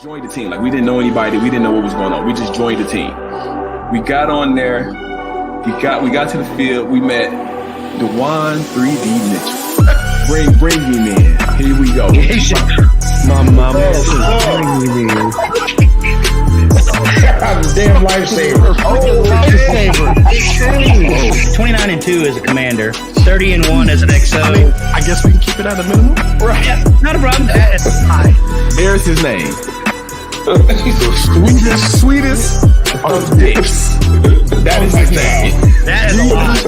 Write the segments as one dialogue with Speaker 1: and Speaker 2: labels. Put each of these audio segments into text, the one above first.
Speaker 1: Joined the team. Like, we didn't know anybody. We didn't know what was going on. We just joined the team. We got on there. We got to the field. We met DeJuan 3D Mitchell. Bring him in. Here we go.
Speaker 2: My mama damn lifesaver.
Speaker 3: Lifesaver. 29-2 as a commander, 30-1 as an XO.
Speaker 2: I guess we can keep it at a minimum.
Speaker 3: Right. Yeah, not a problem.
Speaker 1: There's his name. Sweetest of dicks. That is his name.
Speaker 3: That is a lot.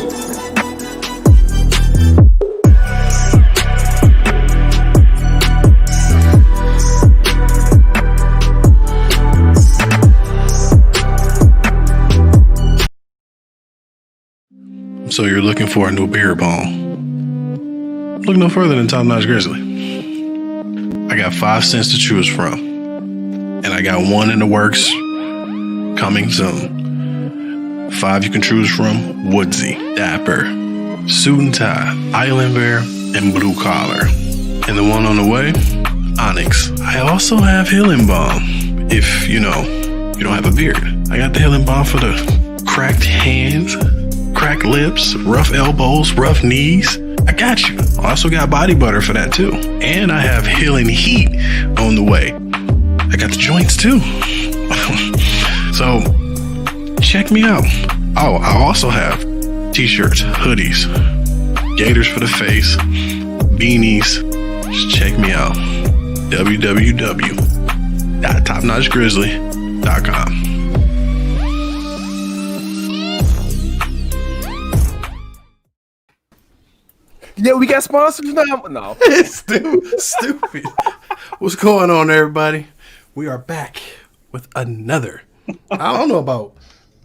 Speaker 4: So you're looking for a new beer bong? Look no further than Top Notch Grizzly. I got 5 cents to choose from, and I got one in the works coming soon. 5 you can choose from: Woodsy, Dapper, Suit and Tie, Island Bear, and Blue Collar. And the one on the way, Onyx. I also have Healing Balm if, you don't have a beard. I got the Healing Balm for the cracked hands, cracked lips, rough elbows, rough knees. I got you. I also got body butter for that too. And I have Healing Heat on the way. I got the joints too. So check me out. Oh, I also have t-shirts, hoodies, gaiters for the face, beanies. Just check me out. www.topnotchgrizzly.com.
Speaker 1: Yeah, we got sponsors now. No.
Speaker 4: It's stupid. What's going on, everybody? We are back with another. I don't know about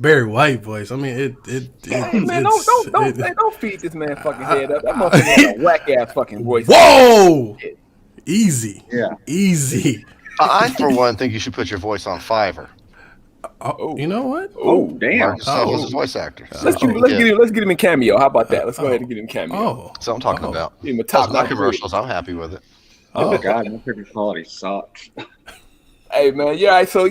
Speaker 4: Barry White voice. I mean,
Speaker 1: Hey man, don't feed this man fucking head up. That motherfucker has a whack ass fucking voice.
Speaker 4: Whoa! Easy.
Speaker 2: Yeah.
Speaker 4: Easy.
Speaker 5: I, for one, think you should put your voice on Fiverr.
Speaker 4: Oh, you know what?
Speaker 2: Oh, damn.
Speaker 5: Mark yourself as a voice actor.
Speaker 1: Let's get him in cameo. How about that? Let's go ahead and get him cameo.
Speaker 4: Oh.
Speaker 5: That's what I'm talking about.
Speaker 1: Give him a
Speaker 5: Those
Speaker 1: top
Speaker 5: my
Speaker 1: notch
Speaker 5: commercials. I'm happy with it.
Speaker 2: Oh, God, my picture quality sucks.
Speaker 1: Hey man, yeah. So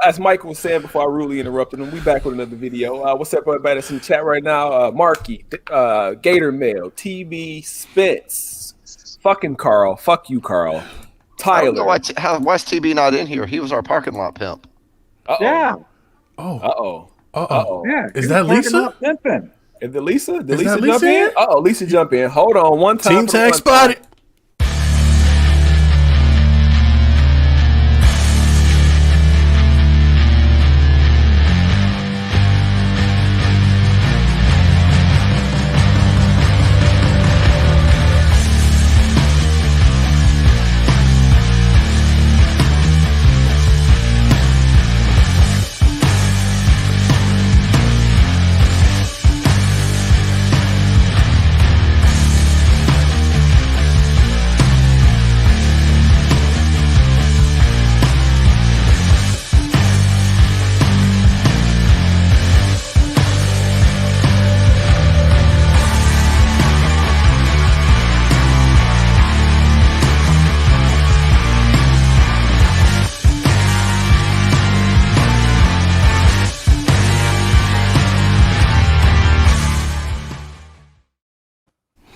Speaker 1: as Michael was saying before I rudely interrupted him, we back with another video. What's up, everybody that's in the chat right now? Marky, Gator Mail, TB Spence, fucking Carl, fuck you, Carl.
Speaker 5: I don't
Speaker 1: Tyler.
Speaker 5: know why's TB not in here? He was our parking lot pimp.
Speaker 1: Uh-oh.
Speaker 2: Yeah.
Speaker 4: Oh.
Speaker 1: Uh-oh.
Speaker 2: Yeah.
Speaker 4: Is that Lisa?
Speaker 2: Pimping.
Speaker 1: Is the Lisa? Did
Speaker 4: Is
Speaker 1: Lisa
Speaker 4: that
Speaker 1: jump
Speaker 4: Lisa
Speaker 1: in?
Speaker 4: in?
Speaker 1: Uh-oh, Lisa jump in. Hold on, one time.
Speaker 4: Team tag spotted.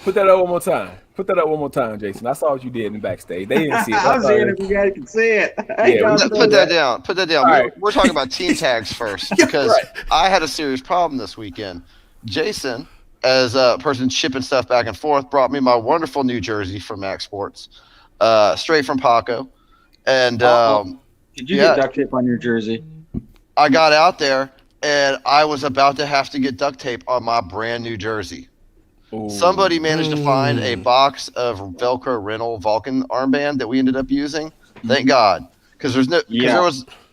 Speaker 1: Put that up one more time. Put that up one more time, Jason. I saw what you did in the backstage. They didn't see it.
Speaker 2: I was seeing if you guys can see it.
Speaker 1: Yeah,
Speaker 5: Put that down. Put that down.
Speaker 1: All
Speaker 5: We're talking about team tags first because I had a serious problem this weekend. Jason, as a person shipping stuff back and forth, brought me my wonderful New Jersey from Max Sports, straight from Paco. And
Speaker 2: did you get duct tape on your jersey?
Speaker 5: I got out there and I was about to have to get duct tape on my brand new jersey.
Speaker 1: Ooh.
Speaker 5: Somebody managed to find a box of Velcro rental Vulcan armband that we ended up using. Thank God, because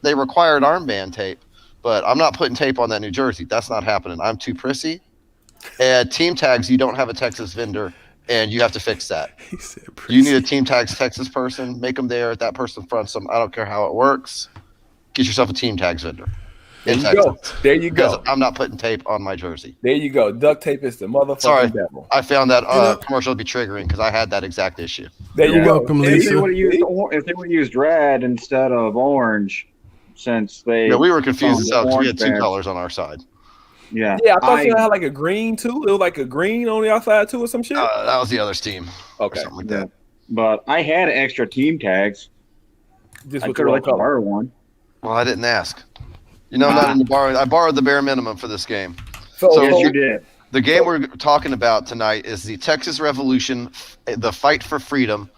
Speaker 5: they required armband tape, but I'm not putting tape on that New Jersey. That's not happening. I'm too prissy. And team tags, you don't have a Texas vendor, and you have to fix that. You need a team tags Texas person. Make them there. That person fronts them. I don't care how it works. Get yourself a team tags vendor.
Speaker 1: There
Speaker 5: in
Speaker 1: you
Speaker 5: Texas.
Speaker 1: go. There you
Speaker 5: Because
Speaker 1: go.
Speaker 5: I'm not putting tape on my jersey.
Speaker 1: There you go. Duct tape is the motherfucking
Speaker 5: Sorry,
Speaker 1: devil.
Speaker 5: I found that commercial to be triggering because I had that exact issue.
Speaker 1: There you go.
Speaker 4: welcome,
Speaker 1: There you
Speaker 2: If they
Speaker 4: Lisa.
Speaker 2: would have used if they would have used red instead of orange, since they
Speaker 5: Yeah, we were confused as hell because we
Speaker 2: orange
Speaker 5: had two
Speaker 2: badge.
Speaker 5: colors on our side.
Speaker 2: Yeah,
Speaker 1: Yeah, I thought you had like a green too. It was like a green on the outside too, or some shit.
Speaker 5: That was the other's team.
Speaker 1: Okay.
Speaker 5: Or something like
Speaker 2: yeah.
Speaker 5: that.
Speaker 2: But I had extra team tags.
Speaker 1: Just
Speaker 2: I
Speaker 1: with
Speaker 2: could
Speaker 1: the
Speaker 2: have
Speaker 1: wrong
Speaker 2: let you
Speaker 1: color.
Speaker 2: borrow one.
Speaker 5: Well, I didn't ask. You know, I'm not in the borrow. I borrowed the bare minimum for this game.
Speaker 1: So,
Speaker 2: Yes, you did.
Speaker 5: The game we're talking about tonight is the Texas Revolution, the Fight for Freedom,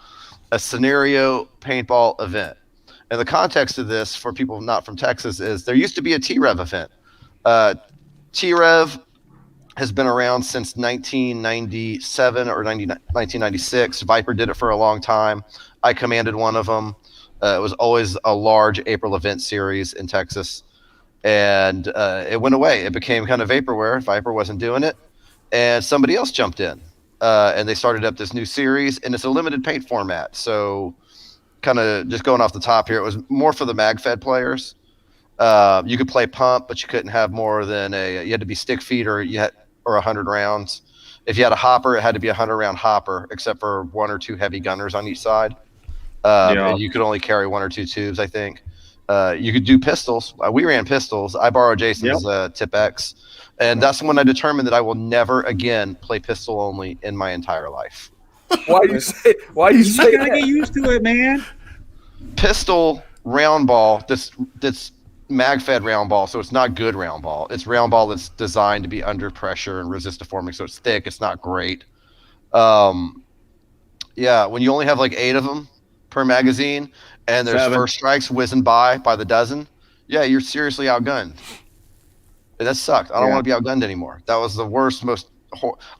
Speaker 5: a scenario paintball event. And the context of this, for people not from Texas, is there used to be a T-Rev event. T-Rev has been around since 1997 or 1996. Viper did it for a long time. I commanded one of them. It was always a large April event series in Texas. And it went away. It became kind of vaporware. Viper wasn't doing it. And somebody else jumped in. And they started up this new series. And it's a limited paint format. So kind of just going off the top here, it was more for the MagFed players. You could play pump, but you couldn't have more than you had to be stick feed or 100 rounds. If you had a hopper, it had to be a 100-round hopper, except for one or two heavy gunners on each side. And you could only carry one or two tubes, I think. You could do pistols. We ran pistols. I borrowed Jason's Tip X. And that's when I determined that I will never again play pistol only in my entire life.
Speaker 1: Why you say
Speaker 2: You gotta
Speaker 1: that?
Speaker 2: get used to it, man.
Speaker 5: Pistol round ball, that's mag-fed round ball, so it's not good round ball. It's round ball that's designed to be under pressure and resist deforming, so it's thick. It's not great. When you only have like 8 of them per magazine, and there's
Speaker 2: 7.
Speaker 5: first strikes whizzing by the dozen, you're seriously outgunned. And that sucked. I don't want to be outgunned anymore. That was the worst,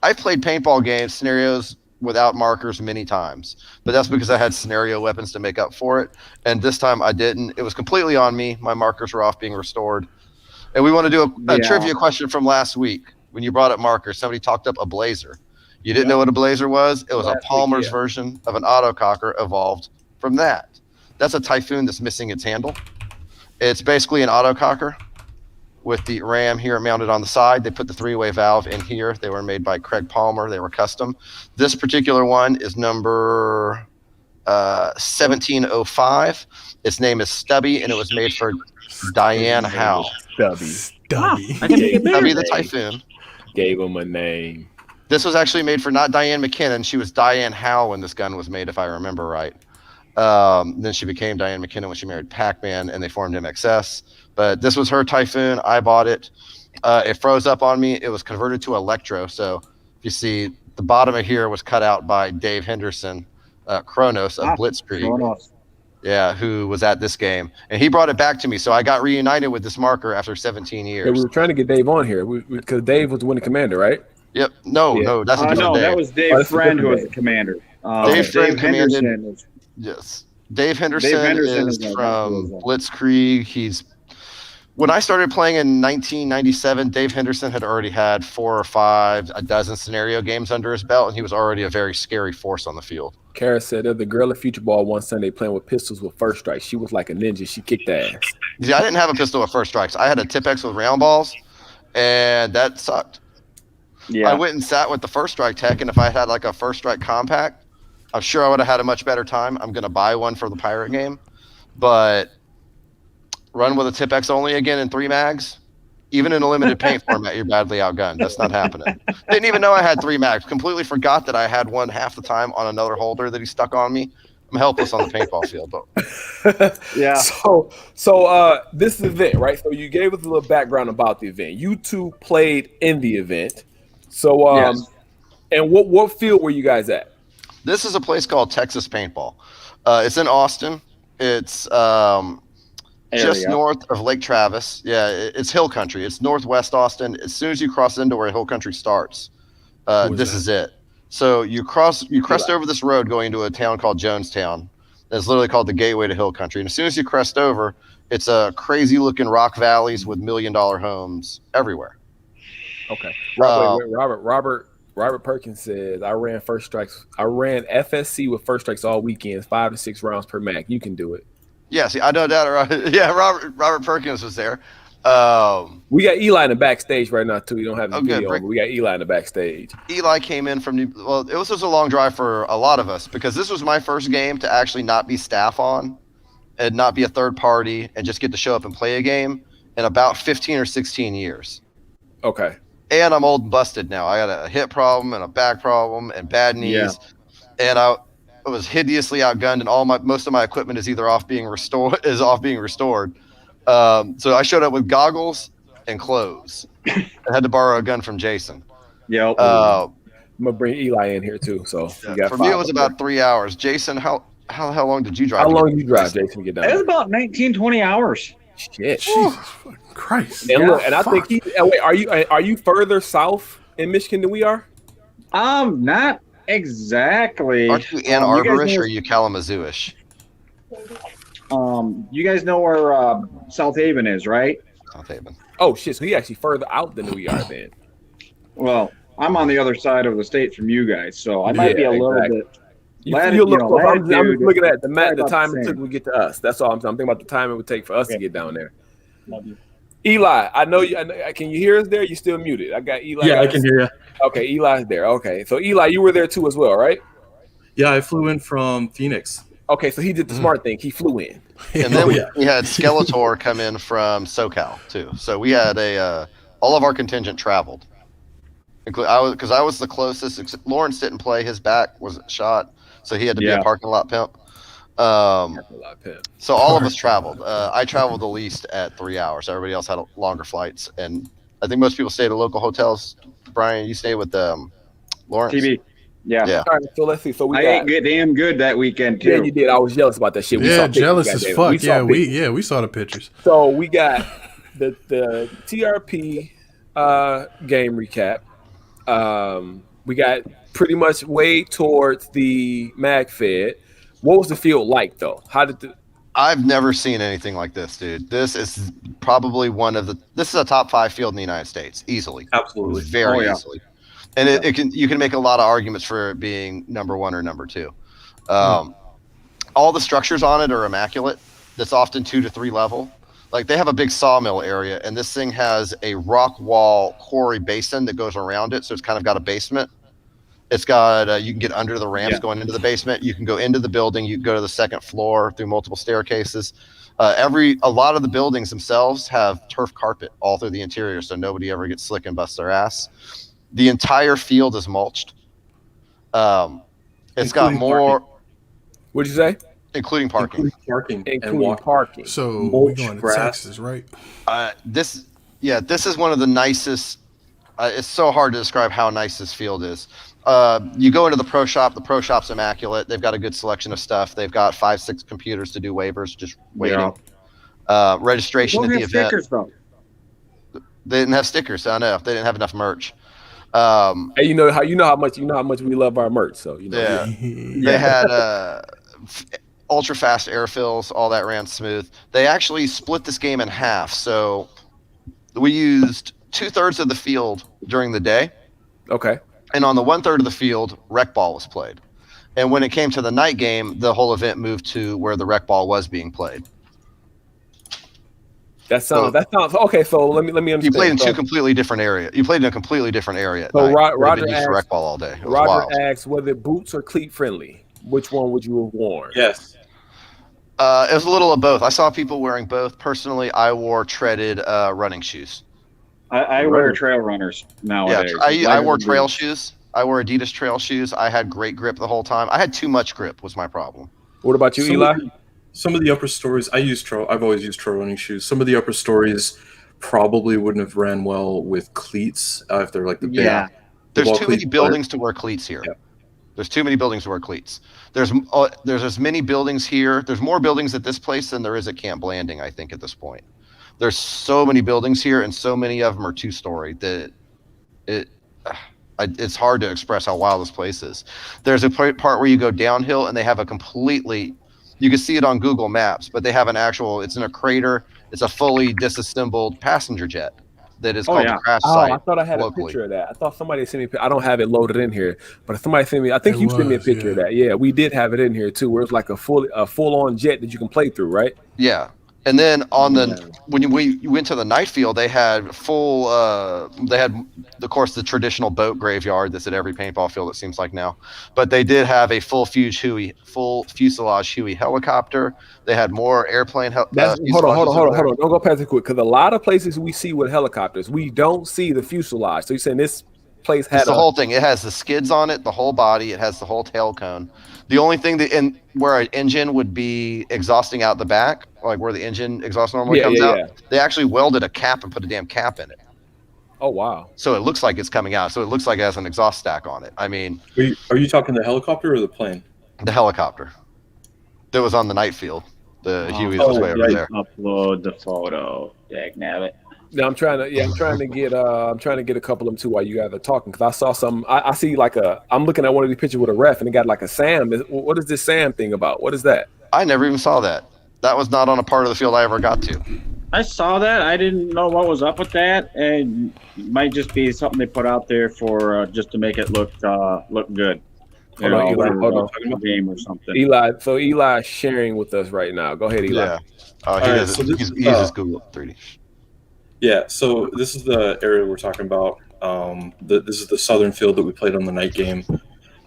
Speaker 5: I've played paintball games, scenarios without markers many times, but that's because I had scenario weapons to make up for it. And this time I didn't. It was completely on me. My markers were off being restored. And we want to do a trivia question from last week. When you brought up markers, somebody talked up a blazer. You didn't know what a blazer was? It was a Palmer's version of an autococker evolved from that. That's a Typhoon that's missing its handle. It's basically an autococker with the ram here mounted on the side. They put the 3-way valve in here. They were made by Craig Palmer. They were custom. This particular one is number 1705. Its name is Stubby, and it was made for Diane Howe.
Speaker 1: Stubby.
Speaker 2: I can make it bigger.
Speaker 5: Stubby the Typhoon.
Speaker 1: Gave him a name.
Speaker 5: This was actually made for not Diane McKinnon. She was Diane Howe when this gun was made, if I remember right. Then she became Diane McKinnon when she married Pac-Man, and they formed MXS. But this was her Typhoon. I bought it. It froze up on me. It was converted to Electro. So if you see, the bottom of here was cut out by Dave Henderson, Kronos of Blitzkrieg. Yeah, who was at this game. And he brought it back to me. So I got reunited with this marker after 17 years.
Speaker 1: Yeah, we were trying to get Dave on here because Dave was the winning commander, right?
Speaker 5: Yep. No, that's a different Dave.
Speaker 2: that was Dave Friend who was the commander.
Speaker 5: Dave Friend commanded.
Speaker 2: Henderson
Speaker 5: Yes. Dave Henderson is from Blitzkrieg. When I started playing in 1997, Dave Henderson had already had 4 or 5, a dozen scenario games under his belt, and he was already a very scary force on the field.
Speaker 1: Kara said the girl at Future Ball one Sunday playing with pistols with first strike. She was like a ninja. She kicked ass.
Speaker 5: See, I didn't have a pistol with first strikes. I had a Tip-X with round balls, and that sucked.
Speaker 2: Yeah.
Speaker 5: I went and sat with the first strike tech, and if I had like a first strike compact, I'm sure I would have had a much better time. I'm going to buy one for the Pirate game, but run with a Tip-X only again in 3 mags, even in a limited paint format, you're badly outgunned. That's not happening. Didn't even know I had 3 mags. Completely forgot that I had one half the time on another holder that he stuck on me. I'm helpless on the paintball field. But
Speaker 2: Yeah.
Speaker 1: So this is the event, right? So you gave us a little background about the event. You two played in the event. So
Speaker 2: Yes.
Speaker 1: And what field were you guys at?
Speaker 5: this is a place called Texas Paintball. It's in Austin. It's just north of Lake Travis. Yeah, it's hill country. It's northwest Austin. As soon as you cross into where hill country starts, this is it. So you crest over this road going to a town called Jonestown. That's literally called the gateway to hill country. And as soon as you crest over, it's a crazy looking rock valleys with $1 million homes everywhere.
Speaker 1: Okay. Robert Perkins says I ran first strikes. I ran FSC with first strikes all weekends, 5 to 6 rounds per mag. You can do it.
Speaker 5: Yeah, see, I know that. Yeah, Robert Perkins was there.
Speaker 1: We got Eli in the backstage right now too. We don't have the video,
Speaker 5: good.
Speaker 1: but we got Eli in the backstage.
Speaker 5: Eli came in from it was just a long drive for a lot of us because this was my first game to actually not be staff on and not be a third party and just get to show up and play a game in about 15 or 16 years.
Speaker 1: Okay.
Speaker 5: And I'm old and busted now. I got a hip problem and a back problem and bad knees. Yeah. And I was hideously outgunned, and most of my equipment is either off being restored. So I showed up with goggles and clothes. I had to borrow a gun from Jason.
Speaker 2: Yep.
Speaker 1: I'm gonna bring Eli in here too. So
Speaker 5: for me, it was about 3 hours. Jason, how long did you drive?
Speaker 1: How long did you drive, Jason, to get down?
Speaker 2: It was about 19, 20 hours.
Speaker 1: Shit.
Speaker 4: Jesus Christ.
Speaker 1: And look, and I think wait, are you further south in Michigan than we are?
Speaker 2: Not exactly.
Speaker 5: Aren't you Ann Arborish or are you Kalamazoo-ish?
Speaker 2: You guys know where South Haven is, right?
Speaker 5: South Haven.
Speaker 1: Oh shit! So he actually further out than we are then.
Speaker 2: Well, I'm on the other side of the state from you guys, so I might be a little bit.
Speaker 1: I'm just looking at the time it took to get to us. That's all I'm thinking about. The time it would take for us to get down there.
Speaker 6: Love you.
Speaker 1: Eli, I know you. Can you hear us there? You still muted? I got Eli.
Speaker 6: Yeah, I can hear you.
Speaker 1: Okay, Eli's there. Okay, so Eli, you were there too as well, right?
Speaker 6: Yeah, I flew in from Phoenix.
Speaker 1: Okay, so he did the smart thing. He flew in.
Speaker 5: And then we had Skeletor come in from SoCal too. So we had all of our contingent traveled. Because I was the closest. Lawrence didn't play. His back was shot, so he had to be a parking lot pimp. So all of us traveled. I traveled the least at 3 hours. Everybody else had longer flights, and I think most people stayed at local hotels. Brian, you stayed with Lawrence.
Speaker 2: TB. Yeah.
Speaker 1: All right, so let's see. So
Speaker 2: I ate damn good that weekend too.
Speaker 1: Yeah, you did. I was jealous about that shit.
Speaker 4: Jealous as fuck. We saw the pictures.
Speaker 1: So we got the TRP game recap. We got pretty much way towards the mag fed. What was the field like though?
Speaker 5: I've never seen anything like this, dude. This is probably this is a top 5 field in the United States, easily.
Speaker 6: Absolutely.
Speaker 5: Very easily. And you can make a lot of arguments for it being number 1 or number 2. All the structures on it are immaculate. That's often 2 to 3 level. Like they have a big sawmill area, and this thing has a rock wall quarry basin that goes around it, so it's kind of got a basement. It's got you can get under the ramps going into the basement. You can go into the building. You can go to the second floor through multiple staircases. A lot of the buildings themselves have turf carpet all through the interior, so nobody ever gets slick and busts their ass. The entire field is mulched. It's got more.
Speaker 1: What'd you say?
Speaker 5: Including parking.
Speaker 1: Including parking.
Speaker 4: So we're going to Texas, right?
Speaker 5: This is one of the nicest. It's so hard to describe how nice this field is. You go into the pro shop. The pro shop's immaculate. They've got a good selection of stuff. They've got 5-6 computers to do waivers, just waiting. Registration at the event. Stickers, though. They didn't have stickers. I know they didn't have enough merch.
Speaker 1: Hey, you know how much we love our merch. So
Speaker 5: they had ultra fast air fills. All that ran smooth. They actually split this game in half. So we used 2/3 of the field during the day.
Speaker 1: Okay.
Speaker 5: And on the 1/3 of the field, rec ball was played. And when it came to the night game, the whole event moved to where the rec ball was being played.
Speaker 1: That sounds okay. So let me understand.
Speaker 5: You played in two completely different areas. You played in a completely different area. At
Speaker 1: so
Speaker 5: night.
Speaker 1: Roger
Speaker 5: used
Speaker 1: asked,
Speaker 5: rec ball all day.
Speaker 1: Roger asked whether boots or cleat friendly. Which one would you have worn?
Speaker 6: Yes.
Speaker 5: It was a little of both. I saw people wearing both. Personally, I wore treaded running shoes.
Speaker 2: I wear trail runners nowadays.
Speaker 5: Yeah, I wore trail shoes. I wore Adidas trail shoes. I had great grip the whole time. I had too much grip was my problem.
Speaker 1: What about you, Eli?
Speaker 6: Some of the upper stories, I've always used trail running shoes. Some of the upper stories probably wouldn't have ran well with cleats if they're like the big.
Speaker 5: Yeah. There's too many buildings to wear cleats here. Yeah. There's too many buildings to wear cleats. There's as many buildings here. There's more buildings at this place than there is at Camp Blanding, I think, at this point. There's so many buildings here, and so many of them are 2-story that it's hard to express how wild this place is. There's a part where you go downhill, and they have a completely, you can see it on Google Maps, but they have it's in a crater. It's a fully disassembled passenger jet that is called the crash site.
Speaker 1: I thought I had a picture of that. I thought somebody sent me. I don't have it loaded in here, but somebody sent me. I think you sent me a picture of that. Yeah, we did have it in here too, where it's like a full on jet that you can play through, right?
Speaker 5: Yeah. And then when we went to the night field, they had full. They had, of course, the traditional boat graveyard that's at every paintball field. It seems like now, but they did have a full fuselage Huey helicopter. They had more airplane.
Speaker 1: Hold on. Don't go past it quick, because a lot of places we see with helicopters, we don't see the fuselage. So you're saying this place had
Speaker 5: the whole thing? It has the skids on it, the whole body. It has the whole tail cone. The only thing where an engine would be exhausting out the back, like where the engine exhaust normally comes out, they actually welded a cap and put a damn cap in it.
Speaker 1: Oh wow!
Speaker 5: So it looks like it's coming out. So it looks like it has an exhaust stack on it. I mean,
Speaker 6: are you talking the helicopter or the plane?
Speaker 5: The helicopter that was on the night field. The Huey was way over there.
Speaker 2: Upload the photo. Dagnabbit.
Speaker 1: Yeah, I'm trying to get a couple of them too while you guys are talking, because I saw some. I see I'm looking at one of these pictures with a ref, and it got like a SAM. What is this SAM thing about? What is that?
Speaker 5: I never even saw that. That was not on a part of the field I ever got to.
Speaker 2: I saw that. I didn't know what was up with that, and it might just be something they put out there for just to make it look good.
Speaker 1: Hold on.
Speaker 2: Game or something.
Speaker 1: Eli, so Eli's sharing with us right now. Go ahead, Eli.
Speaker 5: Yeah. He uses Google 3D.
Speaker 6: Yeah, so this is the area we're talking about. This is the southern field that we played on the night game.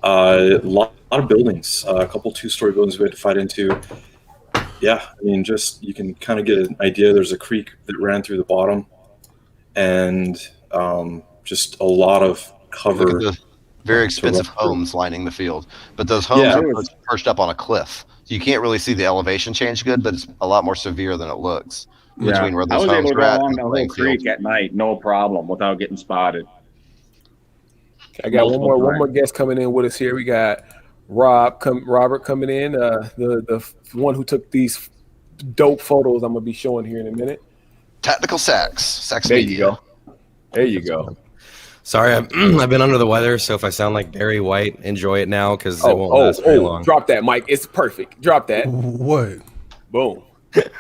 Speaker 6: A lot of buildings, a couple 2-story buildings we had to fight into. Yeah, I mean, just you can kind of get an idea. There's a creek that ran through the bottom, and just a lot of cover.
Speaker 5: Very expensive homes lining the field, but those homes are perched up on a cliff, so you can't really see the elevation change good, but it's a lot more severe than it looks. Between where those homes are at
Speaker 2: along the whole creek at night, no problem, without getting spotted.
Speaker 1: I got one more guest coming in with us here. We got Robert coming in, the one who took these dope photos I'm gonna be showing here in a minute.
Speaker 5: Tactical Sax
Speaker 1: there
Speaker 5: Media.
Speaker 1: There you go.
Speaker 7: Sorry, I've been under the weather, so if I sound like Barry White, enjoy it now, because it won't last very long.
Speaker 1: Drop that, Mike. It's perfect. Drop that.
Speaker 8: What?
Speaker 1: Boom. It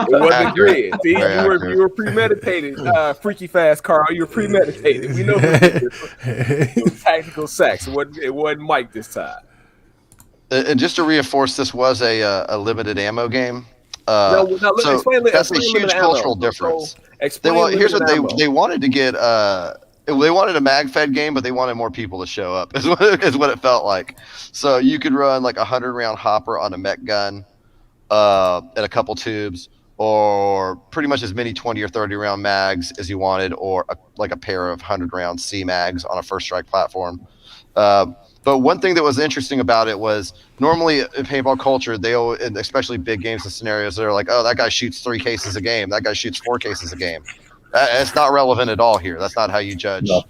Speaker 1: wasn't grid. See, you were premeditated, freaky fast Carl. You were premeditated. We know it was tactical Sax. It wasn't Mike this time.
Speaker 5: And just to reinforce, this was a limited ammo game.
Speaker 1: That's
Speaker 5: a huge cultural difference. Here's what they wanted to get. They wanted a mag-fed game, but they wanted more people to show up. Is what it felt like. So you could run like a 100-round hopper on a mech gun, and a couple tubes, or pretty much as many 20 or 30-round mags as you wanted, or like a pair of 100-round C mags on a first strike platform. But one thing that was interesting about it was normally in paintball culture, and especially big games and scenarios, they're like, oh, that guy shoots 3 cases a game. That guy shoots 4 cases a game. It's not relevant at all here. That's not how you judge the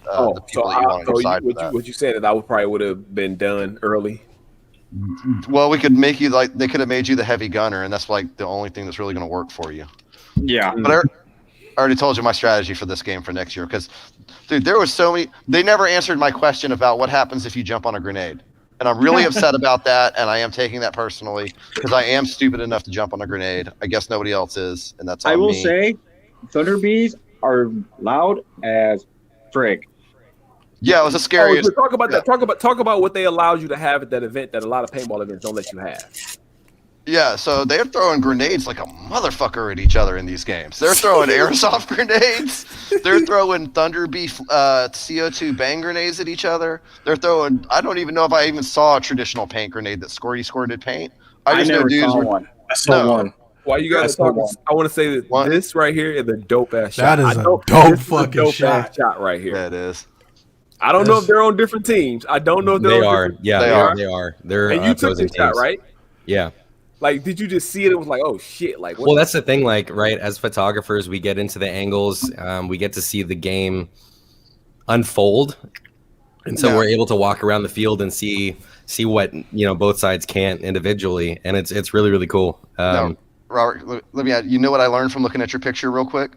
Speaker 5: people that you want to decide for that.
Speaker 1: What you said is I would have been done early.
Speaker 5: Well, we could make you they could have made you the heavy gunner, and that's like the only thing that's really going to work for you.
Speaker 2: Yeah.
Speaker 5: But I already told you my strategy for this game for next year, because, dude, there was so many. They never answered my question about what happens if you jump on a grenade. And I'm really upset about that, and I am taking that personally, because I am stupid enough to jump on a grenade. I guess nobody else is, and that's on me.
Speaker 2: I will say, Thunder Bees are loud as frig.
Speaker 5: Yeah, it was a scary.
Speaker 1: Talk about that. Talk about what they allowed you to have at that event that a lot of paintball events don't let you have.
Speaker 5: Yeah, so they're throwing grenades like a motherfucker at each other in these games. They're throwing airsoft grenades. They're throwing Thunder Bee CO2 bang grenades at each other. They're throwing. I don't even know if I even saw a traditional paint grenade that squirted paint. I just know dudes
Speaker 2: saw one.
Speaker 6: I saw one.
Speaker 1: While you guys talking, I want to say that this right here is a dope ass shot.
Speaker 8: That is a dope fucking shot.
Speaker 1: Shot right here.
Speaker 5: That is.
Speaker 1: I don't know if they're on different teams. I don't know if
Speaker 7: they are. Yeah, they are. They're
Speaker 1: and you took this shot, right?
Speaker 7: Yeah.
Speaker 1: Like, did you just see it? It was like, oh shit! Like,
Speaker 7: well, that's the thing. Like, right, as photographers, we get into the angles. We get to see the game unfold, and so we're able to walk around the field and see what both sides can't individually, and it's really, really cool.
Speaker 5: No, Robert, let me add. You know what I learned from looking at your picture real quick?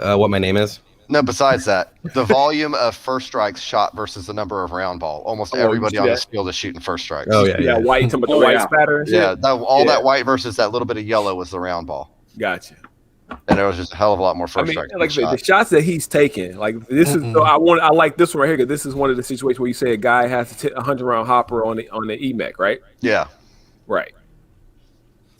Speaker 7: What my name is?
Speaker 5: No, besides that, the volume of first strikes shot versus the number of round ball. Almost everybody on this field is shooting first strikes.
Speaker 7: Oh yeah.
Speaker 1: White, talking about the white spatter.
Speaker 5: Yeah, that white versus that little bit of yellow was the round ball.
Speaker 1: Gotcha.
Speaker 5: And there was just a hell of a lot more first strikes.
Speaker 1: Like the shots that he's taking, like this is. So I like this one right here, because this is one of the situations where you say a guy has to hit a 100-round hopper on the EMEC, right?
Speaker 5: Yeah.
Speaker 1: Right.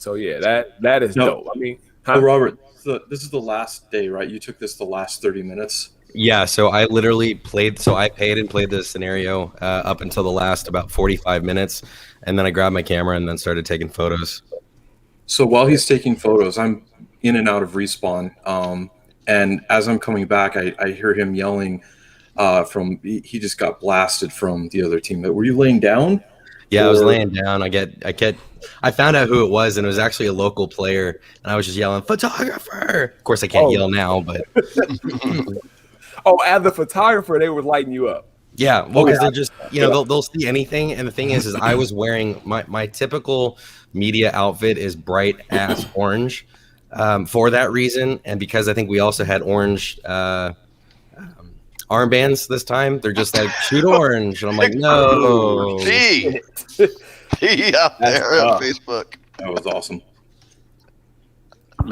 Speaker 1: So yeah, that is dope. I mean,
Speaker 6: Oh, Robert, this is the last day, right? You took this the last 30 minutes.
Speaker 7: Yeah, so I literally played. So I paid and played this scenario up until the last about 45 minutes, and then I grabbed my camera and then started taking photos.
Speaker 6: So while he's taking photos, I'm in and out of respawn, and as I'm coming back, I hear him yelling from. He just got blasted from the other team. Were you laying down?
Speaker 7: Yeah, I was laying down. I found out who it was, and it was actually a local player, and I was just yelling, "Photographer!" Of course, I can't yell now, but.
Speaker 1: Oh, as the photographer, they were lighting you up.
Speaker 7: Yeah, well, because they're just, they'll see anything. And the thing is I was wearing my typical media outfit is bright ass orange for that reason. And because I think we also had orange armbands this time, they're just like, shoot orange. And I'm like, no.
Speaker 5: T out there on Facebook.
Speaker 6: That was awesome.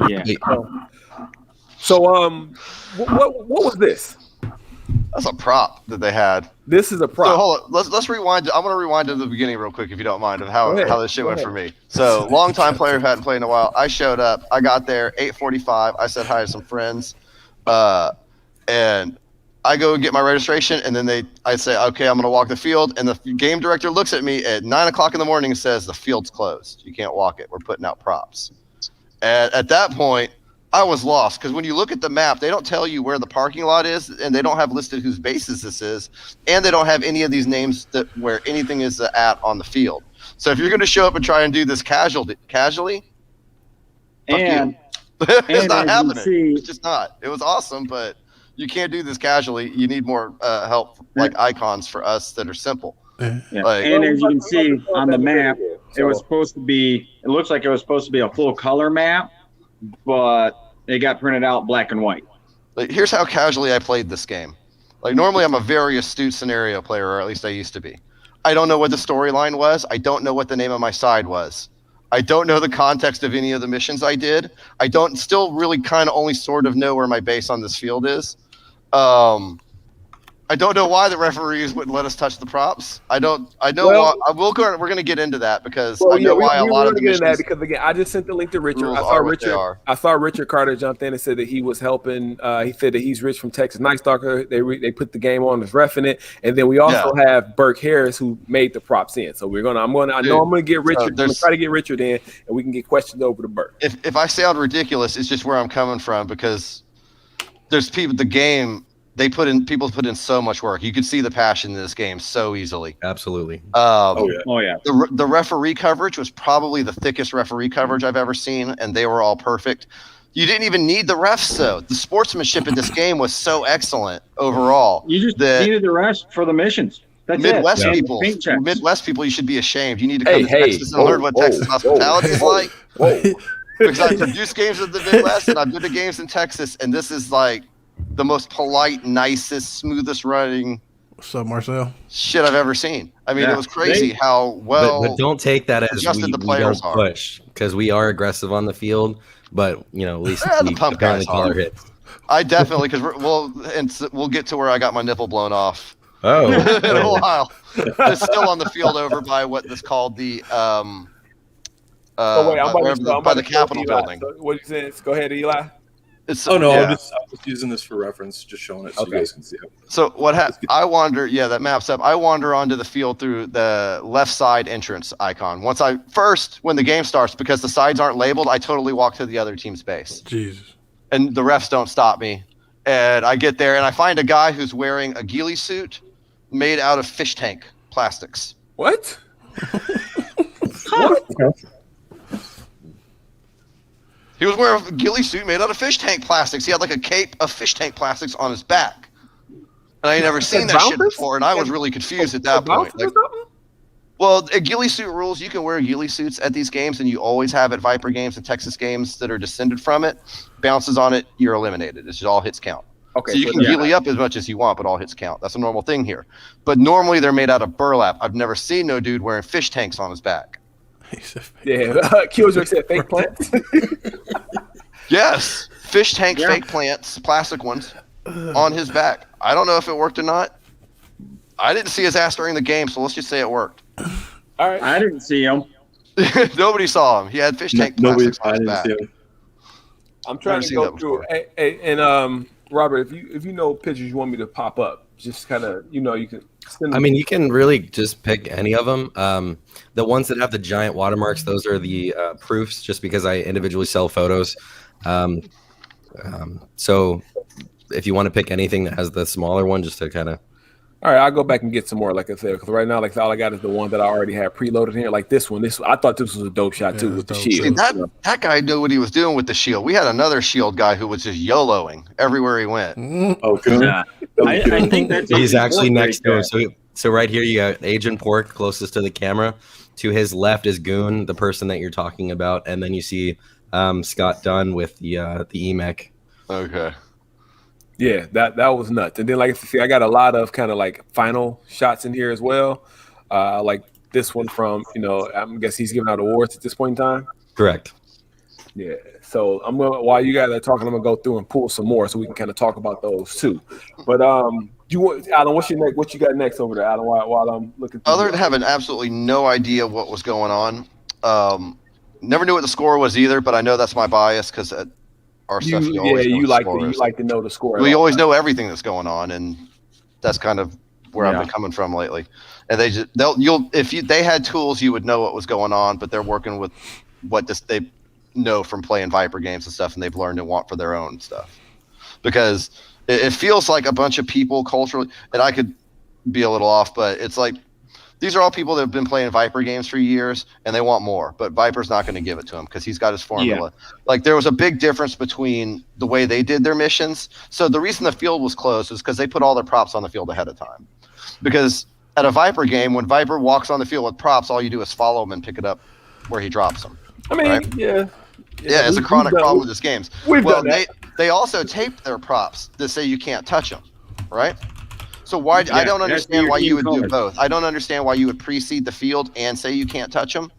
Speaker 2: Yeah.
Speaker 1: So, what was this?
Speaker 5: That's a prop that they had.
Speaker 1: This is a prop.
Speaker 5: So hold on, let's rewind. I'm gonna rewind to the beginning real quick, if you don't mind, of how this shit went for me. So, long-time player who hadn't played in a while. I showed up. I got there 8:45. I said hi to some friends, and I go get my registration, and then I say, okay, I'm gonna walk the field, and the game director looks at me at 9 o'clock in the morning and says, the field's closed. You can't walk it. We're putting out props. And at that point, I was lost, because when you look at the map, they don't tell you where the parking lot is, and they don't have listed whose bases this is, and they don't have any of these names where anything is at on the field. So if you're going to show up and try and do this casually,
Speaker 2: and
Speaker 5: it's not happening.
Speaker 2: See,
Speaker 5: it's just not. It was awesome, but you can't do this casually. You need more help, like icons for us that are simple.
Speaker 2: Yeah. And as you can see on the map, it looks like it was supposed to be a full color map, but it got printed out black and white.
Speaker 5: Like, here's how casually I played this game. Like, normally I'm a very astute scenario player, or at least I used to be. I don't know what the storyline was. I don't know what the name of my side was. I don't know the context of any of the missions I did. I don't still really kind of only sort of know where my base on this field is. I don't know why the referees wouldn't let us touch the props. I know. Well, we're going to get into that, because I know why a lot of the missions. That
Speaker 1: because again, I just sent the link to Richard. I saw Richard Carter jumped in and said that he was helping. He said that he's Rich from Texas Night Stalker. They put the game on as reffing it, and then we also have Burke Harris, who made the props in. So I know I'm gonna get Richard. I'm gonna try to get Richard in, and we can get questions over to Burke.
Speaker 5: If I sound ridiculous, it's just where I'm coming from, because there's people. The game. People put in so much work. You could see the passion in this game so easily.
Speaker 7: Absolutely.
Speaker 5: The referee coverage was probably the thickest referee coverage I've ever seen, and they were all perfect. You didn't even need the refs, though. The sportsmanship in this game was so excellent overall.
Speaker 2: You just needed the refs for the missions. That's
Speaker 5: Midwest people, you should be ashamed. You need to come to Texas and learn what Texas hospitality is like. Because I produce games in the Midwest, and I've been to games in Texas, and this is like the most polite, nicest, smoothest running.
Speaker 8: What's up, Marcel?
Speaker 5: Shit I've ever seen. I mean, it was crazy how well.
Speaker 7: But don't take that as
Speaker 5: the players
Speaker 7: don't push, because we are aggressive on the field. But at least
Speaker 5: the pump guys
Speaker 7: are hits.
Speaker 5: I definitely, because we'll get to where I got my nipple blown off.
Speaker 7: Oh,
Speaker 5: in a while. It's still on the field over by what is called the by the Capitol building.
Speaker 1: So what you saying? Go ahead, Eli.
Speaker 6: I'm just using this for reference, just showing it so you guys can see it.
Speaker 5: So what I wander, that map's up. I wander onto the field through the left side entrance icon. When the game starts, because the sides aren't labeled, I totally walk to the other team's base.
Speaker 8: Jesus.
Speaker 5: And the refs don't stop me. And I get there, and I find a guy who's wearing a ghillie suit made out of fish tank plastics.
Speaker 1: What?
Speaker 5: What? He was wearing a ghillie suit made out of fish tank plastics. He had like a cape of fish tank plastics on his back. And I ain't never seen that shit before, and I was really confused at that point. Well, at ghillie suit rules, you can wear ghillie suits at these games, and you always have at Viper games and Texas games that are descended from it. Bounces on it, you're eliminated. It's just all hits count. Okay, so you can ghillie up as much as you want, but all hits count. That's a normal thing here. But normally they're made out of burlap. I've never seen no dude wearing fish tanks on his back.
Speaker 1: Killjoy said fake plants.
Speaker 5: Yes, fish tank fake plants, plastic ones, on his back. I don't know if it worked or not. I didn't see his ass during the game, so let's just say it worked.
Speaker 1: All right,
Speaker 2: I didn't see him.
Speaker 5: Nobody saw him. He had fish tank
Speaker 6: Nobody.
Speaker 5: plastics on his back.
Speaker 1: I'm trying to go through. And Robert, if you know pictures you want me to pop up, just kind of you can.
Speaker 7: I mean, you can really just pick any of them. The ones that have the giant watermarks, those are the proofs. Just because I individually sell photos, so if you want to pick anything that has the smaller one, just to kind of.
Speaker 1: All right, I'll go back and get some more, like I said, because right now, like all I got is the one that I already had preloaded here. Like this one, I thought this was a dope shot too with the shield.
Speaker 5: See, that guy knew what he was doing with the shield. We had another shield guy who was just YOLOing everywhere he went.
Speaker 6: Oh, good.
Speaker 2: I think that's
Speaker 7: He's actually next to him. So right here, you got Agent Pork closest to the camera. To his left is Goon, the person that you're talking about, and then you see Scott Dunn with the EMEC.
Speaker 5: Okay.
Speaker 1: Yeah, that was nuts. And then, like, see, I got a lot of kind of like final shots in here as well. Like this one from, I guess he's giving out awards at this point in time.
Speaker 7: Correct.
Speaker 1: Yeah. So while you guys are talking, I'm gonna go through and pull some more so we can kind of talk about those too. But Alan, what you got next over there, Alan? While I'm looking.
Speaker 5: Other than having absolutely no idea what was going on, never knew what the score was either. But I know that's my bias because. Our stuff, you
Speaker 1: like to know the score.
Speaker 5: We always know everything that's going on, and that's kind of where I've been coming from lately. And if they had tools, you would know what was going on. But they're working with what they know from playing Viper games and stuff, and they've learned and want for their own stuff. Because it feels like a bunch of people culturally, and I could be a little off, but it's like these are all people that have been playing Viper games for years, and they want more. But Viper's not going to give it to them because he's got his formula. Yeah. Like there was a big difference between the way they did their missions. So the reason the field was closed is because they put all their props on the field ahead of time. Because at a Viper game, when Viper walks on the field with props, all you do is follow him and pick it up where he drops them.
Speaker 1: I mean,
Speaker 5: right?
Speaker 1: Yeah,
Speaker 5: it's a chronic problem with this games.
Speaker 1: Well,
Speaker 5: they also taped their props that say you can't touch them, right? So why I don't understand why you would do both. I don't understand why you would precede the field and say you can't touch them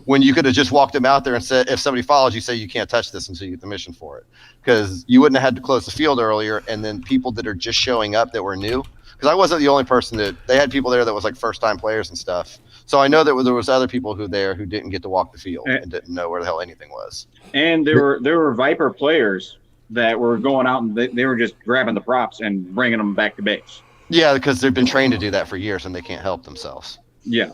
Speaker 5: when you could have just walked them out there and said, if somebody follows you, say you can't touch this until you get the mission for it. Because you wouldn't have had to close the field earlier, and then people that are just showing up that were new. Because I wasn't the only person they had people there that was like first-time players and stuff. So I know that there was other people who didn't get to walk the field and didn't know where the hell anything was.
Speaker 2: And there were Viper players that were going out and they were just grabbing the props and bringing them back to base.
Speaker 5: Yeah, because they've been trained to do that for years and they can't help themselves.
Speaker 2: Yeah.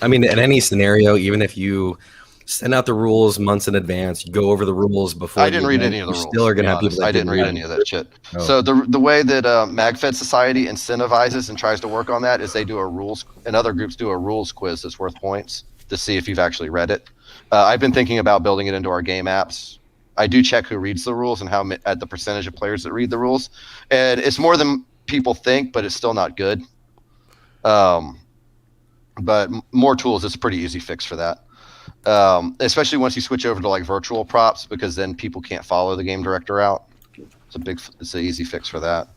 Speaker 7: I mean, in any scenario, even if you send out the rules months in advance, you go over the rules before.
Speaker 5: I didn't read any of the rules.
Speaker 7: Still are going to have people.
Speaker 5: I didn't read any of that shit. Oh. So the way that MagFed Society incentivizes and tries to work on that is they do a rules, and other groups do a rules quiz that's worth points to see if you've actually read it. I've been thinking about building it into our game apps. I do check who reads the rules and at the percentage of players that read the rules, and it's more than people think, but it's still not good. But more tools, it's a pretty easy fix for that. Especially once you switch over to like virtual props, because then people can't follow the game director out. It's an easy fix for that.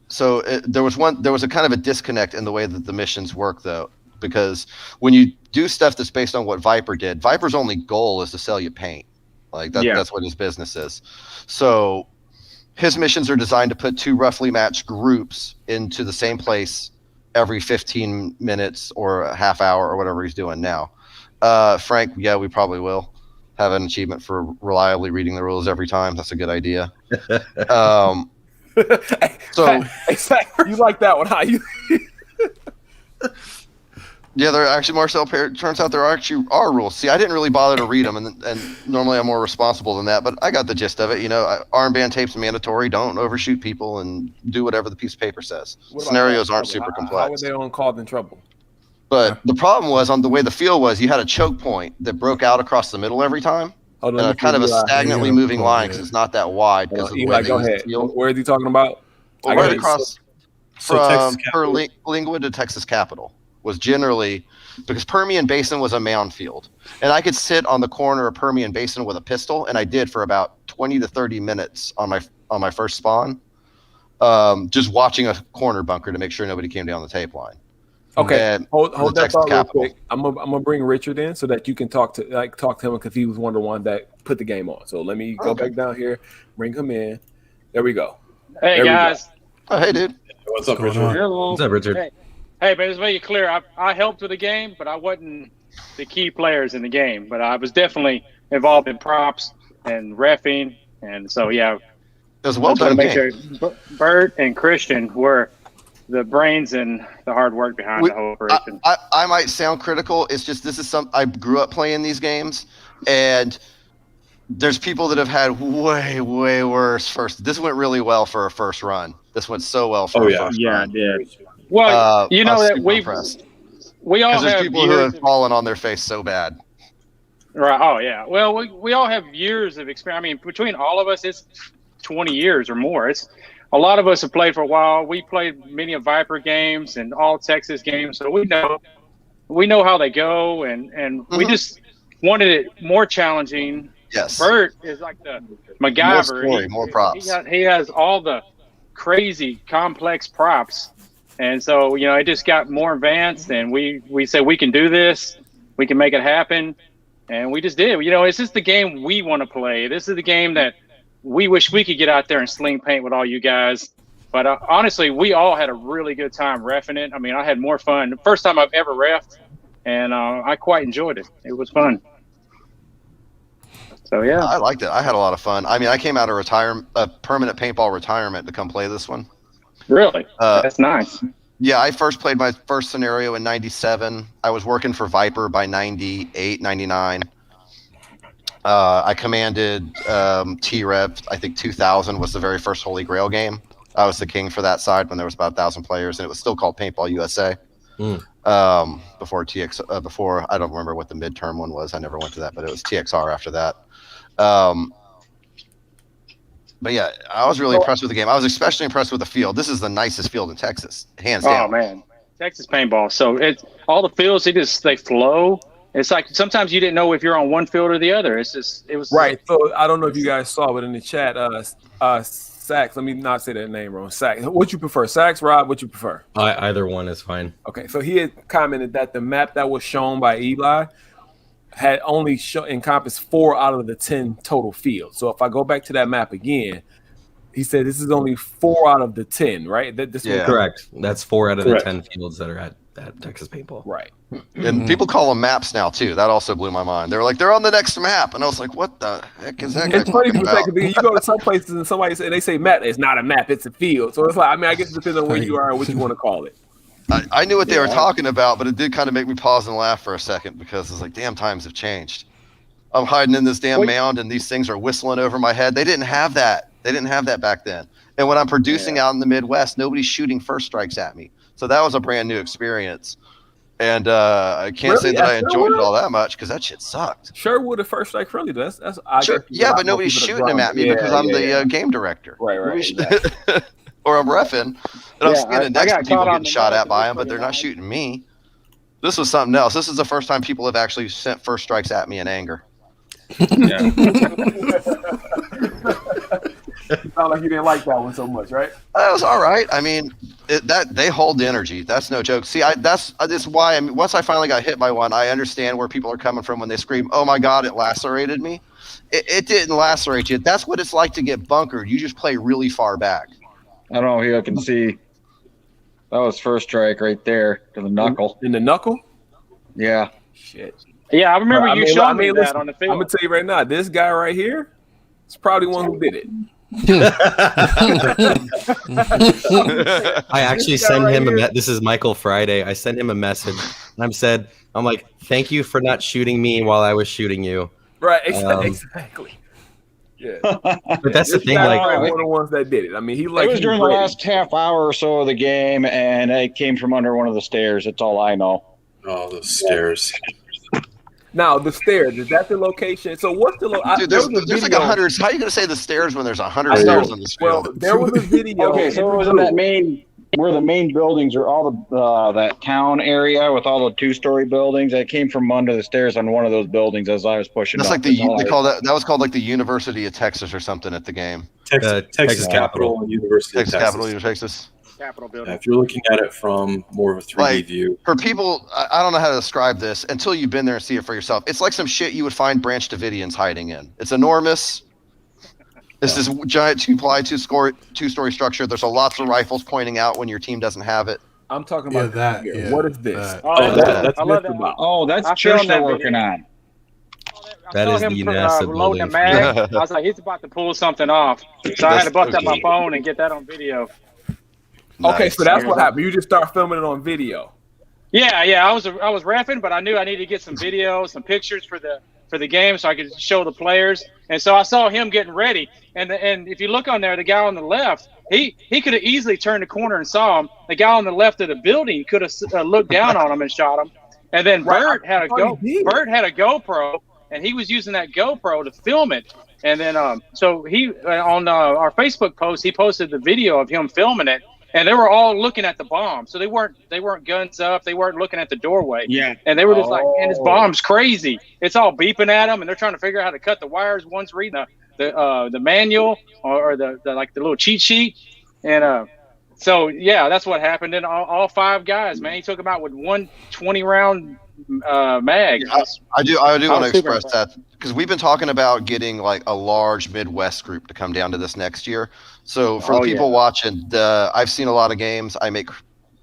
Speaker 5: So there was a kind of a disconnect in the way that the missions work, though, because when you do stuff that's based on what Viper did, Viper's only goal is to sell you paint. Like that's what his business is. So his missions are designed to put two roughly matched groups into the same place every 15 minutes or a half hour or whatever he's doing now. Frank, yeah, we probably will have an achievement for reliably reading the rules every time. That's a good idea. So
Speaker 1: you like that one, huh?
Speaker 5: Yeah, there actually, Marcel, turns out there actually are rules. See, I didn't really bother to read them, and normally I'm more responsible than that, but I got the gist of it. You know, armband tape's mandatory. Don't overshoot people and do whatever the piece of paper says. Scenarios aren't super complex.
Speaker 1: How were they on Called in Trouble?
Speaker 5: But the problem was, on the way the field was, you had a choke point that broke out across the middle every time. And a kind of a stagnantly moving line because it's not that wide. Because of the way
Speaker 1: go ahead. Where is he talking about?
Speaker 5: Right across from Lingwood to Texas Capitol was generally because Permian Basin was a mound field, and I could sit on the corner of Permian Basin with a pistol, and I did for about 20 to 30 minutes on my first spawn, just watching a corner bunker to make sure nobody came down the tape line.
Speaker 1: Okay, hold that thought real quick. I'm gonna bring Richard in so that you can talk to him because he was one of the ones that put the game on. So let me go back down here, bring him in. There we go.
Speaker 9: Hey guys.
Speaker 5: Oh, hey dude.
Speaker 6: What's up, Richard?
Speaker 7: What's up, Richard?
Speaker 9: Hey, Hey, but just to make it clear, I helped with the game, but I wasn't the key players in the game. But I was definitely involved in props and reffing, and so yeah.
Speaker 5: It was a well done game.
Speaker 9: Sure Bert and Christian were the brains and the hard work behind the whole operation.
Speaker 5: I might sound critical. It's just I grew up playing these games, and there's people that have had way worse first. This went really well for a first run. This went so well for a first run.
Speaker 2: Yeah, it did.
Speaker 9: Well, you know that we all have
Speaker 5: people who have fallen on their face so bad.
Speaker 9: Right. Oh yeah. Well, we all have years of experience. I mean, between all of us, it's 20 years or more. It's a lot of us have played for a while. We played many of Viper games and all Texas games, so we know how they go, and we just wanted it more challenging.
Speaker 5: Yes.
Speaker 9: Bert is like the MacGyver.
Speaker 5: More story, more props.
Speaker 9: He has all the crazy complex props. And so, it just got more advanced, and we said we can do this, we can make it happen, and we just did. It's just the game we want to play. This is the game that we wish we could get out there and sling paint with all you guys. But honestly, we all had a really good time reffing it. I mean, I had more fun. The first time I've ever reffed, and I quite enjoyed it. It was fun. So, yeah.
Speaker 5: I liked it. I had a lot of fun. I mean, I came out of a permanent paintball retirement to come play this one.
Speaker 9: Really? That's nice.
Speaker 5: Yeah, I first played my first scenario in 97. I was working for Viper by 98, 99. I commanded T-Rev. I think 2000 was the very first Holy Grail game. I was the king for that side when there was about 1,000 players, and it was still called Paintball USA. Before I don't remember what the midterm one was. I never went to that, but it was TXR after that. But yeah, I was really impressed with the game. I was especially impressed with the field. This is the nicest field in Texas, hands down.
Speaker 9: Oh man, Texas Paintball. So it's all the fields. They flow. It's like sometimes you didn't know if you're on one field or the other. It was
Speaker 1: right. So I don't know if you guys saw, but in the chat, Sax. Let me not say that name wrong. Sax. What you prefer, Sax? Rob? What you prefer?
Speaker 7: Either one is fine.
Speaker 1: Okay, so he had commented that the map that was shown by Eli had only encompassed 4 out of the 10 total fields. So if I go back to that map again, he said this is only 4 out of the 10, right?
Speaker 7: Correct. That's 4 out of the 10 fields that are at Texas Paintball.
Speaker 1: Right.
Speaker 5: And people call them maps now too. That also blew my mind. They were like, they're on the next map, and I was like, what the heck is that?
Speaker 1: It's funny because you go to some places and they say map. It's not a map. It's a field. So it's like, I mean, I guess it depends on where you are and what you want to call it.
Speaker 5: I knew what they were talking about, but it did kind of make me pause and laugh for a second because it's like, damn, times have changed. I'm hiding in this damn mound and these things are whistling over my head. They didn't have that. They didn't have that back then. And when I'm producing out in the Midwest, nobody's shooting first strikes at me. So that was a brand new experience. And I can't say that I enjoyed it all that much because that shit sucked.
Speaker 1: Sherwood at first strike friendly. That's
Speaker 5: sure. Yeah, but nobody's shooting them at me because I'm the game director.
Speaker 1: Right.
Speaker 5: Or I'm reffing, and I'm standing next to people getting shot at by them, but they're not shooting me. This was something else. This is the first time people have actually sent first strikes at me in anger.
Speaker 1: Yeah. You sound like you didn't like that one so much, right?
Speaker 5: It was all right. I mean, they hold the energy. That's no joke. See, that's why. I mean, once I finally got hit by one, I understand where people are coming from when they scream, "Oh my God, it lacerated me." It didn't lacerate you. That's what it's like to get bunkered. You just play really far back.
Speaker 2: I don't know if you can see. That was first strike right there to the knuckle.
Speaker 1: In the knuckle?
Speaker 2: Yeah.
Speaker 1: Shit.
Speaker 9: Yeah, I remember you showing me that on the field.
Speaker 1: I'm gonna tell you right now, this guy right here is probably one who did it.
Speaker 7: I actually sent him this is Michael Friday. I sent him a message and I'm like, thank you for not shooting me while I was shooting you.
Speaker 1: Right, exactly. Yeah.
Speaker 7: But that's the thing, like
Speaker 1: one of the ones that did it. I mean, it
Speaker 2: was during the last half hour or so of the game, and it came from under one of the stairs. That's all I know.
Speaker 6: Oh, the stairs.
Speaker 1: Now, the stairs, is that the location? So what's the location?
Speaker 5: Dude, there's like 100. How are you going to say the stairs when there's 100 stairs on this field?
Speaker 1: Well, there was a video.
Speaker 2: Okay, so it was in that where the main buildings are, all that town area with all the 2-story buildings. That came from under the stairs on one of those buildings as I was pushing.
Speaker 5: That's like they call that was called like the University of Texas or something at the game.
Speaker 6: Texas Capitol and University of Texas.
Speaker 5: Capitol, Texas.
Speaker 9: Capitol building.
Speaker 6: If you're looking at it from more of a 3D view.
Speaker 5: For people, I don't know how to describe this until you've been there and see it for yourself. It's like some shit you would find Branch Davidians hiding in. It's enormous. It's this giant 2-story structure. There's lots of rifles pointing out when your team doesn't have it.
Speaker 1: I'm talking about
Speaker 8: that.
Speaker 1: here.
Speaker 8: Yeah,
Speaker 1: What is this?
Speaker 8: that.
Speaker 6: That's
Speaker 9: I love that.
Speaker 1: About.
Speaker 2: Oh, that's
Speaker 9: I
Speaker 2: church
Speaker 9: filmed that
Speaker 2: they're working
Speaker 9: video.
Speaker 2: on.
Speaker 7: That
Speaker 9: I
Speaker 7: is
Speaker 9: saw
Speaker 7: the
Speaker 9: him
Speaker 7: NASA
Speaker 9: loading the
Speaker 7: building.
Speaker 9: mag. I was like, he's about to pull something off. So I had to bust out my
Speaker 5: okay.
Speaker 9: phone and get that on video.
Speaker 1: Okay,
Speaker 5: Nice.
Speaker 1: so that's what happened. You just start filming it on video.
Speaker 9: Yeah. I was reffing, but I knew I needed to get some video, some pictures for the game so I could show the players. And so I saw him getting ready. And if you look on there, the guy on the left, he could have easily turned the corner and saw him. The guy on the left of the building could have looked down on him and shot him. And then Bert had a GoPro, and he was using that GoPro to film it. And then so he on our Facebook post, he posted the video of him filming it. And they were all looking at the bomb, so they weren't guns up. They weren't looking at the doorway.
Speaker 2: Yeah.
Speaker 9: And they were just like, "Man, this bomb's crazy." It's all beeping at them, and they're trying to figure out how to cut the wires. One's reading the manual or the like the little cheat sheet, and so yeah, that's what happened. And all 5 guys, man, he took them out with 1 20-round mag.
Speaker 5: Yeah, I do want to express that because we've been talking about getting like a large Midwest group to come down to this next year. So for the people watching, I've seen a lot of games. I make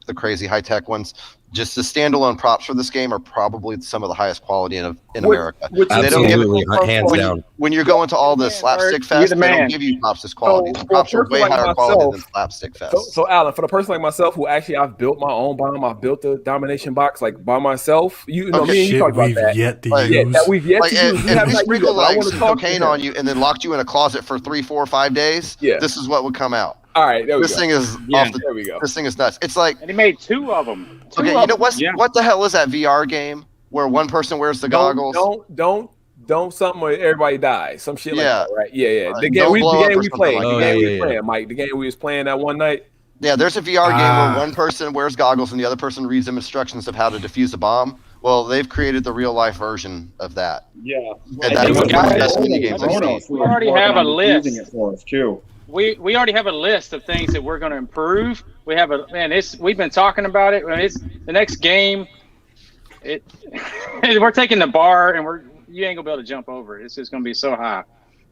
Speaker 5: the crazy high tech ones. Just the standalone props for this game are probably some of the highest quality in America.
Speaker 7: They don't give it hands down.
Speaker 5: When you're going to all the slapstick fest, they don't give you props this quality. The props are way higher quality than slapstick fest.
Speaker 1: So Alan, for the person like myself who actually I've built my own bomb, I've built the domination box like by myself. You know, me and you talked about that.
Speaker 8: Yet to
Speaker 5: Like,
Speaker 8: use.
Speaker 1: Yeah, that we've yet to use.
Speaker 5: If we sprinkled like
Speaker 1: I
Speaker 5: some cocaine on you and then locked you in a closet for 3, 4, 5 days, this is what would come out.
Speaker 1: All right, there we
Speaker 5: This
Speaker 1: go.
Speaker 5: thing is
Speaker 1: There we go.
Speaker 5: This thing is nuts. It's like,
Speaker 9: And he made 2 of them.
Speaker 5: okay, you know what the hell is that VR game where one person wears the goggles?
Speaker 1: Don't something where everybody dies. Some shit like that, right? Yeah. The game
Speaker 5: Don't
Speaker 1: we
Speaker 5: blow up or
Speaker 1: played.
Speaker 5: something
Speaker 1: The
Speaker 5: like
Speaker 1: game
Speaker 5: that.
Speaker 1: we playing, Mike. The game we was playing that one night.
Speaker 5: Yeah, there's a VR game where one person wears goggles and the other person reads them instructions of how to defuse a bomb. Well, they've created the real life version of that.
Speaker 2: Yeah.
Speaker 5: And that's one of the best mini games I've seen.
Speaker 9: We already have a list.
Speaker 2: Using it for us too.
Speaker 9: We already have a list of things that we're going to improve. We have we've been talking about it. It's the next game. We're taking the bar and you ain't gonna be able to jump over it. It's just gonna be so high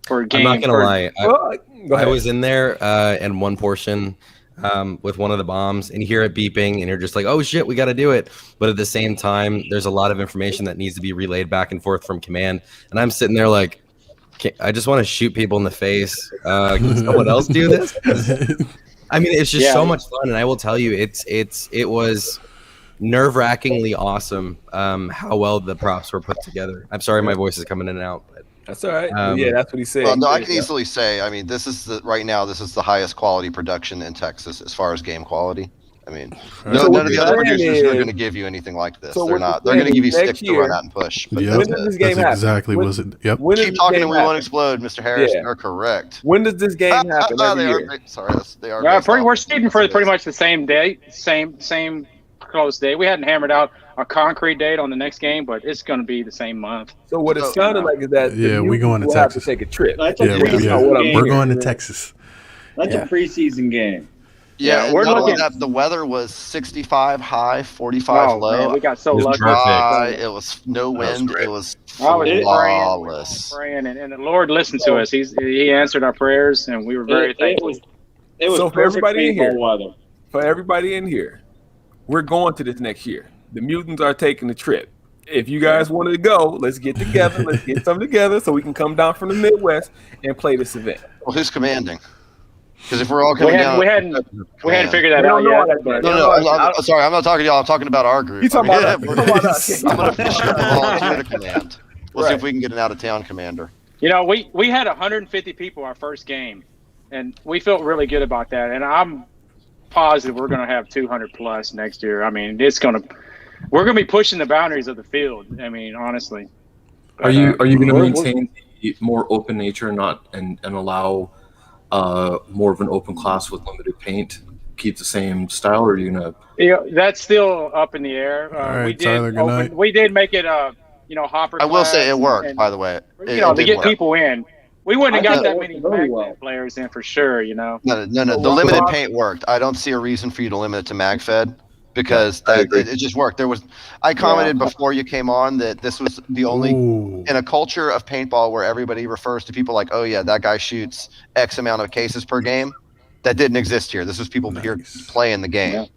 Speaker 9: for a game.
Speaker 7: I'm not gonna lie. I
Speaker 1: ahead.
Speaker 7: was in there in one portion with one of the bombs, and you hear it beeping, and you're just like, "Oh shit, we got to do it!" But at the same time, there's a lot of information that needs to be relayed back and forth from command, and I'm sitting there like, I just want to shoot people in the face. Can someone else do this? I mean, it's just so much fun, and I will tell you, it was nerve-wrackingly awesome how well the props were put together. I'm sorry, my voice is coming in and out, but
Speaker 1: that's all right. Yeah, that's what he said.
Speaker 5: Well, no, I can easily say. I mean, this is the highest quality production in Texas as far as game quality. I mean, none of the other producers are going to give you anything like this. They're not. They're going to give you sticks to run out and push. But
Speaker 8: Yep.
Speaker 1: When does this game happen?
Speaker 8: Exactly was it. Yep.
Speaker 5: Keep talking and we won't explode, Mr. Harris. You're correct.
Speaker 1: When does this game happen? Every year?
Speaker 5: They are.
Speaker 9: We're shooting for pretty much the same date, same close date. We hadn't hammered out a concrete date on the next game, but it's going to be the same month.
Speaker 1: So what it sounded like is that
Speaker 8: we're going to
Speaker 1: we'll
Speaker 8: Texas.
Speaker 1: Have to take a trip.
Speaker 8: We're going to Texas.
Speaker 2: That's a preseason game.
Speaker 5: Yeah,
Speaker 9: we're
Speaker 5: not only
Speaker 9: looking.
Speaker 5: that, the weather was 65 high, 45 low.
Speaker 9: Man, we got so lucky.
Speaker 5: It was no wind. It was flawless.
Speaker 9: Praying, and the Lord listened to us. He answered our prayers, and we were very thankful.
Speaker 2: It was
Speaker 1: so for everybody in here,
Speaker 2: weather.
Speaker 1: For everybody in here, we're going to this next year. The Mutants are taking the trip. If you guys wanted to go, let's get together. Let's get something together so we can come down from the Midwest and play this event.
Speaker 5: Well, who's commanding? Because if we're all coming down,
Speaker 9: we hadn't figured that out yet.
Speaker 5: No, I'm sorry. I'm not talking to y'all. I'm talking about our group.
Speaker 1: You talking about us?
Speaker 5: I'm going to ship a volunteer to command. We'll see if we can get an out-of-town commander.
Speaker 9: You know, we had 150 people our first game, and we felt really good about that. And I'm positive we're going to have 200 plus next year. I mean, we're going to be pushing the boundaries of the field. I mean, honestly.
Speaker 6: Are you going to maintain the more open nature and allow more of an open class with limited paint, keep the same style, or are you gonna?
Speaker 9: Yeah, that's still up in the air.
Speaker 8: All right, Tyler,
Speaker 9: we did make it hopper.
Speaker 5: I will say it worked, by the way.
Speaker 9: To get people in. We wouldn't have got that many MagFed players in for sure, No.
Speaker 5: The limited paint worked. I don't see a reason for you to limit it to MagFed because it just worked. I commented before you came on that this was the only in a culture of paintball where everybody refers to people like, oh yeah, that guy shoots X amount of cases per game. That didn't exist here. This was people here playing the game.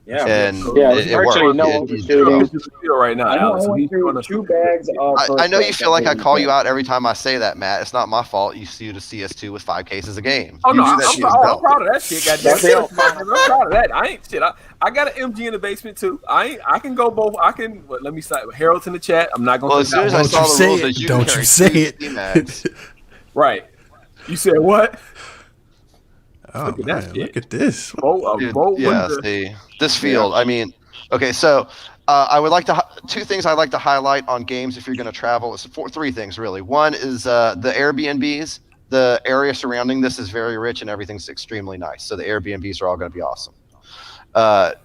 Speaker 2: Yeah.
Speaker 5: And it
Speaker 9: virtually
Speaker 5: worked.
Speaker 9: no overshooting.
Speaker 1: Right now,
Speaker 2: I know
Speaker 1: Alex.
Speaker 2: I went through 2 bags of.
Speaker 5: I know you feel like I call you out every time I say that, Matt. It's not my fault. You see the CS2 with 5 cases a game.
Speaker 1: Oh
Speaker 5: You
Speaker 1: no,
Speaker 5: do
Speaker 1: I'm
Speaker 5: that shit
Speaker 1: proud
Speaker 5: yourself.
Speaker 1: of that shit. Goddamn. I'm proud of that. I ain't shit. I got an MG in the basement too. I can go both. I can. Let me say, Harold's in the chat. I'm not gonna.
Speaker 5: Well, as soon as I saw the rules that you
Speaker 8: Don't
Speaker 5: carry
Speaker 8: you say
Speaker 5: 2
Speaker 8: it.
Speaker 5: C-mags.
Speaker 1: Right. You said what?
Speaker 8: Oh,
Speaker 1: Look at
Speaker 8: man,
Speaker 1: that shit.
Speaker 8: look at this.
Speaker 5: Dude, yeah, see, this field. I mean, okay, so I would like to 2 things I'd like to highlight on games if you're going to travel. It's 3 things really. One is the Airbnbs. The area surrounding this is very rich and everything's extremely nice. So the Airbnbs are all going to be awesome.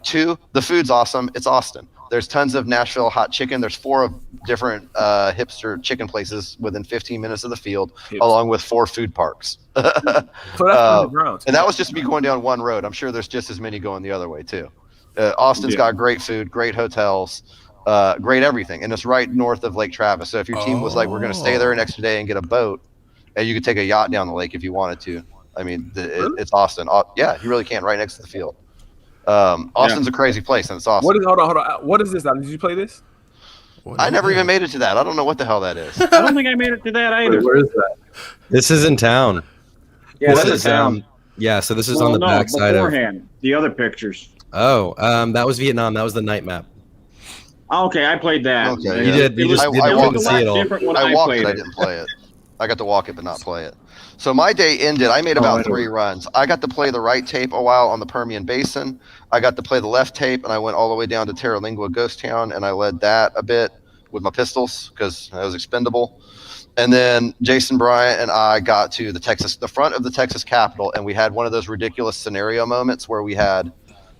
Speaker 5: 2, the food's awesome. It's Austin. There's tons of Nashville hot chicken. There's 4 different hipster chicken places within 15 minutes of the field, along with 4 food parks.
Speaker 1: So that's underground.
Speaker 5: And that was just me going down one road. I'm sure there's just as many going the other way too. Austin's got great food, great hotels, great everything, and it's right north of Lake Travis. So if your team was like, we're going to stay there an extra day and get a boat, and you could take a yacht down the lake if you wanted to. I mean, it's Austin. Yeah, you really can, right next to the field. Austin's a crazy place, and it's awesome.
Speaker 1: Hold on. What is this? Did you play this?
Speaker 5: I never even made it to that. I don't know what the hell that is.
Speaker 2: I don't think I made it to that either.
Speaker 6: Where is that?
Speaker 7: This is in town.
Speaker 2: Yeah,
Speaker 7: This
Speaker 2: that's
Speaker 7: is,
Speaker 2: a town.
Speaker 7: Yeah, so this is on the backside of.
Speaker 2: Beforehand, the other pictures.
Speaker 7: Oh, that was Vietnam. That was the night map.
Speaker 2: Okay, I played that.
Speaker 5: Okay,
Speaker 7: You did. You just didn't see it all.
Speaker 5: I walked it. I didn't play it. I got to walk it, but not play it. So my day ended. I made about 3 runs. I got to play the right tape a while on the Permian Basin. I got to play the left tape, and I went all the way down to Terralingua Ghost Town, and I led that a bit with my pistols because I was expendable. And then Jason Bryant and I got to the front of the Texas Capitol, and we had one of those ridiculous scenario moments where we had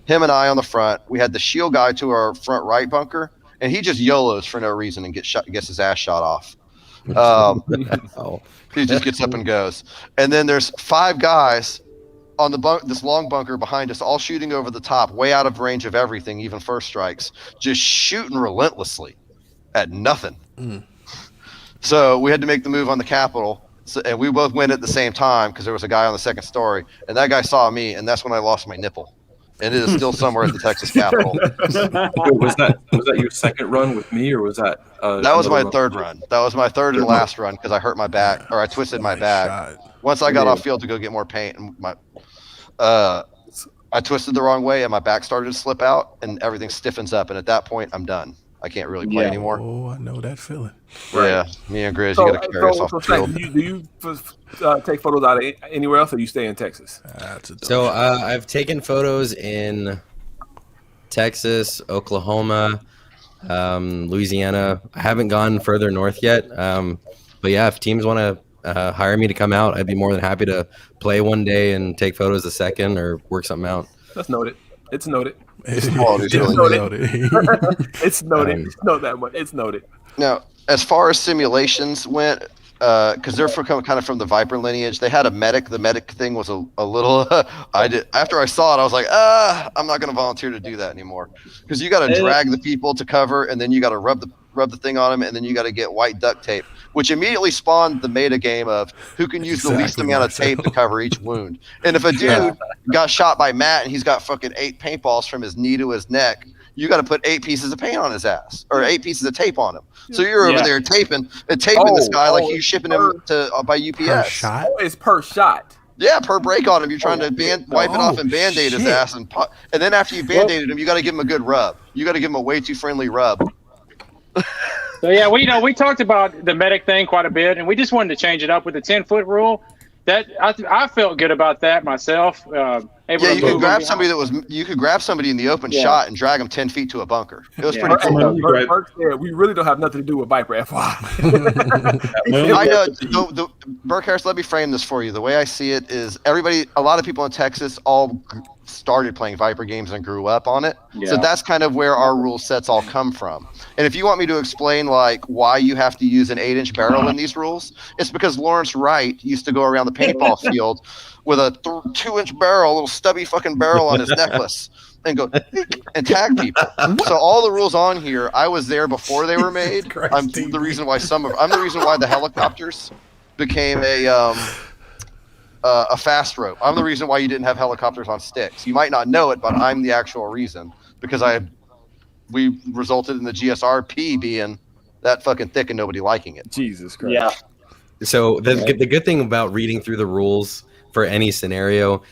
Speaker 5: him and I on the front. We had the shield guy to our front right bunker, and he just YOLOs for no reason and gets his ass shot off. He just gets up and goes. And then there's 5 guys on this long bunker behind us, all shooting over the top, way out of range of everything, even first strikes, just shooting relentlessly at nothing. So we had to make the move on the Capitol, and we both went at the same time because there was a guy on the second story, and that guy saw me, and that's when I lost my nipple. And it is still somewhere at the Texas Capitol.
Speaker 6: Was that your second run with me, or was that?
Speaker 5: That was my third run. That was my third and last run because I hurt my back, or I twisted my back. Once I got off field to go get more paint, and I twisted the wrong way, and my back started to slip out, and everything stiffens up. And at that point, I'm done. I can't really play anymore.
Speaker 8: Oh, I know that feeling.
Speaker 5: Yeah, me and Grizz, you got to carry us off the field.
Speaker 1: Do you take photos out of anywhere else, or you stay in Texas?
Speaker 7: So I've taken photos in Texas, Oklahoma, Louisiana. I haven't gone further north yet. But yeah, if teams want to hire me to come out, I'd be more than happy to play one day and take photos the second or work something out.
Speaker 1: That's noted. It's noted.
Speaker 5: It's
Speaker 1: noted. It's noted. It's not that much. It's noted.
Speaker 5: Now, as far as simulations went, because they're kind of from the Viper lineage, they had a medic. The medic thing was a little. After I saw it, I was like, I'm not going to volunteer to do that anymore, because you got to drag the people to cover, and then you got to rub the thing on them, and then you got to get white duct tape, which immediately spawned the meta game of who can use the least amount of tape to cover each wound. And if a dude got shot by Matt and he's got fucking 8 paintballs from his knee to his neck, you got to put 8 pieces of paint on his ass, or 8 pieces of tape on him. So you're over there taping this guy like you're shipping him by UPS.
Speaker 8: Per shot?
Speaker 1: Oh, it's per shot.
Speaker 5: Yeah, per break on him. You're trying to wipe it off and Band-Aid his ass. And then after you Band-Aided him, you got to give him a good rub. You got to give him a way too friendly rub.
Speaker 9: So yeah, we talked about the medic thing quite a bit, and we just wanted to change it up with the 10-foot rule. That I felt good about that myself. You could grab somebody in the open shot and drag them 10 feet to a bunker. It was pretty cool.
Speaker 1: We really don't have nothing to do with Viper FY.
Speaker 5: I know. Burke Harris, let me frame this for you. The way I see it is a lot of people in Texas all started playing Viper games and grew up on it. Yeah. So that's kind of where our rule sets all come from. And if you want me to explain like why you have to use an 8-inch barrel in these rules, it's because Lawrence Wright used to go around the paintball field with a 2-inch barrel, a little stubby fucking barrel on his necklace, and go and tag people. So all the rules on here, I was there before they were made. I'm the reason why the helicopters became a fast rope. I'm the reason why you didn't have helicopters on sticks. You might not know it, but I'm the actual reason. because we resulted in the GSRP being that fucking thick and nobody liking it.
Speaker 1: Jesus Christ.
Speaker 9: Yeah.
Speaker 7: So the good thing about reading through the rules for any scenario,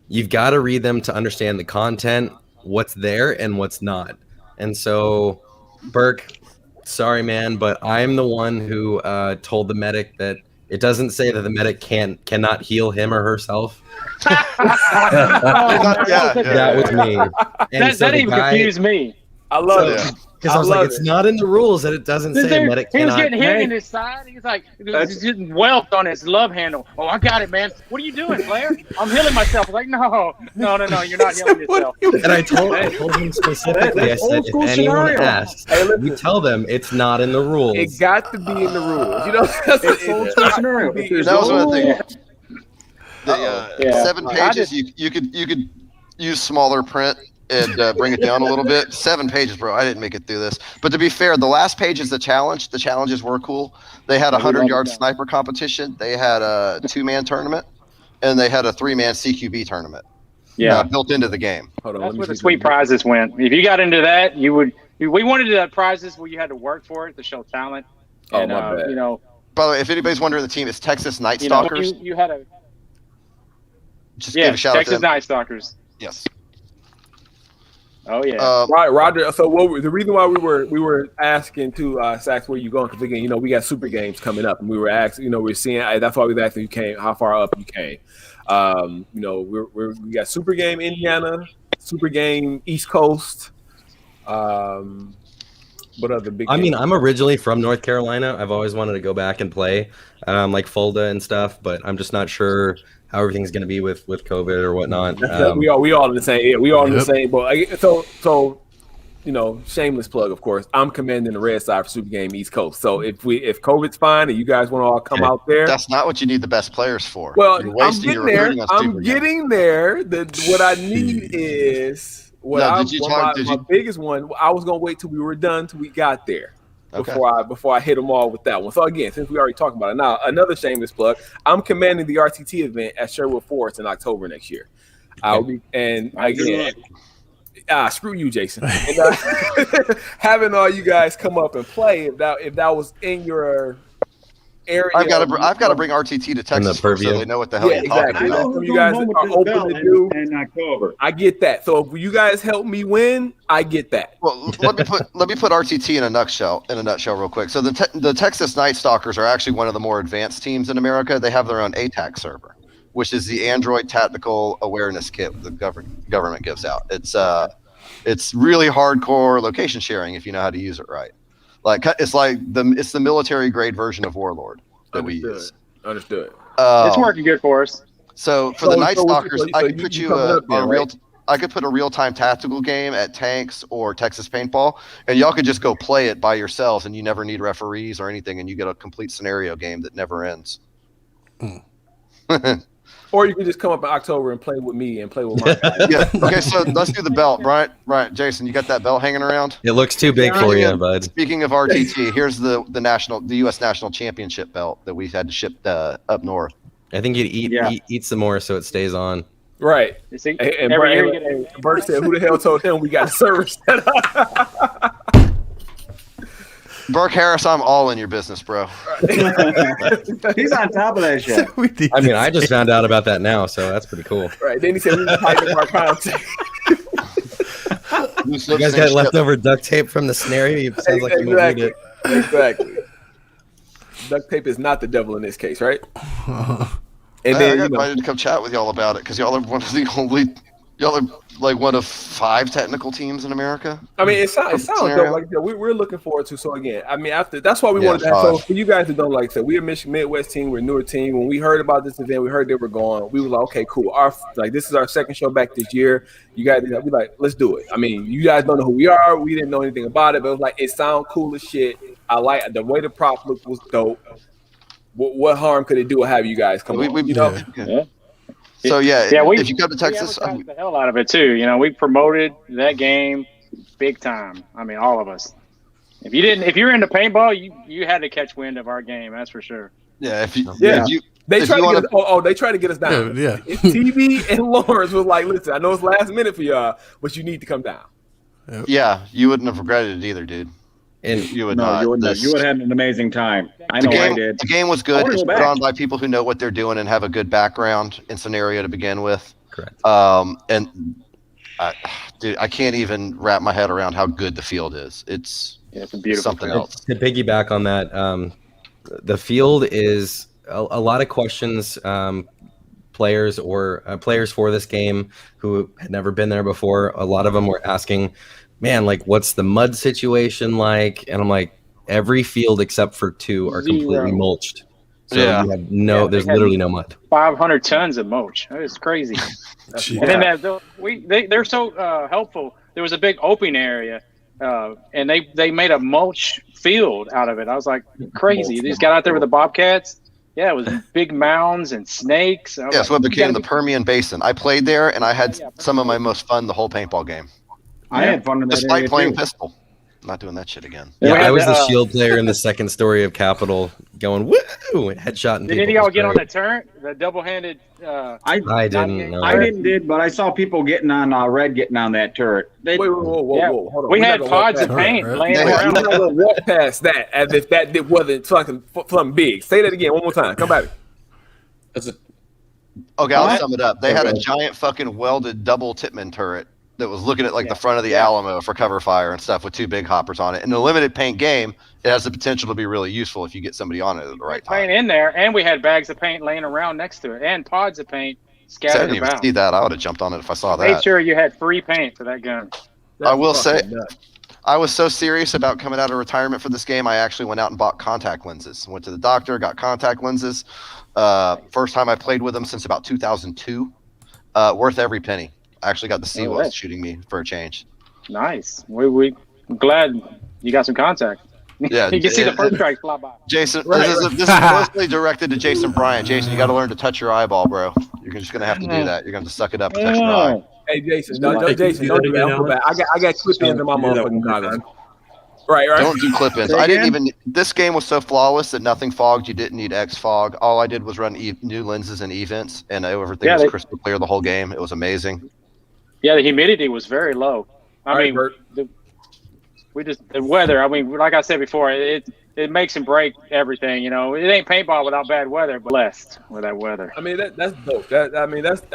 Speaker 7: you've got to read them to understand the content, what's there and what's not. And so, Burke, sorry, man, but I'm the one who told the medic that it doesn't say that the medic cannot heal him or herself. That was me. And
Speaker 9: That even confused me.
Speaker 1: I love it.
Speaker 7: Because I was like, it's not in the rules that it doesn't say medic
Speaker 9: He was
Speaker 7: cannot.
Speaker 9: getting hit in his side. He's like, he's getting whelped on his love handle. Oh, I got it, man. What are you doing, Blair? I'm healing myself. I'm like, no, you're not healing yourself.
Speaker 7: And I told him specifically, I said, if anyone asks, you tell them it's not in the rules.
Speaker 1: It got to be in the rules. You know,
Speaker 5: That was one of the things. 7 pages, you could use smaller print and bring it down a little bit. 7 pages, bro. I didn't make it through this. But to be fair, the last page is the challenge. The challenges were cool. They had a 100-yard sniper competition. They had a 2-man tournament, and they had a 3-man CQB tournament.
Speaker 9: Yeah,
Speaker 5: built into the game.
Speaker 1: Hold on,
Speaker 9: that's where the sweet prizes went. If you got into that, we wanted prizes where you had to work for it to show talent. And,
Speaker 1: my bad.
Speaker 9: You know.
Speaker 5: By the way, if anybody's wondering, the team is Texas Night Stalkers.
Speaker 9: You had a.
Speaker 5: Just give a shout
Speaker 9: Texas
Speaker 5: out to them.
Speaker 9: Night Stalkers.
Speaker 5: Yes.
Speaker 9: Oh yeah.
Speaker 1: Right, Roger. So the reason why we were asking to Sax, where you going? Because again, we got super games coming up, and we were asking. We're seeing. That's why we were asking you came. How far up you came? We got super game Indiana, super game East Coast. What other big?
Speaker 7: I mean, I'm originally from North Carolina. I've always wanted to go back and play, like Fulda and stuff, but I'm just not sure how everything's going to be with COVID or whatnot.
Speaker 1: We all in the same. Yeah, we all in the same boat. So shameless plug, of course. I'm commanding the red side for Super Game East Coast. So if COVID's fine and you guys want to all come out there,
Speaker 5: that's not what you need the best players for.
Speaker 1: Well, I'm getting there. I'm getting there. What I need is my biggest one. I was gonna wait till we were done till we got there. Before I hit them all with that one. So again, since we already talked about it, now another shameless plug. I'm commanding the RTT event at Sherwood Forest in October next year. I'll be screw you, Jason. And, having all you guys come up and play if that was in your area.
Speaker 5: I've got to bring RTT to Texas so they know what the hell you're talking about.
Speaker 1: You guys are open to do in October. I get that. So if you guys help me win, I get that.
Speaker 5: Well, let me put RTT in a nutshell real quick. So the Texas Night Stalkers are actually one of the more advanced teams in America. They have their own ATAC server, which is the Android Tactical Awareness Kit the government gives out. It's really hardcore location sharing if you know how to use it right. It's the military grade version of Warlord that we use.
Speaker 1: Understood.
Speaker 9: It's working good for us.
Speaker 5: So for the Night Stalkers, I could put you I could put a real-time tactical game at Tanks or Texas Paintball, and y'all could just go play it by yourselves, and you never need referees or anything, and you get a complete scenario game that never ends.
Speaker 1: Or you can just come up in October and play with me and play with my guys.
Speaker 5: Yeah. Okay, so let's do the belt, right? Right, Jason, you got that belt hanging around?
Speaker 7: It looks too big for you, bud.
Speaker 5: Speaking of RTT, here's the U.S. National Championship belt that we had to ship up north.
Speaker 7: I think you'd eat some more so it stays on.
Speaker 1: Right. And Bert said, "Who the hell told him we got a server set up?"
Speaker 5: Burke Harris, I'm all in your business, bro.
Speaker 2: He's on top of that shit.
Speaker 7: I mean, I just found out about that now, so that's pretty cool.
Speaker 1: Right. Then he said we tighten up our contact.
Speaker 7: You guys got leftover duct tape from the scenario? It sounds like you need it.
Speaker 1: Exactly. Duct tape is not the devil in this case, right?
Speaker 5: And then I got invited to come chat with y'all about it because y'all are one of 5 technical teams in America.
Speaker 1: I mean, it sounds dope. Like we're looking forward to. So again, I mean, that's why we wanted to have. So for you guys who don't like I said, we're a Michigan Midwest team. We're a newer team. When we heard about this event, we heard they were going. We were like, okay, cool. This is our second show back this year. You guys, we like, let's do it. I mean, you guys don't know who we are. We didn't know anything about it, but it was like it sounded cool as shit. I like the way the prop look was dope. What harm could it do to have you guys come on?
Speaker 5: Yeah. So if you come to Texas,
Speaker 9: we advertised the hell out of it too. We promoted that game big time. I mean, all of us. If you're into paintball, you had to catch wind of our game. That's for sure.
Speaker 5: Yeah.
Speaker 1: They tried to get us down.
Speaker 8: Yeah.
Speaker 1: TV and Lawrence was like, listen, I know it's last minute for y'all, but you need to come down.
Speaker 8: Yep.
Speaker 5: Yeah, you wouldn't have regretted it either, dude.
Speaker 7: And
Speaker 5: You would
Speaker 2: No,
Speaker 5: not.
Speaker 2: you would have.
Speaker 5: This-
Speaker 2: You would have had an amazing time. I
Speaker 5: the
Speaker 2: know I
Speaker 5: game,
Speaker 2: did.
Speaker 5: the game was
Speaker 2: I
Speaker 5: good.
Speaker 2: wanna
Speaker 5: It's
Speaker 2: go
Speaker 5: put
Speaker 2: back.
Speaker 5: on by people who know what they're doing and have a good background and scenario to begin with.
Speaker 7: correct.
Speaker 5: Dude, I can't even wrap my head around how good the field is. It's
Speaker 9: It's a beautiful
Speaker 5: something
Speaker 9: field.
Speaker 5: else.
Speaker 7: To piggyback on that, the field is a lot of questions. Players for this game who had never been there before. A lot of them were asking, "Man, like, what's the mud situation like?" And I'm like, every field except for 2 are completely
Speaker 9: Zero.
Speaker 7: mulched. So
Speaker 5: Yeah.
Speaker 7: you have no,
Speaker 9: Yeah,
Speaker 7: there's
Speaker 9: they had-
Speaker 7: literally no mud.
Speaker 9: 500 tons of mulch. That is crazy.
Speaker 8: Jeez.
Speaker 9: And then they're so helpful. There was a big open area, and they made a mulch field out of it. I was like, crazy. They just got out there with the bobcats. Yeah, it was big mounds and snakes. I was
Speaker 5: Yeah, so
Speaker 9: like,
Speaker 5: it became
Speaker 9: you
Speaker 5: the
Speaker 9: gotta
Speaker 5: Permian Basin. I played there, and I had some of my most fun the whole paintball game,
Speaker 2: I had fun in that
Speaker 5: despite
Speaker 2: area
Speaker 5: playing
Speaker 2: too.
Speaker 5: pistol. I'm not doing that shit again.
Speaker 9: Yeah,
Speaker 7: Yeah,
Speaker 9: we
Speaker 7: I
Speaker 9: had
Speaker 7: was the
Speaker 9: the,
Speaker 7: shield player in the second story of Capitol, going woo, headshotting.
Speaker 9: Did any of y'all get on that turret? The double-handed.
Speaker 7: I didn't. No.
Speaker 2: I didn't, but I saw people getting on Red getting on that turret.
Speaker 1: Wait, whoa,
Speaker 9: Yeah.
Speaker 1: hold on.
Speaker 9: We
Speaker 1: We're
Speaker 9: had
Speaker 1: not gonna walk
Speaker 9: pods of
Speaker 1: past
Speaker 9: paint
Speaker 8: Right.
Speaker 9: laying
Speaker 5: Yeah.
Speaker 1: that.
Speaker 9: around.
Speaker 1: We're not gonna walk past that as if that wasn't something big. Say that again one more time. Come back.
Speaker 6: That's a
Speaker 5: Okay, I'll
Speaker 2: What?
Speaker 5: sum it up. They had a
Speaker 2: Okay.
Speaker 5: giant fucking welded double Titman turret that was looking at like the
Speaker 9: Yeah.
Speaker 5: front of the Alamo for cover fire and stuff with 2 big hoppers on it. In the limited paint game, it has the potential to be really useful if you get somebody on it at the right
Speaker 9: Paint
Speaker 5: time.
Speaker 9: in there, and we had bags of paint laying around next to it, and pods of paint
Speaker 5: So I
Speaker 9: scattered
Speaker 5: didn't even
Speaker 9: about.
Speaker 5: see that. I would have jumped on it if I saw
Speaker 9: Made
Speaker 5: that.
Speaker 9: sure you had free paint for that gun.
Speaker 5: I will say,
Speaker 1: fucking nuts.
Speaker 5: I was so serious about coming out of retirement for this game, I actually went out and bought contact lenses. Went to the doctor, got contact lenses. First time I played with them since about 2002. Worth every penny. I actually got to see what was shooting me for a change.
Speaker 9: Nice. I'm glad you got some contact.
Speaker 5: Yeah,
Speaker 9: You can see the first strike fly by.
Speaker 5: Jason, this is mostly directed to Jason Bryant. Jason, you got to learn to touch your eyeball, bro. You're just gonna have to do that. You're gonna have to suck it up and touch your eye.
Speaker 1: Hey Jason, Jason, don't do that. Don't go back. I got clip-ins in my motherfucking goggles. Right.
Speaker 5: Don't do clip-ins. I didn't even. This game was so flawless that nothing fogged. You didn't need X fog. All I did was run new lenses and events, and everything was crystal clear the whole game. It was amazing.
Speaker 9: Yeah, the humidity was very low. I mean, the weather. I mean, like I said before, it makes and break everything. You know, it ain't paintball without bad weather, but blessed with that weather.
Speaker 1: I mean that's dope. I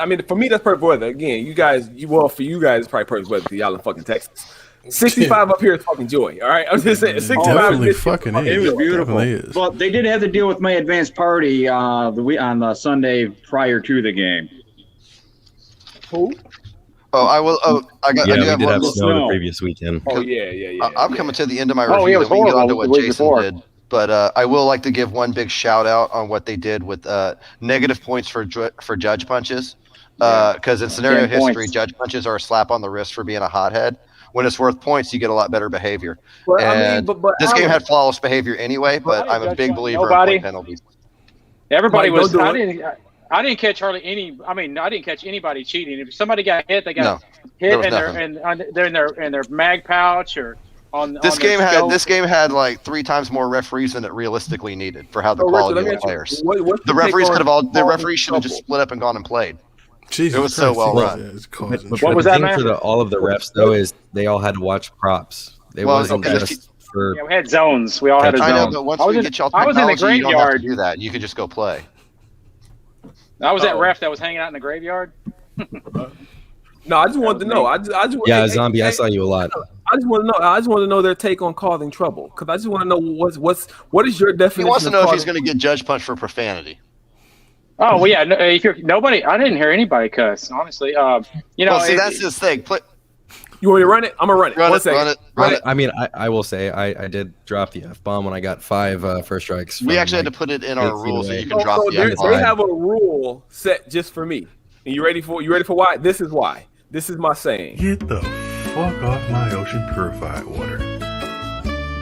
Speaker 1: mean for me that's perfect weather. Again, for you guys it's probably perfect weather because y'all in fucking Texas. 65 up here is fucking joy. All right, I'm just saying. 65
Speaker 8: Definitely
Speaker 1: is
Speaker 8: fucking
Speaker 1: fucking
Speaker 8: is.
Speaker 2: It was beautiful.
Speaker 8: Definitely is.
Speaker 2: Well, they did have to deal with my advanced party on the Sunday prior to the game.
Speaker 1: Who?
Speaker 5: Oh, I will. Oh, I do
Speaker 7: Yeah, we
Speaker 5: have
Speaker 7: did
Speaker 5: one.
Speaker 7: have
Speaker 2: little
Speaker 7: snow the
Speaker 2: snow.
Speaker 7: previous weekend.
Speaker 1: Oh yeah.
Speaker 5: I'm coming to the end of my
Speaker 9: Oh,
Speaker 5: review.
Speaker 9: yeah, it was
Speaker 5: and we can get
Speaker 9: horrible
Speaker 5: onto
Speaker 9: the
Speaker 5: what
Speaker 9: week
Speaker 5: Jason
Speaker 9: before.
Speaker 5: did. But I will like to give one big shout out on what they did with negative points for judge punches. Because in scenario
Speaker 9: 10
Speaker 5: history,
Speaker 9: points.
Speaker 5: judge punches are a slap on the wrist for being a hothead. When it's worth points, you get a lot better behavior.
Speaker 1: Well, I mean,
Speaker 5: And
Speaker 1: but
Speaker 5: this
Speaker 1: I
Speaker 5: game
Speaker 1: would-
Speaker 5: had flawless behavior anyway, but I'm a big believer in
Speaker 9: Nobody-
Speaker 5: point penalties.
Speaker 9: Everybody
Speaker 1: Mike,
Speaker 9: was.
Speaker 1: don't
Speaker 9: I
Speaker 1: do
Speaker 9: didn't catch hardly any. I mean, I didn't catch anybody cheating. If somebody got hit, they got
Speaker 5: there
Speaker 9: hit
Speaker 5: was
Speaker 9: in their mag pouch or on.
Speaker 5: This
Speaker 9: on their
Speaker 5: game
Speaker 9: scope.
Speaker 5: had like 3 times more referees than it realistically needed for how the
Speaker 1: So, Richard,
Speaker 5: quality
Speaker 1: let me
Speaker 5: of the
Speaker 1: ask you,
Speaker 5: players.
Speaker 1: what's
Speaker 5: The
Speaker 1: your take
Speaker 5: referees
Speaker 1: on
Speaker 5: could have all. The
Speaker 1: causing
Speaker 5: referees should have just
Speaker 1: trouble?
Speaker 5: split up and gone and played.
Speaker 8: Jesus
Speaker 5: It was so
Speaker 8: Christ,
Speaker 5: well
Speaker 8: yeah,
Speaker 5: run.
Speaker 8: it's causing
Speaker 9: What
Speaker 8: trouble.
Speaker 9: was
Speaker 7: the
Speaker 9: that,
Speaker 7: thing
Speaker 9: man?
Speaker 7: for all of the refs though is they all had to watch props. It
Speaker 5: Well,
Speaker 7: wasn't
Speaker 5: okay.
Speaker 7: just for.
Speaker 9: Yeah, we had zones. We all had a
Speaker 5: I
Speaker 9: zone.
Speaker 5: know, but once
Speaker 9: I was
Speaker 5: we
Speaker 9: in-
Speaker 5: get y'all
Speaker 9: I was in the
Speaker 5: technology, you don't have to
Speaker 9: graveyard.
Speaker 5: do that. You can just go play.
Speaker 9: I was that
Speaker 1: Uh-oh.
Speaker 9: ref that was hanging out in the graveyard.
Speaker 1: No, I just wanted to know. I just
Speaker 7: Yeah,
Speaker 1: hey,
Speaker 7: zombie.
Speaker 1: hey,
Speaker 7: I saw you a lot.
Speaker 1: I just want to know. I just want to know their take on causing trouble because I just want to know what is your
Speaker 5: He
Speaker 1: definition?
Speaker 5: wants to
Speaker 1: of
Speaker 5: know if he's
Speaker 1: causing-
Speaker 5: going to get judge punched for profanity.
Speaker 9: Oh well, yeah. No, if you're nobody, I didn't hear anybody cuss. Honestly, you know.
Speaker 5: Well, see,
Speaker 9: it-
Speaker 5: that's his thing.
Speaker 1: You want me to run it? I'm gonna run it.
Speaker 5: Run
Speaker 1: One
Speaker 5: it,
Speaker 1: second.
Speaker 5: run it.
Speaker 7: I mean, I will say I did drop the F bomb when I got 5 first strikes.
Speaker 5: We
Speaker 7: from,
Speaker 5: actually had
Speaker 7: like,
Speaker 5: to put it in
Speaker 7: 8
Speaker 5: our
Speaker 7: feet
Speaker 5: rules so
Speaker 7: away.
Speaker 5: you can drop the
Speaker 1: they
Speaker 5: F-bomb.
Speaker 1: have a rule set just for me. And you ready for why? This is why. This is my saying.
Speaker 8: Get the fuck off my ocean purified water.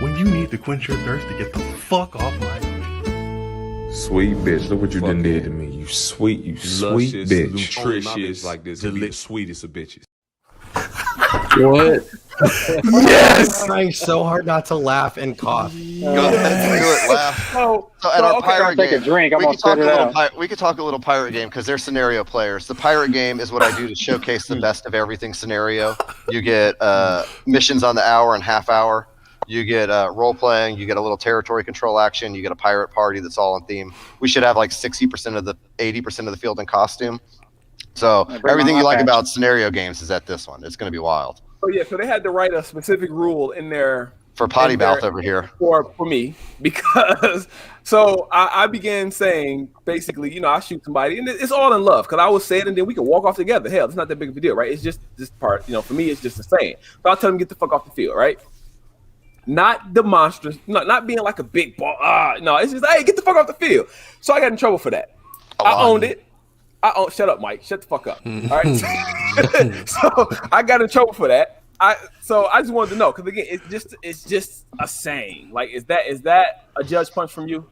Speaker 8: When you need to quench your thirst, to get the fuck off my ocean.
Speaker 10: Sweet bitch, look what you done did to me. You sweet
Speaker 11: Luscious,
Speaker 10: bitch.
Speaker 11: nutritious, like this, be the sweetest of bitches. What?
Speaker 7: Yes! I'm trying so hard not to laugh and cough.
Speaker 5: Go ahead, do it. Laugh.
Speaker 9: So
Speaker 5: at our pirate
Speaker 9: take
Speaker 5: game,
Speaker 9: a drink. I'm
Speaker 5: we
Speaker 9: gonna
Speaker 5: could talk
Speaker 9: spit it out.
Speaker 5: we could talk a little pirate game because they're scenario players. The pirate game is what I do to showcase the best of everything scenario. You get missions on the hour and half hour. You get role playing. You get a little territory control action. You get a pirate party that's all on theme. We should have like 60% of the 80% of the field in costume. So everything you like about scenario games is at this one. It's going to be wild.
Speaker 1: Oh yeah, so they had to write a specific rule in there
Speaker 5: for potty mouth over here
Speaker 1: for me because so I began saying basically, you know, I shoot somebody and it's all in love because I will say it and then we can walk off together. Hell, it's not that big of a deal, right? It's just this part, you know. For me, it's just the same. So I'll tell them get the fuck off the field, right? Not the monstrous, not being like a big ball. No, it's just hey, get the fuck off the field. So I got in trouble for that. I owned it. Shut up, Mike. Shut the fuck up. All right. So I got in trouble for that. So I just wanted to know because again, it's just a saying. Like, is that a judge punch from you?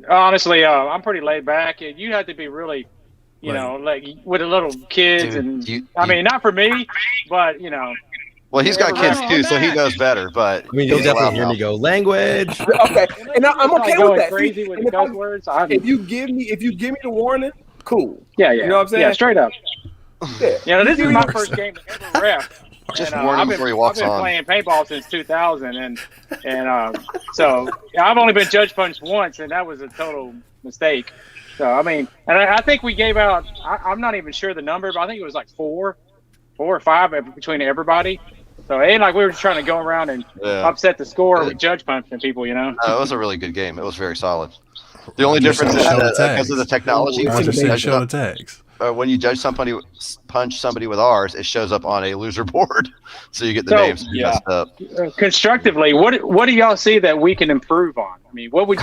Speaker 9: Honestly, I'm pretty laid back. You have to be really, you know, like with the little kids,
Speaker 5: Dude,
Speaker 9: and I mean, not for me, but you know.
Speaker 5: Well, he's got kids too, so he knows better. But
Speaker 7: I mean, you'll definitely hear me go language.
Speaker 1: Okay, and I'm okay with that.
Speaker 9: Crazy with the cuss words.
Speaker 1: If you give me the warning, cool.
Speaker 9: Yeah.
Speaker 1: You know what I'm saying?
Speaker 9: Yeah, straight up.
Speaker 1: Yeah,
Speaker 9: this is my first game ever ref.
Speaker 5: Just warn him before he walks on.
Speaker 9: I've been playing paintball since 2000, and so I've only been judge punched once, and that was a total mistake. So I mean, and I think we gave out. I'm not even sure the number, but I think it was like four or five between everybody. So it ain't like we were just trying to go around and upset the score with judge punching people, you know.
Speaker 5: It was a really good game. It was very solid. The only difference is because of the technology.
Speaker 4: Show the tags.
Speaker 5: When you punch somebody with ours, it shows up on a loser board, so you get the names messed up.
Speaker 9: Constructively, what do y'all see that we can improve on? I mean, what would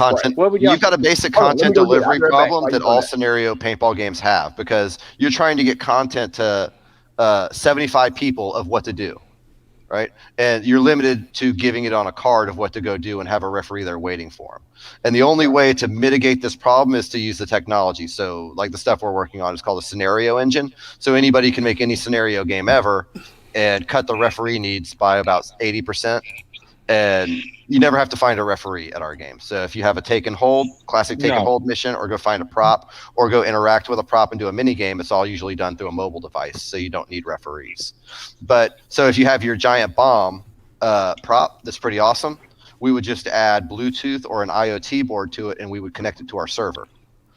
Speaker 5: you've got a basic content delivery problem that all scenario paintball games have because you're trying to get content to 75 people of what to do. Right, and you're limited to giving it on a card of what to go do and have a referee there waiting for him. And the only way to mitigate this problem is to use the technology. So, like the stuff we're working on is called a scenario engine. So anybody can make any scenario game ever and cut the referee needs by about 80%. And you never have to find a referee at our game. So if you have a take and hold, classic take and hold mission, or go find a prop, or go interact with a prop and do a mini game, it's all usually done through a mobile device. So you don't need referees. But so if you have your giant bomb prop, that's pretty awesome. We would just add Bluetooth or an IoT board to it, and we would connect it to our server.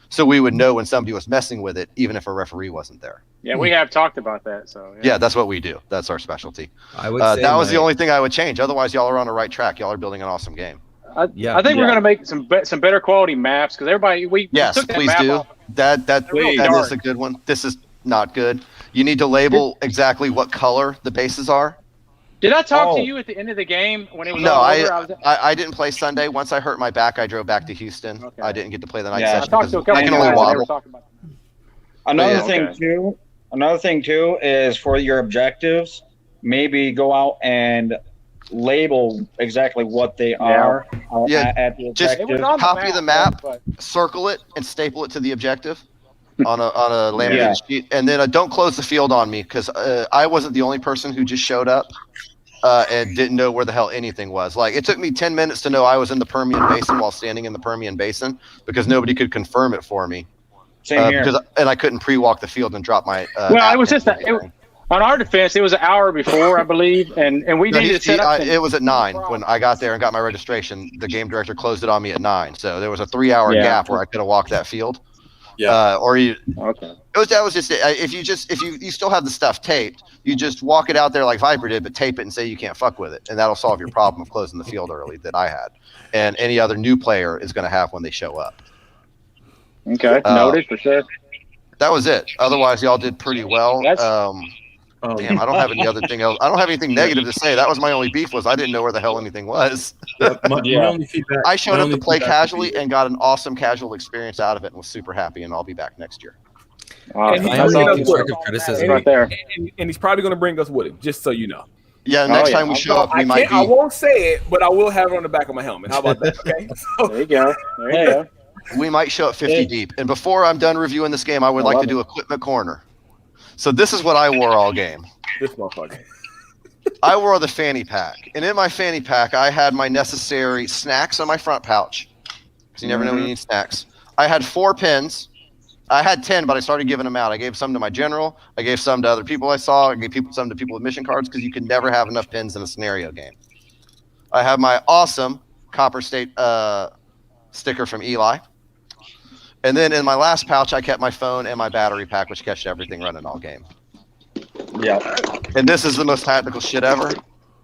Speaker 5: So we would know when somebody was messing with it, even if a referee wasn't there.
Speaker 9: Yeah, we have talked about that. So
Speaker 5: yeah, that's what we do. That's our specialty.
Speaker 7: I would say
Speaker 5: that was the only thing I would change. Otherwise, y'all are on the right track. Y'all are building an awesome game.
Speaker 9: I think we're gonna make some better quality maps because everybody took that
Speaker 5: please
Speaker 9: map
Speaker 5: do.
Speaker 9: off.
Speaker 5: That is a good one. This is not good. You need to label exactly what color the bases are.
Speaker 9: Did I talk to you at the end of the game when it was
Speaker 5: no,
Speaker 9: all over?
Speaker 5: I didn't play Sunday. Once I hurt my back, I drove back to Houston.
Speaker 9: Okay.
Speaker 5: I didn't get to play the night
Speaker 9: I
Speaker 5: session
Speaker 9: talked to a couple
Speaker 5: I can
Speaker 9: of
Speaker 5: only
Speaker 9: guys and they were
Speaker 5: waddle.
Speaker 9: talking about
Speaker 2: Another thing too is for your objectives, maybe go out and label exactly what they are at the
Speaker 5: just
Speaker 2: objective.
Speaker 5: copy the map, circle it, and staple it to the objective on a laminated sheet, and then don't close the field on me because I wasn't the only person who just showed up and didn't know where the hell anything was. Like it took me 10 minutes to know I was in the Permian Basin while standing in the Permian Basin because nobody could confirm it for me.
Speaker 2: Same here.
Speaker 5: And I couldn't pre-walk the field and drop my.
Speaker 9: Well, it was just on our defense. It was an hour before, I believe, and we needed to set up.
Speaker 5: It was at 9 when I got there and got my registration. The game director closed it on me at 9, so there was a 3-hour gap where I could have walked that field.
Speaker 9: Okay.
Speaker 5: That was just it. If you still have the stuff taped, you just walk it out there like Viper did, but tape it and say you can't fuck with it, and that'll solve your problem of closing the field early that I had, and any other new player is going to have when they show up.
Speaker 9: Okay, noted for sure.
Speaker 5: That was it. Otherwise, y'all did pretty well. Damn, I don't have any other thing else. I don't have anything negative to say. That was my only beef was I didn't know where the hell anything was. I showed up to play casually and got an awesome casual experience out of it and was super happy, and I'll be back next year.
Speaker 1: And he's probably going to bring us with him, just so you know.
Speaker 5: Yeah, next time we show up, we might be.
Speaker 1: I won't say it, but I will have it on the back of my helmet. How about that? Okay.
Speaker 9: There you go. There you go.
Speaker 5: We might show up 50 deep. And before I'm done reviewing this game, I would like to do Equipment Corner. So this is what I wore all game.
Speaker 1: This motherfucker.
Speaker 5: I wore the fanny pack, and in my fanny pack, I had my necessary snacks on my front pouch, because you never know when you need snacks. I had 4 pins. I had 10, but I started giving them out. I gave some to my general. I gave some to other people I saw. I gave some to people with mission cards, because you can never have enough pins in a scenario game. I have my awesome Copper State sticker from Eli. And then in my last pouch, I kept my phone and my battery pack, which kept everything running all game.
Speaker 2: Yeah.
Speaker 5: And this is the most tactical shit ever.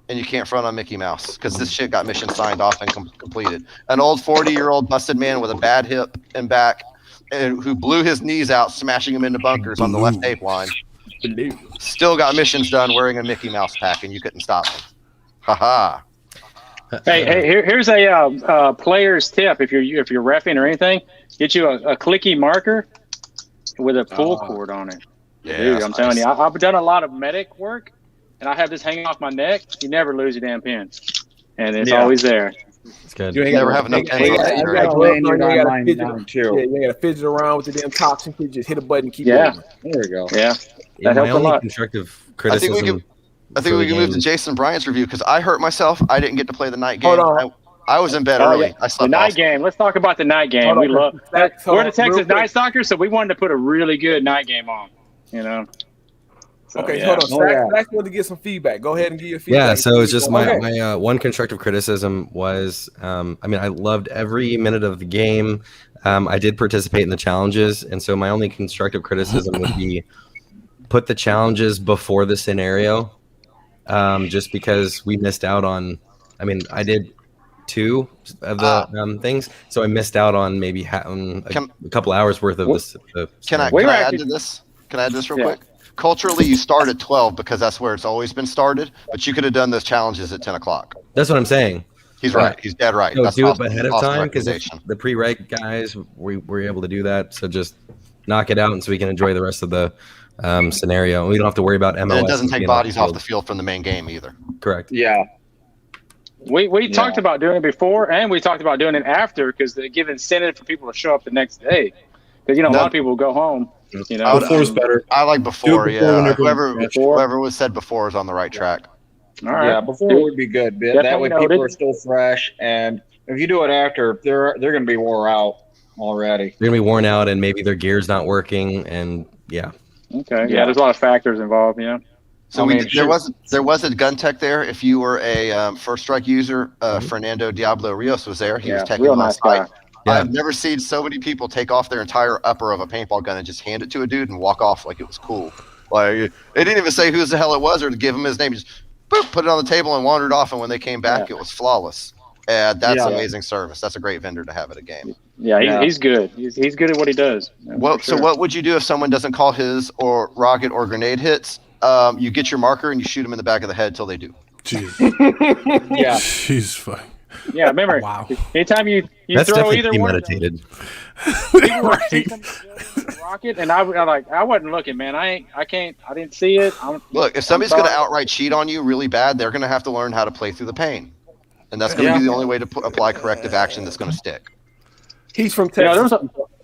Speaker 5: And you can't front on Mickey Mouse, because this shit got mission signed off and completed. An old 40-year-old busted man with a bad hip and back, and who blew his knees out, smashing him into bunkers on the left tape line, still got missions done wearing a Mickey Mouse pack, and you couldn't stop him. Haha.
Speaker 9: Hey, here's a player's tip. If you're reffing or anything, get you a clicky marker with a pull cord on it.
Speaker 5: Yeah,
Speaker 9: dude, I'm telling you, I've done a lot of medic work, and I have this hanging off my neck. You never lose your damn pin, and it's always there.
Speaker 7: It's good.
Speaker 5: You never have enough
Speaker 1: You ain't gotta fidget around with the damn toxin. You just hit a button and keep moving.
Speaker 2: There we go.
Speaker 9: Yeah, that
Speaker 7: my
Speaker 9: helps a
Speaker 7: only
Speaker 9: lot.
Speaker 7: constructive criticism.
Speaker 5: I think we can move to Jason Bryant's review, because I hurt myself. I didn't get to play the night game.
Speaker 1: Hold on.
Speaker 5: I was in bed early.
Speaker 9: Yeah.
Speaker 5: I slept
Speaker 9: the night
Speaker 5: awesome.
Speaker 9: game. Let's talk about the night game.
Speaker 1: Hold on.
Speaker 9: We're the Texas Night Stalkers, so we wanted to put a really good night game on. You know. So,
Speaker 1: okay, hold on. Zach wanted to get some feedback. Go ahead and give your feedback.
Speaker 7: Yeah, so it's just my one constructive criticism was, I mean, I loved every minute of the game. I did participate in the challenges, and so my only constructive criticism would be put the challenges before the scenario, just because we missed out on. I mean, I did 2 of the things, so I missed out on maybe a couple hours worth of this.
Speaker 5: Can I add to this? Can I add this real quick? Culturally, you start at 12 because that's where it's always been started, but you could have done those challenges at 10 o'clock.
Speaker 7: That's what I'm saying.
Speaker 5: He's right. He's dead right.
Speaker 7: So
Speaker 5: that's
Speaker 7: do it
Speaker 5: awesome.
Speaker 7: ahead of time, because the pre-reg guys were able to do that. So just knock it out, and so we can enjoy the rest of the scenario. We don't have to worry about MOS.
Speaker 5: And it doesn't take bodies off the field from the main game either.
Speaker 7: Correct.
Speaker 2: Yeah.
Speaker 9: We talked about doing it before, and we talked about doing it after, because they give incentive for people to show up the next day. Because a lot of people will go home. You know,
Speaker 6: before's better.
Speaker 5: I like before. Yeah,
Speaker 6: whoever
Speaker 5: was said before is on the right track.
Speaker 9: All right.
Speaker 2: Yeah, before would be good. That way people are still fresh, and if you do it after, they're going to be wore out already.
Speaker 7: They're going to be worn out, and maybe their gear's not working, and yeah.
Speaker 9: Okay. Yeah, there's a lot of factors involved. Yeah.
Speaker 5: So there was a gun tech there. If you were a First Strike user, Fernando Diablo Rios was there. He was teching on
Speaker 9: nice
Speaker 5: site.
Speaker 7: Yeah.
Speaker 5: I've never seen so many people take off their entire upper of a paintball gun and just hand it to a dude and walk off like it was cool. Like, they didn't even say who the hell it was or to give him his name. Just boop, put it on the table and wandered off. And when they came back, it was flawless. And that's amazing service. That's a great vendor to have at a game.
Speaker 9: Yeah, he's good. He's good at what he does.
Speaker 5: So what would you do if someone doesn't call his or rocket or grenade hits? You get your marker and you shoot them in the back of the head till they do.
Speaker 8: Jeez.
Speaker 2: Yeah.
Speaker 8: Jeez, fuck.
Speaker 9: Yeah, remember, anytime you
Speaker 7: That's
Speaker 9: throw either one,
Speaker 7: premeditated.
Speaker 9: rocket, and I wasn't looking, man. I didn't see it.
Speaker 5: Look, if somebody's going to outright cheat on you really bad, they're going to have to learn how to play through the pain, and that's going to be the only way to apply corrective action that's going to stick.
Speaker 1: He's from Texas.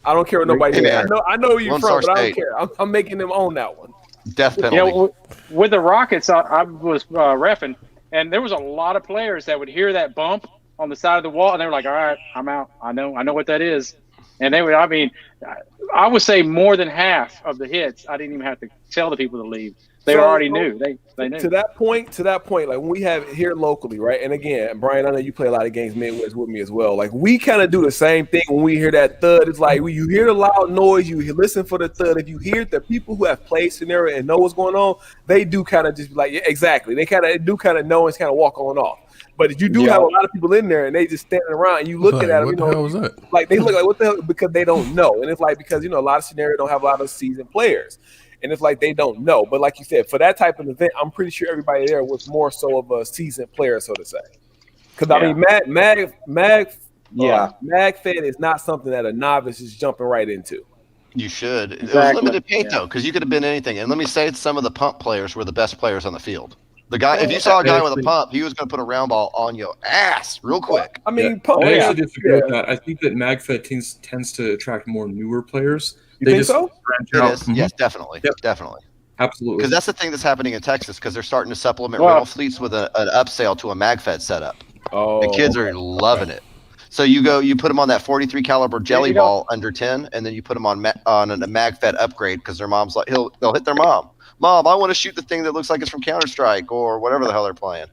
Speaker 1: I don't care what nobody says. I know where you're from, but I don't care. I'm making them own that one.
Speaker 5: Death penalty.
Speaker 9: With the Rockets, I was reffing, and there was a lot of players that would hear that bump on the side of the wall, and they were like, all right, I'm out. I know what that is. And they would, I would say more than half of the hits, I didn't even have to tell the people to leave. They already knew. They knew.
Speaker 1: To that point, like when we have it here locally, right? And again, Brian, I know you play a lot of games Midwest with me as well. Like, we kind of do the same thing when we hear that thud. It's like when you hear the loud noise, you listen for the thud. If you hear the people who have played scenario and know what's going on, they do kind of just be like, yeah, exactly. They kind of know and kind of walk on off. But if you do have a lot of people in there and they just standing around and you looking at them,
Speaker 8: what the hell was that?
Speaker 1: Like they look like, what the hell? Because they don't know. And it's like, because, a lot of scenarios don't have a lot of seasoned players. And it's like they don't know. But like you said, for that type of event, I'm pretty sure everybody there was more so of a seasoned player, so to say. Because, I mean, Mag Fed is not something that a novice is jumping right into.
Speaker 5: You should. Exactly. It was limited paint, though, because you could have been anything. And let me say some of the pump players were the best players on the field. The guy, if you saw a guy with a pump, he was going to put a round ball on your ass real quick.
Speaker 1: I mean,
Speaker 6: I actually disagree with that. I think that MagFed tends to attract more newer players.
Speaker 1: You think so?
Speaker 5: It is. Yes, definitely. Definitely.
Speaker 6: Absolutely.
Speaker 5: Because that's the thing that's happening in Texas, because they're starting to supplement rental fleets with an upsell to a MagFed setup.
Speaker 1: Oh,
Speaker 5: the kids are loving it. So you put them on that 43 caliber jelly ball under 10, and then you put them on a MagFed upgrade because their mom's like, they'll hit their mom. Mom, I want to shoot the thing that looks like it's from Counter-Strike or whatever the hell they're playing,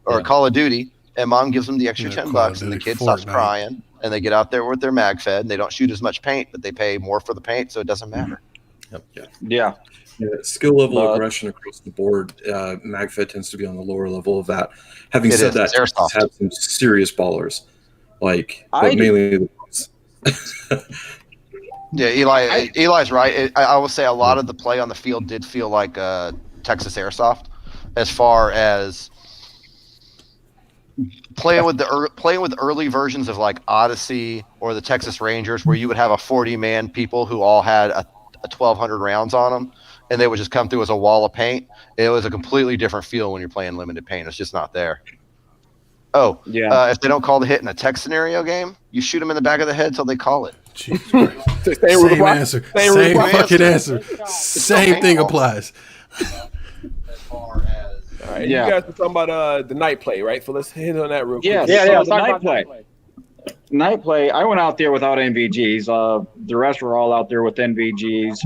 Speaker 5: or Call of Duty. And mom gives them the extra $10, and the kid stops crying, and they get out there with their MagFed, and they don't shoot as much paint, but they pay more for the paint, so it doesn't matter.
Speaker 2: Yeah.
Speaker 6: Skill level, aggression across the board. MagFed tends to be on the lower level of that. Having said that, Texas had some serious ballers, but mainly the boys.
Speaker 5: Yeah, Eli's right. I will say a lot of the play on the field did feel like Texas Airsoft, as far as playing with early versions of like Odyssey or the Texas Rangers, where you would have a 40-man people who all had a 1,200 rounds on them, and they would just come through as a wall of paint. It was a completely different feel when you're playing limited paint. It's just not there. Oh, yeah. If they don't call the hit in a tech scenario game, you shoot them in the back of the head till they call it.
Speaker 4: Same answer. Same fucking answer. Same thing applies.
Speaker 1: All right, you guys were talking about the night play, right? So let's hit on that real quick.
Speaker 2: Yeah, the night play. Night play. I went out there without NVGs. The rest were all out there with NVGs.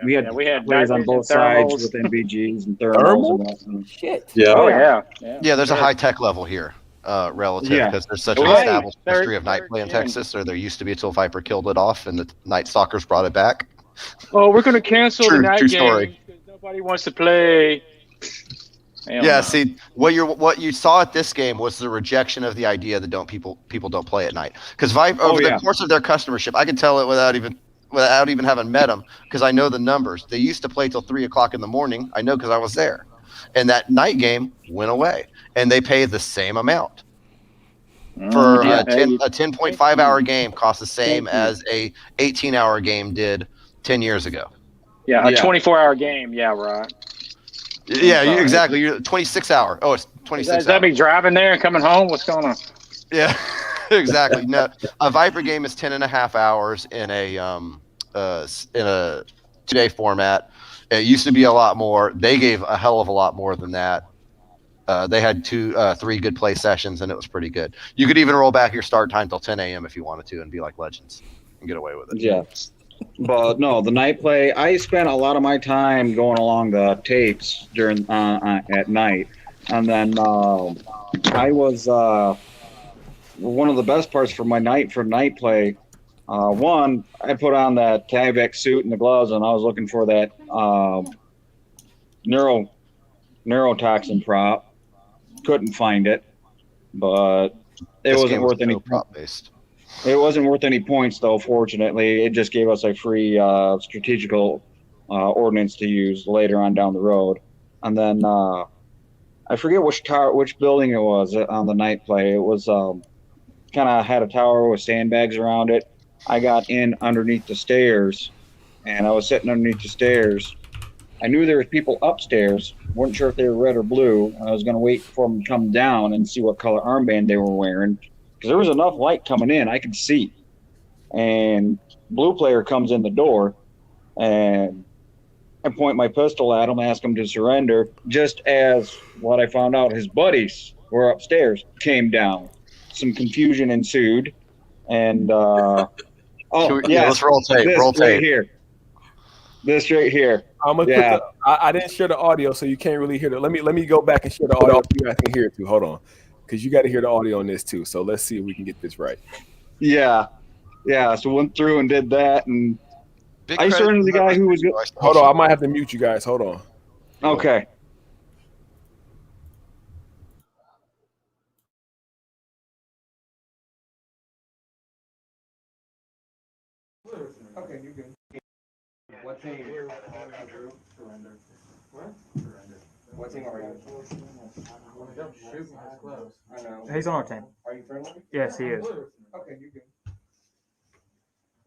Speaker 2: We had players on both sides with NVGs and thermals. And
Speaker 1: shit.
Speaker 2: Yeah.
Speaker 5: Yeah, there's a high tech level here, relative, because there's such an established history of night play in Texas, or there used to be until Viper killed it off and the Night Stalkers brought it back.
Speaker 9: Oh, we're gonna cancel the night game
Speaker 5: story.
Speaker 9: because nobody wants to play.
Speaker 5: See, what you saw at this game was the rejection of the idea that people don't play at night. Because over the course of their customership, I can tell it without even having met them, because I know the numbers. They used to play till 3 o'clock in the morning. I know because I was there, and that night game went away, and they pay the same amount for a 10.5 hour game. Costs the same as a 18-hour game did 10 years ago.
Speaker 9: Yeah, a 24-hour game. Yeah, right.
Speaker 5: Yeah, exactly. You're 26 hour. Oh, it's 26.
Speaker 9: Does that mean driving there and coming home? What's going on?
Speaker 5: Yeah, exactly. No, a Viper game is 10.5 hours in a 2-day format. It used to be a lot more. They gave a hell of a lot more than that. They had 3 good play sessions, and it was pretty good. You could even roll back your start time till 10 a.m. if you wanted to, and be like Legends and get away with it.
Speaker 2: Yeah. But no, the night play, I spent a lot of my time going along the tapes during at night. And then I was one of the best parts for night play. One, I put on that Tyvek suit and the gloves, and I was looking for that neurotoxin prop. Couldn't find it, but it wasn't worth any
Speaker 5: prop based.
Speaker 2: It wasn't worth any points, though, fortunately. It just gave us a free strategical ordnance to use later on down the road. And then I forget which building it was on the night play. It was kind of had a tower with sandbags around it. I got in underneath the stairs, and I was sitting underneath the stairs. I knew there was people upstairs. Wasn't sure if they were red or blue. I was going to wait for them to come down and see what color armband they were wearing, because there was enough light coming in, I could see. And blue player comes in the door, and I point my pistol at him, ask him to surrender. Just as what I found out, his buddies were upstairs, came down. Some confusion ensued, and
Speaker 5: let's roll tape.
Speaker 2: Right here. This right here.
Speaker 1: I'm gonna put I didn't share the audio, so you can't really hear it. Let me go back and share the audio so you guys can hear it too. Hold on, because you got to hear the audio on this too. So let's see if we can get this right.
Speaker 2: Yeah. So went through and did that, and I surrendered the guy who was.
Speaker 1: Hold on, I might have to mute you guys. Hold on.
Speaker 2: Okay.
Speaker 11: Okay, you're good. What team? Surrender. What? Surrender. What team are you? Don't shoot me. That's close. I know.
Speaker 12: He's on our team.
Speaker 11: Are you friendly?
Speaker 12: Yes, he is.
Speaker 11: Okay, you're good.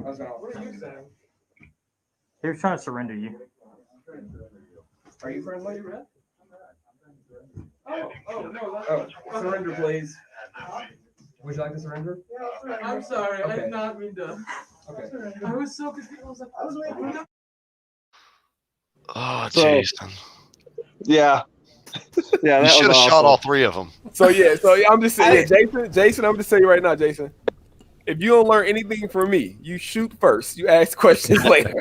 Speaker 11: I was gonna. What are you saying?
Speaker 12: He was trying to surrender you.
Speaker 11: Are you friendly? Oh no. Surrender, please. Would you like to surrender?
Speaker 13: I'm sorry.
Speaker 11: Okay.
Speaker 13: I did not mean to.
Speaker 11: Okay.
Speaker 13: I was so confused. I was like,
Speaker 5: Oh,
Speaker 2: So-
Speaker 5: Jason.
Speaker 2: Yeah. Yeah,
Speaker 5: You
Speaker 2: that
Speaker 5: should
Speaker 2: was
Speaker 5: have shot
Speaker 2: awesome.
Speaker 5: all 3 of them.
Speaker 1: So I'm just saying, Jason, I'm just saying right now, Jason. If you don't learn anything from me, you shoot first. You ask questions later.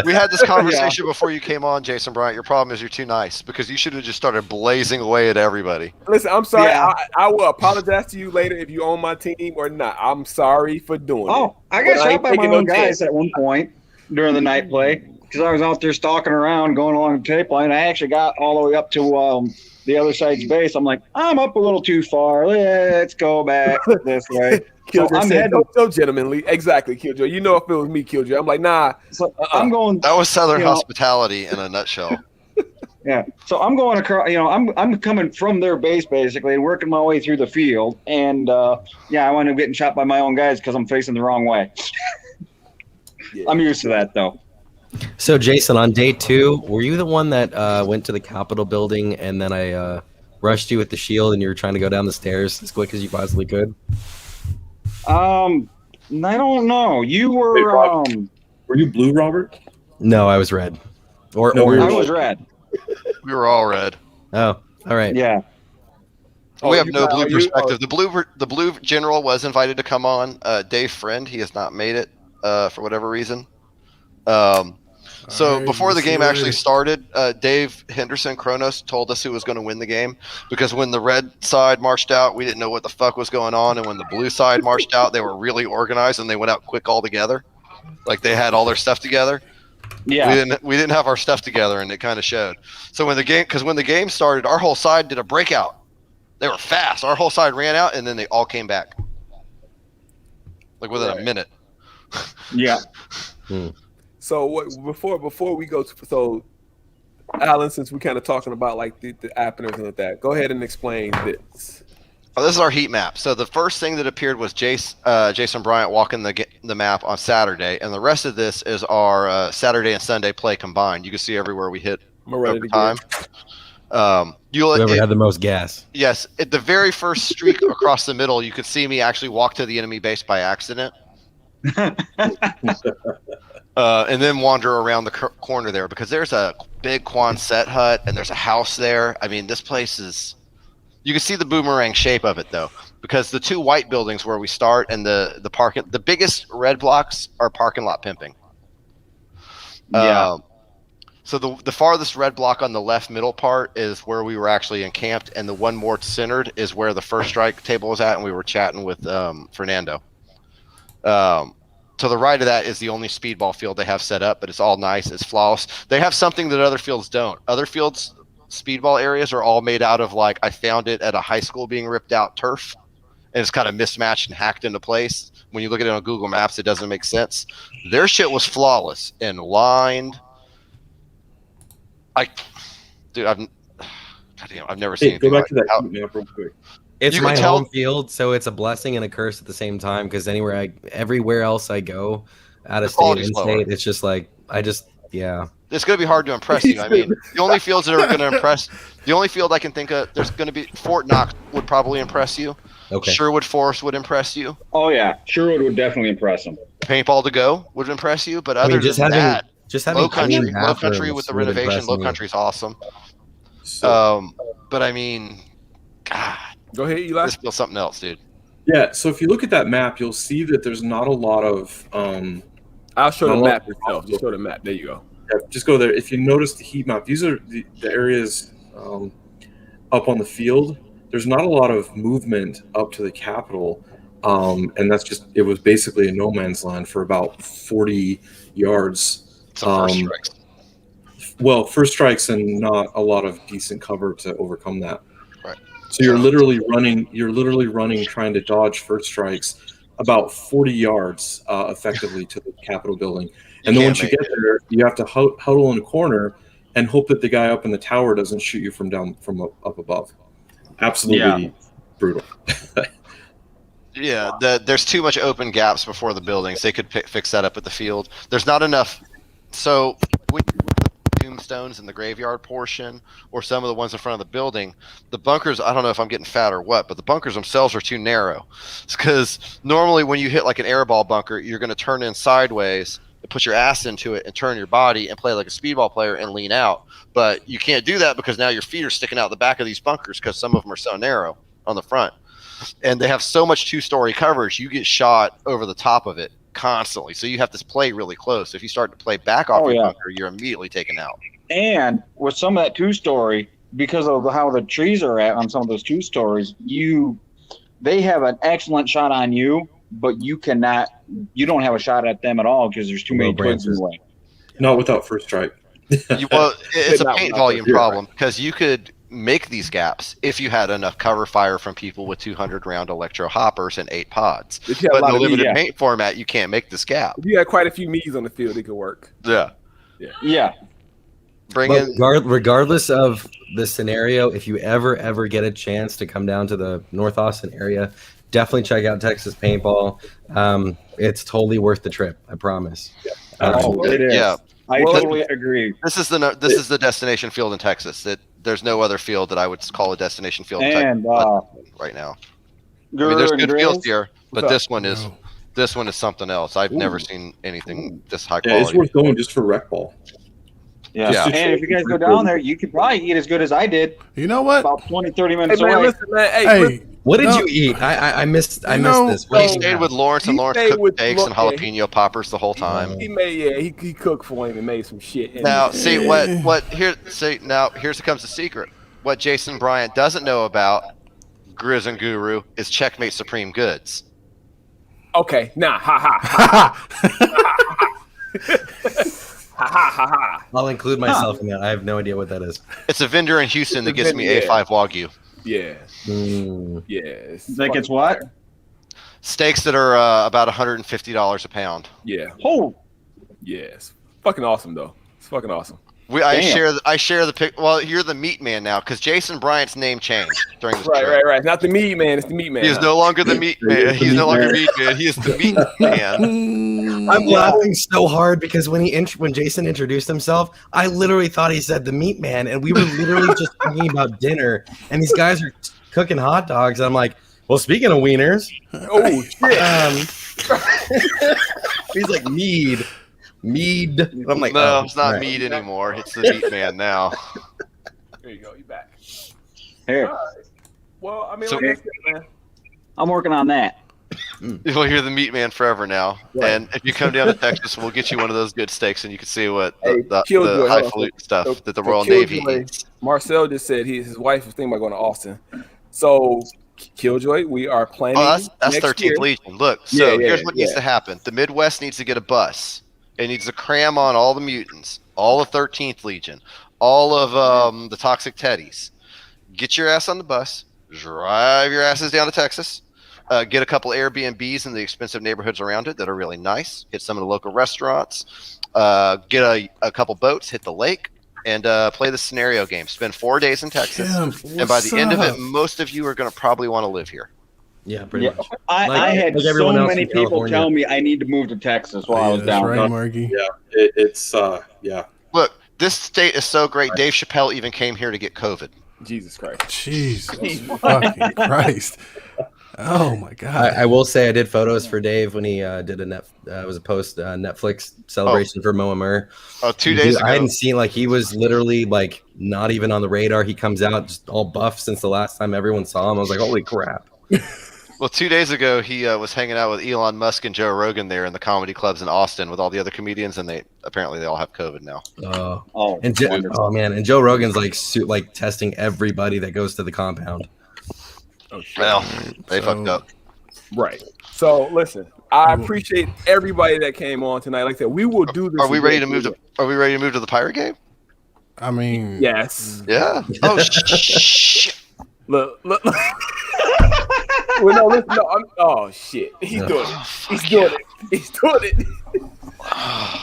Speaker 5: We had this conversation before you came on, Jason Bryant. Your problem is you're too nice because you should have just started blazing away at everybody.
Speaker 1: Listen, I'm sorry.
Speaker 2: Yeah.
Speaker 1: I will apologize to you later if you own my team or not. I'm sorry for doing it.
Speaker 2: Oh, I got
Speaker 1: But I
Speaker 2: shot
Speaker 1: ain't
Speaker 2: by my
Speaker 1: taking no
Speaker 2: own guys
Speaker 1: chance.
Speaker 2: at one point during the night play because I was out there stalking around, going along the tape line. I actually got all the way up to the other side's base. I'm like, I'm up a little too far. Let's go back this way.
Speaker 1: Killjoy
Speaker 2: I'm
Speaker 1: said,
Speaker 2: heading.
Speaker 1: so gentlemanly. Exactly, Killjoy. You know if it was me, Killjoy. I'm like, nah.
Speaker 2: So I'm going.
Speaker 5: That was Southern
Speaker 2: you know,
Speaker 5: hospitality in a nutshell.
Speaker 2: Yeah. So I'm going across, I'm coming from their base basically and working my way through the field. And I wound up getting shot by my own guys because I'm facing the wrong way. I'm used to that though.
Speaker 7: So, Jason, on day 2, were you the one that went to the Capitol building and then I rushed you with the shield and you were trying to go down the stairs as quick as you possibly could?
Speaker 2: I don't know. You were.
Speaker 6: Wait, Rob, were you blue, Robert?
Speaker 7: No, I was red. Or
Speaker 6: No,
Speaker 7: orange.
Speaker 2: I was red.
Speaker 5: We were all red.
Speaker 7: Oh, all right.
Speaker 2: Yeah.
Speaker 5: We have no blue
Speaker 1: you-
Speaker 5: perspective. The blue general was invited to come on. Dave Friend, he has not made it for whatever reason. So before the game actually started, Dave Henderson Kronos told us who was going to win the game because when the red side marched out, we didn't know what the fuck was going on, and when the blue side marched out, they were really organized and they went out quick all together, like they had all their stuff together.
Speaker 2: Yeah.
Speaker 5: We didn't have our stuff together, and it kind of showed. So when the game started, our whole side did a breakout. They were fast. Our whole side ran out, and then they all came back, like within a minute.
Speaker 2: Yeah.
Speaker 1: So before we go to Alan, since we're kind of talking about like the happeners and that, go ahead and explain this.
Speaker 5: Oh, this is our heat map. So the first thing that appeared was Jason Bryant walking the map on Saturday, and the rest of this is our Saturday and Sunday play combined. You can see everywhere we hit over time.
Speaker 7: Whoever had the most gas.
Speaker 5: Yes, at the very first streak across the middle, you could see me actually walk to the enemy base by accident. And then wander around the corner there because there's a big Quonset hut and there's a house there. I mean, this place is... You can see the boomerang shape of it, though, because the 2 white buildings where we start and the biggest red blocks are parking lot pimping.
Speaker 2: Yeah.
Speaker 5: So the farthest red block on the left middle part is where we were actually encamped, and the one more centered is where the first strike table was at, and we were chatting with Fernando. To the right of that is the only speedball field they have set up, but it's all nice. It's flawless. They have something that other fields don't. Other fields, speedball areas are all made out of, like, I found it at a high school being ripped out turf, and it's kind of mismatched and hacked into place. When you look at it on Google Maps, it doesn't make sense. Their shit was flawless and lined. I've never seen anything
Speaker 6: Go back
Speaker 5: like
Speaker 6: to that
Speaker 5: how-
Speaker 6: heat map real quick.
Speaker 7: It's
Speaker 5: You
Speaker 7: my
Speaker 5: can tell-
Speaker 7: home field, so it's a blessing and a curse at the same time. Because everywhere else I go, out of state,
Speaker 5: quality's
Speaker 7: in
Speaker 5: lower.
Speaker 7: state, it's just like yeah.
Speaker 5: It's going to be hard to impress you. I mean, the only fields that are going to impress, the only field I can think of, there's going to be Fort Knox would probably impress you.
Speaker 7: Okay.
Speaker 5: Sherwood Forest would impress you.
Speaker 2: Oh yeah. Sherwood would definitely impress them.
Speaker 5: Paintball to go would impress you. But other
Speaker 7: just
Speaker 5: than
Speaker 7: having
Speaker 5: that,
Speaker 7: Low
Speaker 5: Low Country
Speaker 7: bathrooms
Speaker 5: with the
Speaker 7: would
Speaker 5: renovation,
Speaker 7: impress
Speaker 5: Low
Speaker 7: me.
Speaker 5: Country's awesome. But I mean, God,
Speaker 1: Go ahead, Eli.
Speaker 5: this feels something else, dude.
Speaker 6: Yeah, so if you look at that map, you'll see that there's not a lot of.
Speaker 1: I'll show the
Speaker 6: not a
Speaker 1: map
Speaker 6: lot-
Speaker 1: itself. Just show the map. There you go.
Speaker 6: Yeah, just go there. If you notice the heat map, these are the areas up on the field. There's not a lot of movement up to the Capitol, and that's just it was basically a no man's land for about 40 yards.
Speaker 5: It's the first strikes.
Speaker 6: Well, first strikes and not a lot of decent cover to overcome that.
Speaker 5: Right.
Speaker 6: So you're literally running, trying to dodge first strikes about 40 yards effectively to the Capitol building. And then once you get there, you have to huddle in a corner and hope that the guy up in the tower doesn't shoot you from up above. Absolutely brutal.
Speaker 5: Yeah, there's too much open gaps before the buildings. They could fix that up at the field. There's not enough. So with tombstones in the graveyard portion or some of the ones in front of the building, the bunkers, I don't know if I'm getting fat or what, but the bunkers themselves are too narrow. It's because normally when you hit like an airball bunker, you're going to turn in sideways put your ass into it and turn your body and play like a speedball player and lean out. But you can't do that because now your feet are sticking out the back of these bunkers because some of them are so narrow on the front. And they have so much 2-story coverage, you get shot over the top of it constantly. So you have to play really close. If you start to play back off your bunker, you're immediately taken out.
Speaker 2: And with some of that 2-story, because of how the trees are at on some of those 2 stories, they have an excellent shot on you, but you don't have a shot at them at all because there's too many twigs in the way.
Speaker 6: Not without first strike.
Speaker 5: Well, it's a paint volume problem because you could make these gaps if you had enough cover fire from people with 200 round electro hoppers and 8 pods. But in the limited paint format, you can't make this gap.
Speaker 1: If you had quite a few me's on the field, it could work.
Speaker 5: Yeah.
Speaker 7: Regardless of the scenario, if you ever get a chance to come down to the North Austin area, definitely check out Texas Paintball. It's totally worth the trip, I promise.
Speaker 2: It is.
Speaker 5: Yeah.
Speaker 2: I totally agree.
Speaker 5: This is the destination field in Texas. There's no other field that I would call a destination field in Texas right now. I mean, there's good fields here, but this one is something else. I've never seen anything this high quality.
Speaker 6: Yeah, it's worth going just for rec ball.
Speaker 2: Yeah. And if you guys go down there, you could probably eat as good as I did.
Speaker 8: You know what?
Speaker 2: About 20-30 minutes
Speaker 1: man,
Speaker 2: away.
Speaker 1: listen, man. Hey,
Speaker 7: what did you eat? I missed this.
Speaker 5: He stayed with Lawrence, and Lawrence cooked steaks and jalapeno poppers the whole time.
Speaker 1: He cooked for him and made some shit.
Speaker 5: Now, see here's comes the secret. What Jason Bryant doesn't know about Grizz and Guru is Checkmate Supreme Goods.
Speaker 1: Okay, nah, ha.
Speaker 7: I'll include myself in that. I have no idea what that is.
Speaker 5: It's a vendor in Houston that gets me A5 Wagyu.
Speaker 1: Yeah.
Speaker 2: Like it's what?
Speaker 5: Steaks that are about $150 a pound.
Speaker 1: Yeah.
Speaker 2: Oh.
Speaker 1: Yes. Fucking awesome though. It's fucking awesome.
Speaker 5: I share the pic. Well, you're the meat man now because Jason Bryant's name changed during this trip.
Speaker 1: Right. Not the meat man. It's the meat man.
Speaker 5: He is no longer the meat man. He's no longer meat man. He is the meat man.
Speaker 7: I'm laughing so hard because when Jason introduced himself, I literally thought he said the meat man, and we were literally just talking about dinner, and these guys are cooking hot dogs. And I'm like, well, speaking of wieners,
Speaker 1: oh shit.
Speaker 7: He's like mead. I'm like,
Speaker 5: no, it's not mead anymore. It's the meat man now.
Speaker 1: There you go. You back.
Speaker 2: Here.
Speaker 1: Right. Well, I mean, man.
Speaker 2: I'm working on that.
Speaker 5: Well, you're the meat man forever now. Right. And if you come down to Texas, we'll get you one of those good steaks, and you can see what the highfalutin stuff that the Royal Navy eats.
Speaker 1: Marcel just said his wife was thinking about going to Austin. So, Killjoy, we are planning.
Speaker 5: Oh, that's 13th Legion. Look, so here's what needs to happen. The Midwest needs to get a bus. It needs to cram on all the Mutants, all of 13th Legion, all of the Toxic Teddies. Get your ass on the bus, drive your asses down to Texas, get a couple Airbnbs in the expensive neighborhoods around it that are really nice, hit some of the local restaurants, get a couple boats, hit the lake, and play the scenario game. Spend 4 days in Texas, and by the end of it, most of you are going to probably want to live here.
Speaker 7: Yeah, pretty much.
Speaker 2: I had so many people tell me I need to move to Texas while I was down there.
Speaker 8: Right, Marky.
Speaker 6: Yeah, it's
Speaker 5: Look, this state is so great. Dave Chappelle even came here to get COVID.
Speaker 1: Jesus Christ.
Speaker 8: Jesus fucking Christ. Oh my God.
Speaker 7: I will say I did photos for Dave when he did it was a post Netflix celebration for Moa Mur.
Speaker 5: Oh, 2 days ago.
Speaker 7: I hadn't seen he was literally not even on the radar. He comes out just all buff since the last time everyone saw him. I was like, holy crap.
Speaker 5: Well, 2 days ago, he was hanging out with Elon Musk and Joe Rogan there in the comedy clubs in Austin with all the other comedians, and they all have COVID now.
Speaker 7: And Joe Rogan's testing everybody that goes to the compound.
Speaker 1: Oh, shit.
Speaker 5: Well, they fucked up.
Speaker 1: Right. So listen, I appreciate everybody that came on tonight. Like I said, we will do this.
Speaker 5: Are we ready to move to the pirate game?
Speaker 8: I mean,
Speaker 1: yes.
Speaker 5: Yeah. Oh shit.
Speaker 1: Look. Well, no, listen, oh shit, he's doing it. He's doing it.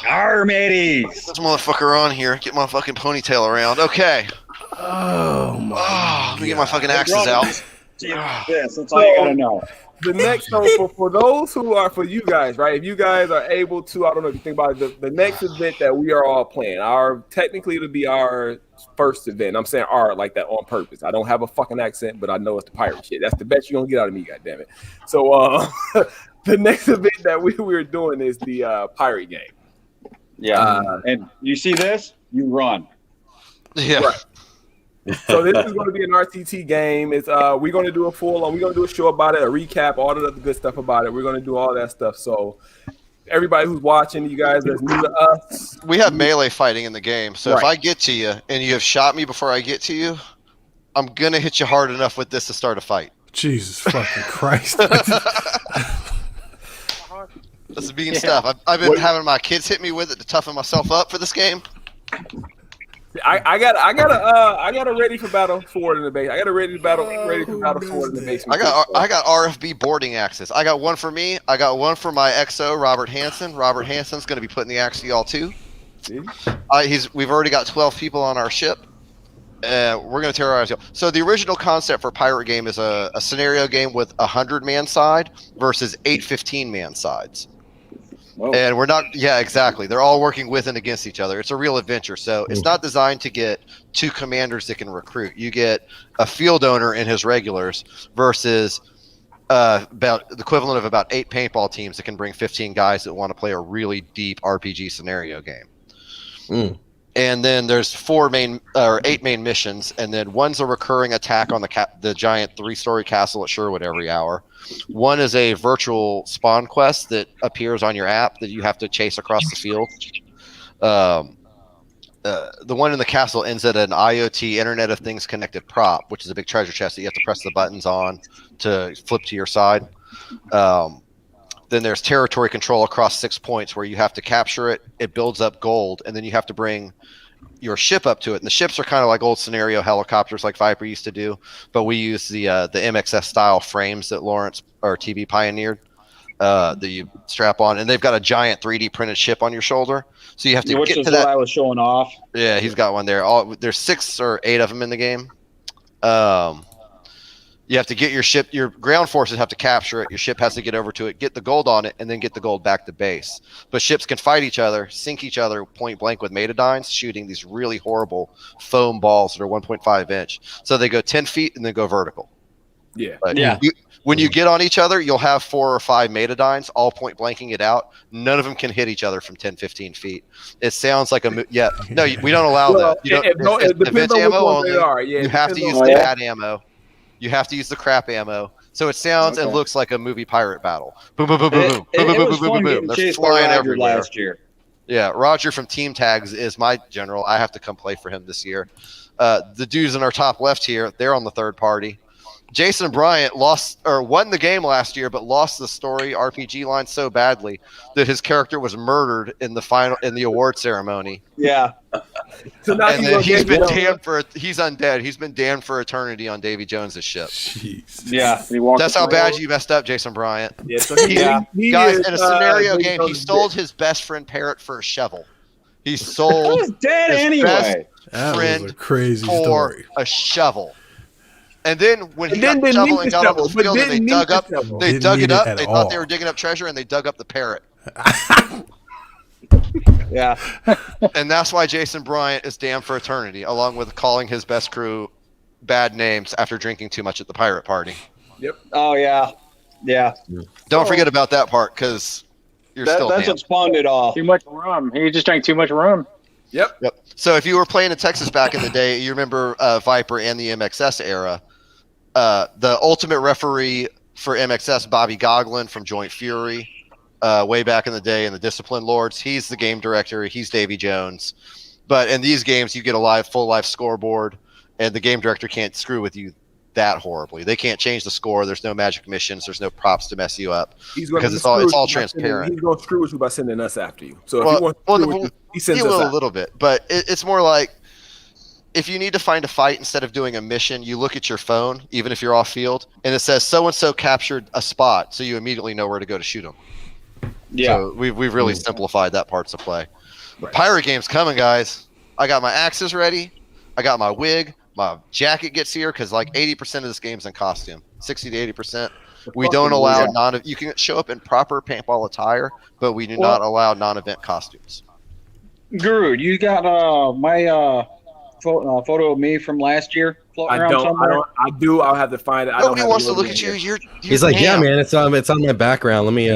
Speaker 2: Armaties.
Speaker 5: This motherfucker on here. Get my fucking ponytail around. Okay.
Speaker 8: Oh my.
Speaker 5: Let me get my fucking axes out.
Speaker 2: Yes, that's all you gotta know.
Speaker 1: The next for those who are for you guys, right? If you guys are able to, I don't know if you think about it, the next event that we are all playing, technically it'll be our first event. I'm saying like that on purpose. I don't have a fucking accent, but I know it's the pirate shit. That's the best you're gonna get out of me, goddammit. So the next event that we're doing is the pirate game.
Speaker 2: Yeah. And you see this, you run.
Speaker 5: Yeah.
Speaker 1: Right. So this is going to be an RTT game. It's we're going to do a we're going to do a show about it, a recap, all the other good stuff about it. We're going to do all that stuff. So everybody who's watching, you guys that's new to us,
Speaker 5: we have melee fighting in the game. So if
Speaker 1: Right.
Speaker 5: I get to you and you have shot me before I get to you, I'm gonna hit you hard enough with this to start a fight.
Speaker 4: Jesus fucking Christ.
Speaker 5: This is being stuff. I've been having my kids hit me with it to toughen myself up for this game.
Speaker 1: I got a ready for battle sword in the base. I got a ready for battle sword in the basement.
Speaker 5: I got RFB boarding axes. I got one for me. I got one for my XO, Robert Hansen. Robert Hansen's going to be putting the axe to y'all too. We've already got 12 people on our ship. We're going to terrorize y'all. So the original concept for pirate game is a scenario game with 100-man side versus 8 15-man sides.
Speaker 2: Whoa.
Speaker 5: And we're not, yeah, exactly. They're all working with and against each other. It's a real adventure. So it's not designed to get 2 commanders that can recruit. You get a field owner and his regulars versus about the equivalent of about 8 paintball teams that can bring 15 guys that want to play a really deep RPG scenario game. And then there's 8 main missions, and then one's a recurring attack on the giant 3-story castle at Sherwood every hour. One is a virtual spawn quest that appears on your app that you have to chase across the field. The one in the castle ends at an IoT Internet of Things connected prop, which is a big treasure chest that you have to press the buttons on to flip to your side. Then there's territory control across 6 points where you have to capture it. It builds up gold, and then you have to bring your ship up to it. And the ships are kind of like old scenario helicopters like Viper used to do, but we use the MXS style frames that Lawrence or TV pioneered that you strap on, and they've got a giant 3D printed ship on your shoulder. So you have to
Speaker 2: Which
Speaker 5: get
Speaker 2: is
Speaker 5: to
Speaker 2: what
Speaker 5: that.
Speaker 2: I was showing off.
Speaker 5: Yeah, he's got one there. There's 6 or 8 of them in the game. You have to get your ship, your ground forces have to capture it. Your ship has to get over to it, get the gold on it, and then get the gold back to base. But ships can fight each other, sink each other point blank with metadynes, shooting these really horrible foam balls that are 1.5 inch. So they go 10 feet and then go vertical.
Speaker 1: Yeah.
Speaker 5: But
Speaker 2: Yeah.
Speaker 5: when you get on each other, you'll have 4 or 5 metadynes, all point blanking it out. None of them can hit each other from 10, 15 feet. It sounds like no, we don't allow that. You don't,
Speaker 1: it depends on which ones they are. Yeah,
Speaker 5: you have to use the bad ammo. You have to use the crap ammo. So it sounds and looks like a movie pirate battle. Boom, boom, boom, boom, boom, boom, boom, boom, boom, boom. They're flying everywhere.
Speaker 2: Last year.
Speaker 5: Yeah, Roger from Team Tags is my general. I have to come play for him this year. The dudes in our top left here, they're on the third party. Jason Bryant won the game last year, but lost the story RPG line so badly that his character was murdered in the award ceremony.
Speaker 2: Yeah.
Speaker 1: So now
Speaker 5: And then he's undead. He's been damned for eternity on Davy Jones's ship.
Speaker 4: Jesus.
Speaker 2: Yeah.
Speaker 5: That's how bad you messed up, Jason Bryant.
Speaker 1: Yeah, so
Speaker 5: He guys, in a scenario game, he sold his best friend Parrot for a shovel. He sold
Speaker 2: He's dead
Speaker 5: his
Speaker 2: anyway.
Speaker 4: That
Speaker 5: friend
Speaker 4: was a crazy
Speaker 5: for
Speaker 4: story.
Speaker 5: a shovel. And then when he
Speaker 1: And
Speaker 5: got
Speaker 1: then
Speaker 5: the
Speaker 1: didn't
Speaker 5: shovel
Speaker 1: need
Speaker 5: and
Speaker 1: the
Speaker 5: got
Speaker 1: shovel,
Speaker 5: onto the
Speaker 1: but
Speaker 5: field and
Speaker 1: didn't
Speaker 5: they
Speaker 1: need
Speaker 5: dug
Speaker 1: the
Speaker 5: up,
Speaker 1: shovel.
Speaker 5: they
Speaker 4: Didn't
Speaker 5: dug
Speaker 4: need
Speaker 5: it
Speaker 4: it
Speaker 5: up.
Speaker 4: at
Speaker 5: They
Speaker 4: all.
Speaker 5: thought they were digging up treasure and they dug up the parrot.
Speaker 2: Yeah.
Speaker 5: And that's why Jason Bryant is damned for eternity, along with calling his best crew bad names after drinking too much at the pirate party.
Speaker 2: Oh yeah. Yeah.
Speaker 5: Don't forget about that part because you're still
Speaker 2: That's
Speaker 5: damned.
Speaker 2: what spawned it off.
Speaker 9: Too much rum. He just drank too much rum.
Speaker 1: Yep.
Speaker 5: So if you were playing in Texas back in the day, you remember Viper and the MXS era. The ultimate referee for MXS, Bobby Goglin from Joint Fury, way back in the day in the Discipline Lords. He's the game director. He's Davy Jones. But in these games, you get a full life scoreboard, and the game director can't screw with you that horribly. They can't change the score. There's no magic missions. There's no props to mess you up because it's all transparent.
Speaker 1: He's going to screw with you by sending us after you. So if
Speaker 5: Well,
Speaker 1: he wants to screw with you, he sends
Speaker 5: he
Speaker 1: us
Speaker 5: will
Speaker 1: out.
Speaker 5: a little bit, but it's more like if you need to find a fight instead of doing a mission, you look at your phone, even if you're off field, and it says so and so captured a spot, so you immediately know where to go to shoot them.
Speaker 2: Yeah.
Speaker 5: So we've really simplified that parts of play. The pirate game's coming, guys. I got my axes ready. I got my wig. My jacket gets here because like 80% of this game's in costume, 60 to 80%. We don't allow you can show up in proper paintball attire, but we do not allow non-event costumes.
Speaker 2: Guru, you got my photo of me from last year
Speaker 9: floating
Speaker 1: I
Speaker 9: around
Speaker 1: don't.
Speaker 9: somewhere?
Speaker 1: I do. I'll have to find it. I
Speaker 5: Nobody
Speaker 1: don't have
Speaker 5: wants
Speaker 1: the
Speaker 5: to look
Speaker 1: logo
Speaker 5: at you.
Speaker 1: here.
Speaker 7: He's like, yeah,
Speaker 5: damn.
Speaker 7: man, it's on my background. Let me.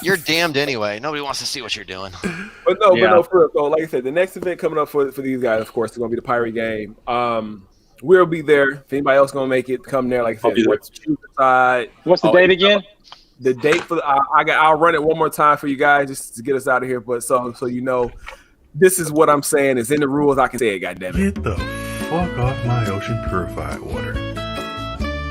Speaker 5: You're damned anyway. Nobody wants to see what you're doing.
Speaker 1: But no, for real. So, like I said, the next event coming up for these guys, of course, is going to be the Pirate Game. We'll be there. If anybody else going to make it, come there. Like I said, choose the side.
Speaker 9: What's the date again?
Speaker 1: The date for I'll run it one more time for you guys just to get us out of here. But so you know, this is what I'm saying. It's in the rules. I can say it. Goddammit.
Speaker 8: Get the fuck off my ocean purified water.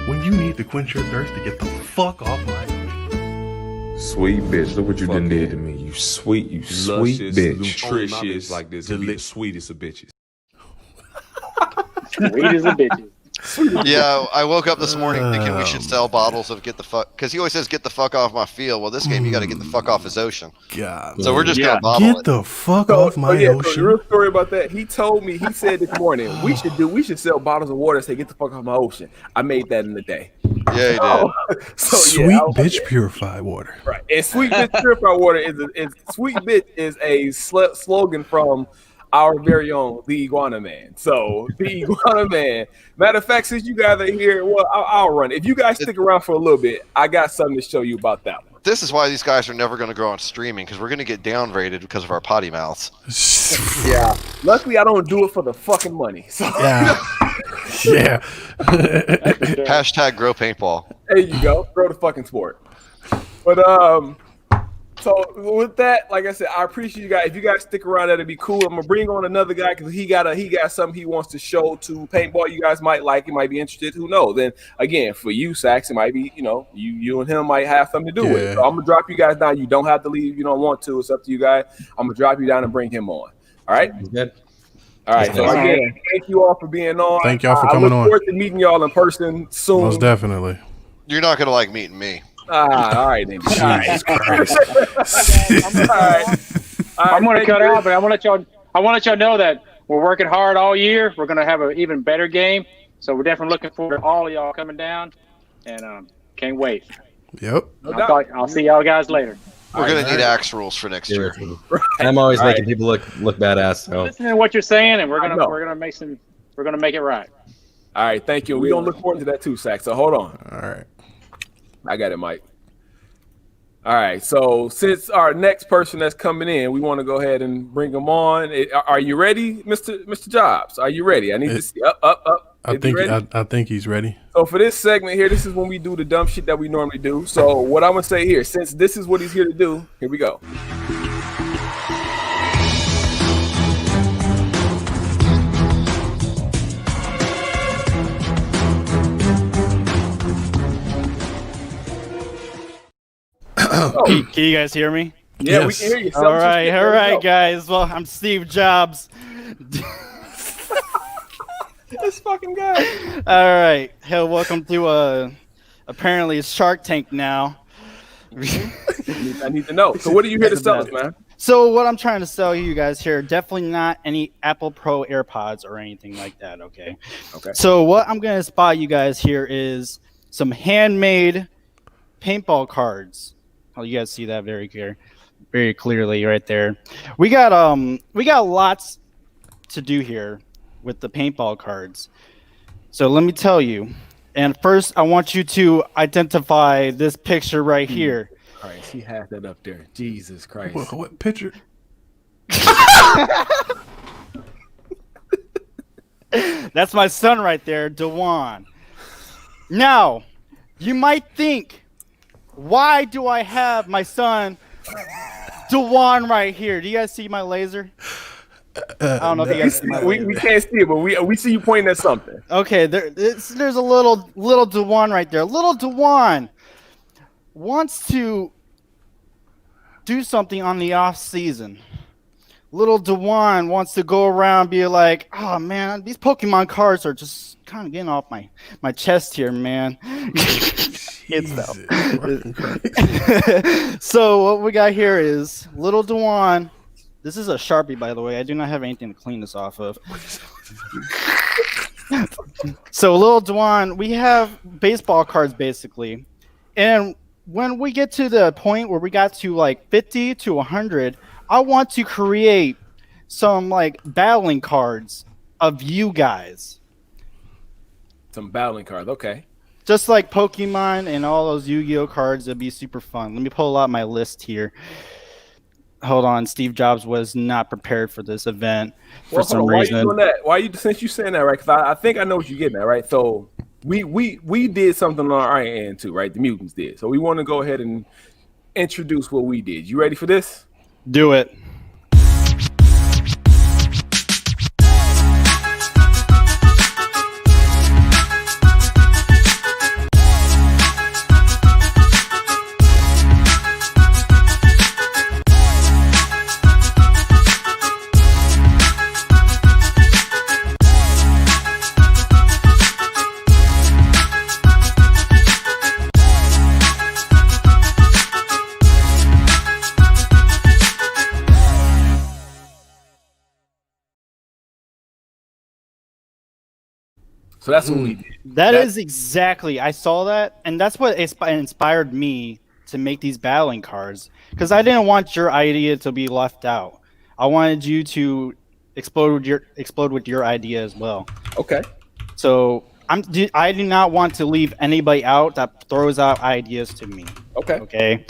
Speaker 8: When you need to quench your thirst to get the fuck off my ocean.
Speaker 10: Sweet bitch, look what you done did to me. You sweet bitch.
Speaker 13: Nutritious, like this, be the sweetest of bitches.
Speaker 9: Sweet as a bitch.
Speaker 5: Yeah, I woke up this morning thinking we should sell bottles of get the fuck, because he always says get the fuck off my field. Well, this game you got to get the fuck off his ocean.
Speaker 8: God,
Speaker 5: so we're just gonna bottle
Speaker 8: get the fuck off my ocean.
Speaker 1: So the real story about that. He told me. He said this morning we should sell bottles of water. And say get the fuck off my ocean. I made that in the day.
Speaker 5: Yeah, he did.
Speaker 8: Sweet bitch purified water.
Speaker 1: Right, and sweet bitch purified water is sweet bitch is a slogan from our very own the Iguana Man. So the Iguana Man. Matter of fact, since you guys are here, well, I'll run. If you guys stick around for a little bit, I got something to show you about that one.
Speaker 5: This is why these guys are never going to go on streaming, because we're going to get downrated because of our potty mouths.
Speaker 1: Yeah. Luckily, I don't do it for the fucking money. So.
Speaker 8: Yeah. Yeah.
Speaker 5: Hashtag grow paintball.
Speaker 1: There you go. Grow the fucking sport. But so with that, like I said, I appreciate you guys. If you guys stick around, that'd be cool. I'm gonna bring on another guy because he got something he wants to show to paintball. You guys might like. You might be interested. Who knows? Then again, for you, Sax, it might be you and him might have something to do with it. So I'm gonna drop you guys down. You don't have to leave. You don't want to. It's up to you guys. I'm gonna drop you down and bring him on. All right.
Speaker 7: Good.
Speaker 1: All right. So again, thank you all for being on.
Speaker 8: Thank y'all for coming on.
Speaker 1: I look forward to meeting y'all in person soon.
Speaker 8: Most definitely.
Speaker 5: You're not gonna like meeting me.
Speaker 1: All right, then.
Speaker 8: Jesus Christ.
Speaker 9: I'm gonna cut out, but I want to let y'all know that we're working hard all year. We're gonna have an even better game, so we're definitely looking forward to all of y'all coming down, and can't wait.
Speaker 8: Yep.
Speaker 9: I'll see y'all guys later.
Speaker 5: We're gonna need axe rules for next year.
Speaker 7: I'm always making people look badass. So.
Speaker 9: Listening to what you're saying, and we're gonna make it right.
Speaker 1: All right, thank you. We're gonna look forward to that too, Sax. So hold on.
Speaker 8: All right.
Speaker 1: I got it, Mike. All right, so since our next person that's coming in, we want to go ahead and bring him on. Are you ready, Mr. Jobs? Are you ready? I need to see up.
Speaker 8: I think he's ready.
Speaker 1: So for this segment here, this is when we do the dumb shit that we normally do. So what I'm gonna say here, since this is what he's here to do, here we go.
Speaker 14: Can you guys hear me?
Speaker 1: Yeah, we can hear you.
Speaker 14: All right, guys. Well, I'm Steve Jobs.
Speaker 1: This fucking guy.
Speaker 14: All right. Hey, welcome to apparently Shark Tank now.
Speaker 1: I need to know. So what are you here to sell us, man?
Speaker 14: So what I'm trying to sell you guys here, definitely not any Apple Pro AirPods or anything like that, okay?
Speaker 1: Okay.
Speaker 14: So what I'm going to spot you guys here is some handmade paintball cards. Oh, you guys see that very clearly right there. We got lots to do here with the paintball cards. So let me tell you. And first, I want you to identify this picture right here.
Speaker 1: Christ, he had that up there. Jesus Christ.
Speaker 8: What picture?
Speaker 14: That's my son right there, Dewan. Now, you might think, why do I have my son, Dewan, right here? Do you guys see my laser? I don't know if you guys see my laser.
Speaker 1: We can't see it, but we see you pointing at something.
Speaker 14: Okay, there's a little Dewan right there. Little Dewan wants to do something on the off season. Little Dewan wants to go around and be like, oh man, these Pokemon cards are just kind of getting off my chest here, man. So what we got here is Little Dewan. This is a Sharpie, by the way. I do not have anything to clean this off of. So Little Dewan, we have baseball cards basically. And when we get to the point where we got to like 50 to 100, I want to create some like battling cards of you guys.
Speaker 1: Some battling cards. Okay.
Speaker 14: Just like Pokemon and all those Yu-Gi-Oh cards, it'd be super fun. Let me pull out my list here. Hold on, Steve Jobs was not prepared for this event for some reason.
Speaker 1: Why are you doing that? Why are you, since you saying that, right? Because I think I know what you're getting at, right? So we did something on our end too, right? The Mutants did. So we want to go ahead and introduce what we did. You ready for this?
Speaker 14: Do it.
Speaker 1: So that's what we did.
Speaker 14: That is exactly. I saw that, and that's what inspired me to make these battling cards, because I didn't want your idea to be left out. I wanted you to explode with your idea as well.
Speaker 1: Okay.
Speaker 14: So I do not want to leave anybody out that throws out ideas to me.
Speaker 1: Okay.
Speaker 14: Okay.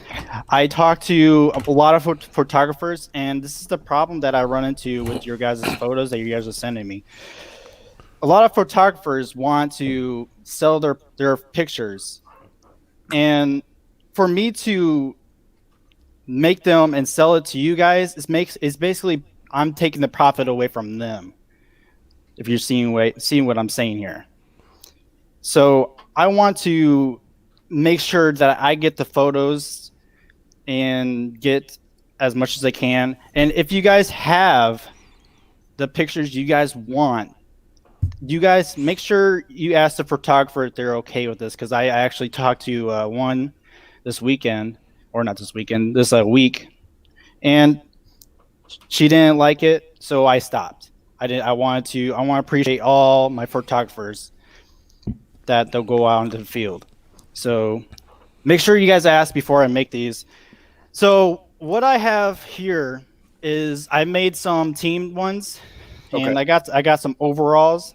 Speaker 14: I talked to a lot of photographers, and this is the problem that I run into with your guys' photos that you guys are sending me. A lot of photographers want to sell their pictures, and for me to make them and sell it to you guys, it's basically I'm taking the profit away from them. If you're seeing what I'm saying here, so I want to make sure that I get the photos and get as much as I can. And if you guys have the pictures you guys want, you guys make sure you ask the photographer if they're okay with this, because I actually talked to one this weekend, or not this weekend, this week, and she didn't like it, so I stopped. I want to appreciate all my photographers that they'll go out into the field. So make sure you guys ask before I make these. So what I have here is I made some team ones. And I got some overalls.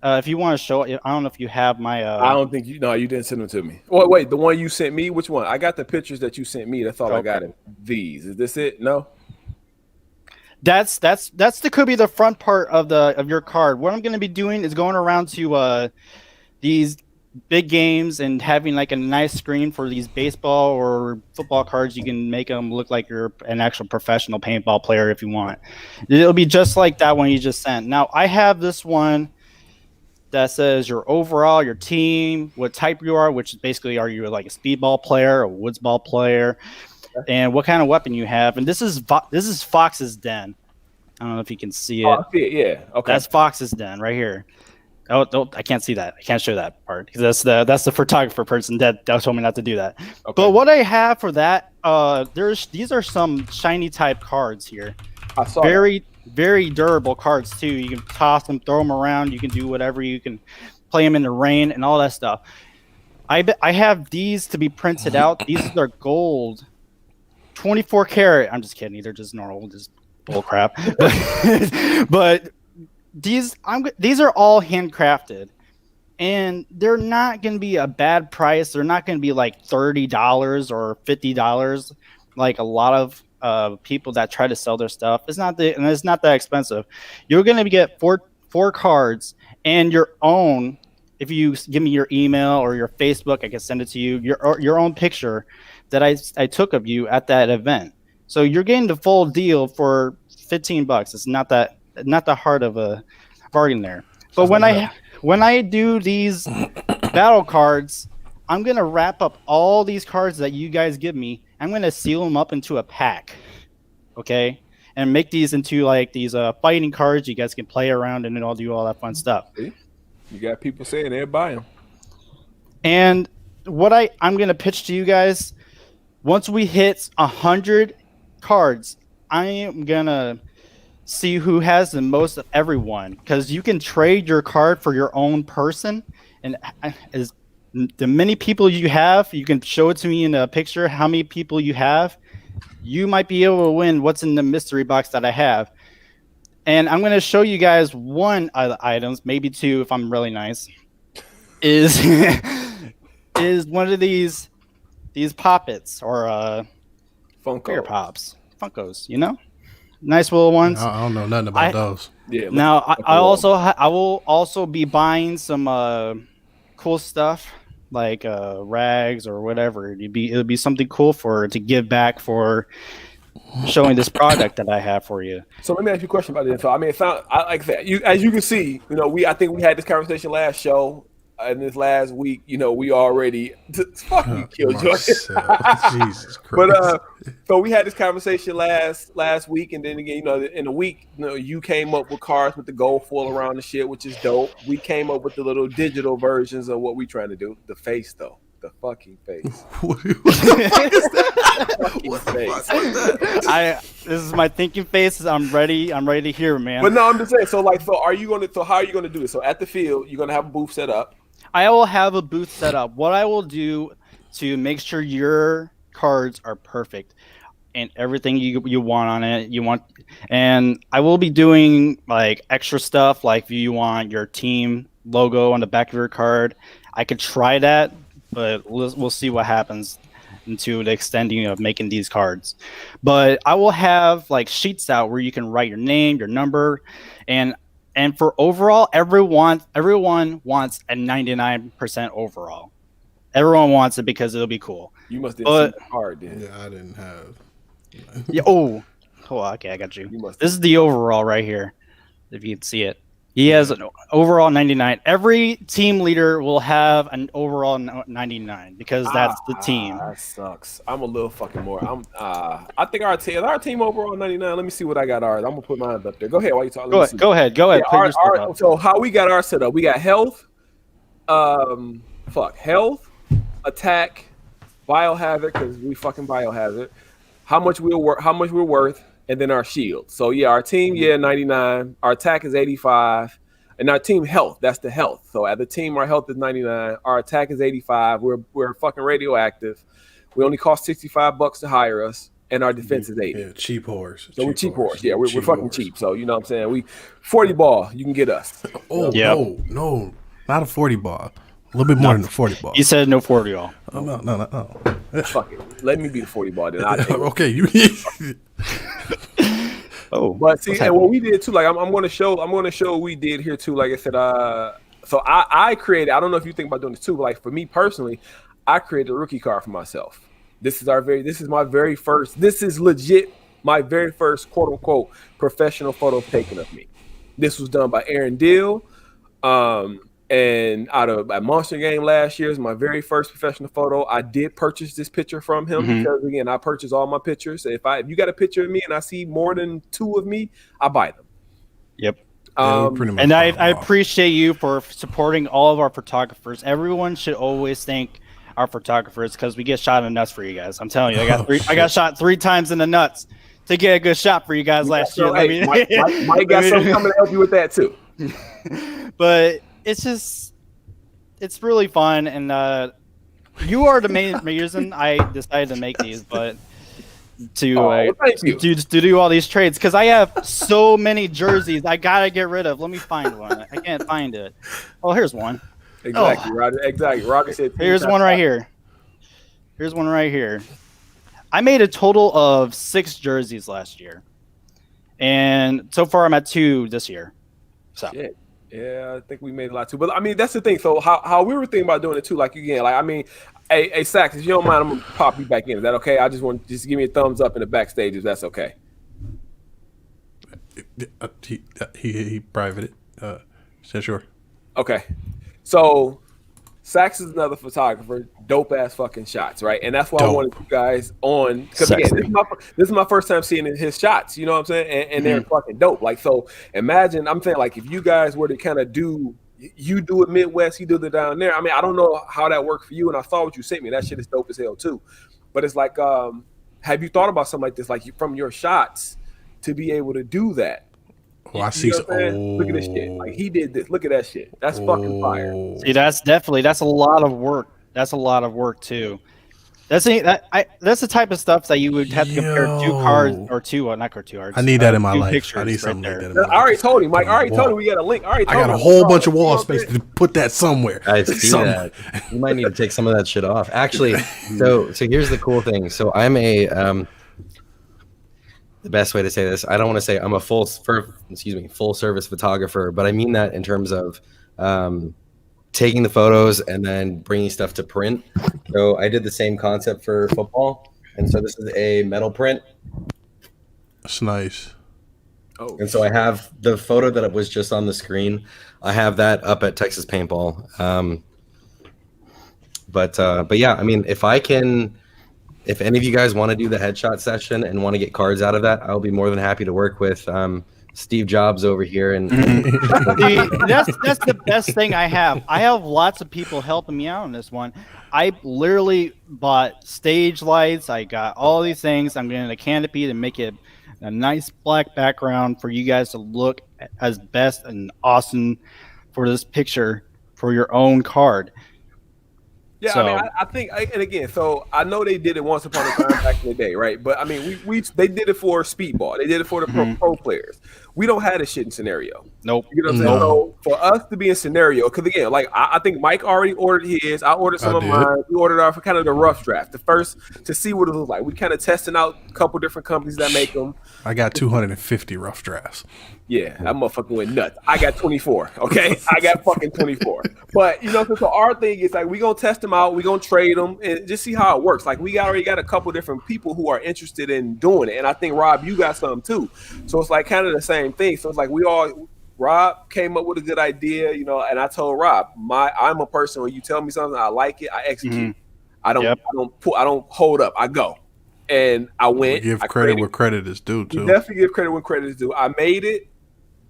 Speaker 14: If you want to show it, I don't know if you have my.
Speaker 1: I don't think you didn't send them to me. Wait, the one you sent me? Which one? I got the pictures that you sent me. That's all I got. These. Is this it? No.
Speaker 14: That could be the front part of your card. What I'm going to be doing is going around to these big games and having like a nice screen for these baseball or football cards. You can make them look like you're an actual professional paintball player if you want. It'll be just like that one you just sent. Now I have this one that says your overall, your team, what type you are, which is basically are you like a speedball player, a woods ball player, and what kind of weapon you have. And this is Fox's Den. I don't know if you can see it.
Speaker 1: Oh, I see it. Yeah. Okay.
Speaker 14: That's Fox's Den right here. Oh, I can't see that. I can't show that part because that's the photographer person that told me not to do that. Okay. But what I have for that, these are some shiny type cards here.
Speaker 1: I saw
Speaker 14: very durable cards too. You can toss them, throw them around. You can do whatever. You can play them in the rain and all that stuff. I have these to be printed out. These are gold, 24 karat. I'm just kidding. They're just normal, just bull crap. But these are all handcrafted, and they're not going to be a bad price. They're not going to be like $30 or $50 like a lot of people that try to sell their stuff. It's not that expensive. You're going to get four cards and your own. If you give me your email or your Facebook, I can send it to you. Your own picture that I took of you at that event. So you're getting the full deal for $15. It's not that hard of a bargain there. But when I do these battle cards, I'm gonna wrap up all these cards that you guys give me. I'm gonna seal them up into a pack, okay, and make these into like these fighting cards. You guys can play around and then I'll do all that fun stuff.
Speaker 1: You got people saying they're buying.
Speaker 14: And what I'm gonna pitch to you guys, once we hit 100 cards, I am gonna see who has the most of everyone, because you can trade your card for your own person, and as the many people you have, you can show it to me in a picture how many people you have. You might be able to win what's in the mystery box that I have. And I'm going to show you guys one of the items, maybe two if I'm really nice. Is is one of these poppets or
Speaker 1: Funko
Speaker 14: pops, Funkos, you know, nice little ones.
Speaker 4: I don't know nothing about those.
Speaker 1: Yeah.
Speaker 14: Now I will also be buying some cool stuff like rags or whatever. It'll be something cool to give back for showing this product that I have for you.
Speaker 1: So let me ask you a question about this. So I mean, like that. As you can see, I think we had this conversation last show. And this last week, we already fuck you, Killjoy.
Speaker 4: Jesus Christ.
Speaker 1: But so we had this conversation last week, and then again, in a week, you came up with cards with the gold foil around the shit, which is dope. We came up with the little digital versions of what we trying to do. The face, though, the fucking face.
Speaker 4: What the fuck is that?
Speaker 14: This is my thinking face. I'm ready to hear, man.
Speaker 1: But no, I'm just saying. So how are you gonna do it? So at the field, you're gonna have a booth set up.
Speaker 14: I will have a booth set up. What I will do to make sure your cards are perfect and everything you want on it, and I will be doing like extra stuff, like if you want your team logo on the back of your card, I could try that, but we'll see what happens into the extending of making these cards. But I will have like sheets out where you can write your name, your number, and for overall, everyone wants a 99% overall. Everyone wants it because it'll be cool.
Speaker 1: You must have seen the card, then.
Speaker 4: Yeah, I didn't have.
Speaker 14: Yeah. Oh, okay, I got you. This is the overall right here. If you can see it, he has an overall 99. Every team leader will have an overall 99 because that's the team.
Speaker 1: That sucks. I'm a little fucking more. I think our team overall 99. Let me see what I got ours. I'm gonna put mine up there. Go ahead while you talk.
Speaker 14: Go ahead.
Speaker 1: Yeah, so how we got ours set up? We got health, health, attack, biohazard because we fucking biohazard. How much we're worth. And then our shield. So yeah, our team, 99. Our attack is 85. And our team health, that's the health. So as a team, our health is 99. Our attack is 85. We're fucking radioactive. We only cost $65 to hire us. And our defense is 80.
Speaker 4: Yeah, cheap horse.
Speaker 1: So we're cheap horse. Yeah, we're fucking cheap. So you know what I'm saying? We 40 ball, you can get us.
Speaker 4: Oh, yeah. No, not a 40 ball. A little bit more than a 40 ball.
Speaker 14: You said no 40 ball.
Speaker 4: Oh, no.
Speaker 1: Fuck it. Let me be the 40 ball then.
Speaker 4: Okay, you.
Speaker 1: But see, and what we did too, like I'm going to show what we did here too. Like I said, so I created. I don't know if you think about doing this too, but like for me personally, I created a rookie card for myself. This is legit my very first quote unquote professional photo taken of me. This was done by Aaron Dill. And out of a Monster Game last year is my very first professional photo. I did purchase this picture from him because again, I purchase all my pictures. If you got a picture of me and I see more than 2 of me, I buy them.
Speaker 14: Yep. And I appreciate you for supporting all of our photographers. Everyone should always thank our photographers because we get shot in the nuts for you guys. I'm telling you, I got shot 3 times in the nuts to get a good shot for you guys last year.
Speaker 1: Mike got something coming to help you with that too.
Speaker 14: But it's really fun, and you are the main reason I decided to make these, but to do all these trades because I have so many jerseys I gotta get rid of. Let me find one. I can't find it. Oh, here's one.
Speaker 1: Exactly, Roger. Exactly. Roger said.
Speaker 14: Here's one right here. Here's one right here. I made a total of 6 jerseys last year, and so far I'm at 2 this year. So.
Speaker 1: Shit. Yeah, I think we made a lot too. But I mean, that's the thing. So how we were thinking about doing it too, like again, like I mean, hey Sax, if you don't mind, I'm gonna pop you back in. Is that okay? I just want give me a thumbs up in the backstage if that's okay.
Speaker 4: He privated. Said sure.
Speaker 1: Okay. So Sax is another photographer, dope ass fucking shots, right? And that's why I wanted you guys on because again, this is my first time seeing his shots. You know what I'm saying? And they're fucking dope. Like so, imagine I'm saying like if you guys were to kind of do it Midwest, you do it down there. I mean, I don't know how that worked for you, and I saw what you sent me. That shit is dope as hell too. But it's like, have you thought about something like this, like from your shots, to be able to do that?
Speaker 4: Oh, I see.
Speaker 1: Look at this shit. Like he did this. Look at that shit. That's fucking fire.
Speaker 14: See, that's a lot of work. That's a lot of work too. That's the type of stuff that you would have to compare two cards or two, not two cards.
Speaker 4: I need that in my
Speaker 14: two
Speaker 4: life.
Speaker 14: Pictures
Speaker 4: I need something
Speaker 14: right
Speaker 4: like that.
Speaker 14: there.
Speaker 4: In my life.
Speaker 1: I already told him, Mike. I already told him we got a link. I
Speaker 4: got a whole bunch of wall space to put that somewhere.
Speaker 7: I see that. You might need to take some of that shit off. Actually, so here's the cool thing. So I'm a the best way to say this. I don't want to say I'm a full service photographer, but I mean that in terms of taking the photos and then bringing stuff to print. So I did the same concept for football, and so this is a metal print.
Speaker 4: That's nice.
Speaker 1: Oh.
Speaker 7: And so I have the photo that was just on the screen. I have that up at Texas Paintball. But yeah, I mean, if any of you guys want to do the headshot session and want to get cards out of that, I'll be more than happy to work with Steve Jobs over here. And
Speaker 14: that's the best thing I have. I have lots of people helping me out on this one. I literally bought stage lights. I got all these things. I'm getting a canopy to make it a nice black background for you guys to look as best and awesome for this picture for your own card.
Speaker 1: Yeah,
Speaker 14: So,
Speaker 1: I mean, I think, and again, so I know they did it once upon a time back in the day, right? But I mean, they did it for speedball. They did it for the pro players. We don't have this shit in scenario.
Speaker 14: Nope.
Speaker 1: You know what I'm saying? So for us to be in scenario, because again, like I think Mike already ordered his. I ordered some of mine. We ordered our for kind of the rough draft, the first to see what it looks like. We kind of testing out a couple different companies that make them.
Speaker 4: I got 250 rough drafts.
Speaker 1: Yeah, that motherfucker went nuts. I got 24. Okay, I got fucking 24. But you know, so our thing is like we gonna test them out, we gonna trade them, and just see how it works. Like we already got a couple different people who are interested in doing it, and I think Rob, you got some too. So it's like kind of the same thing. So it's like Rob came up with a good idea, you know, and I told Rob, I'm a person when you tell me something, I like it, I execute. I don't hold up, I go. And I went.
Speaker 4: Give credit where credit is due too.
Speaker 1: You definitely give credit when credit is due. I made it.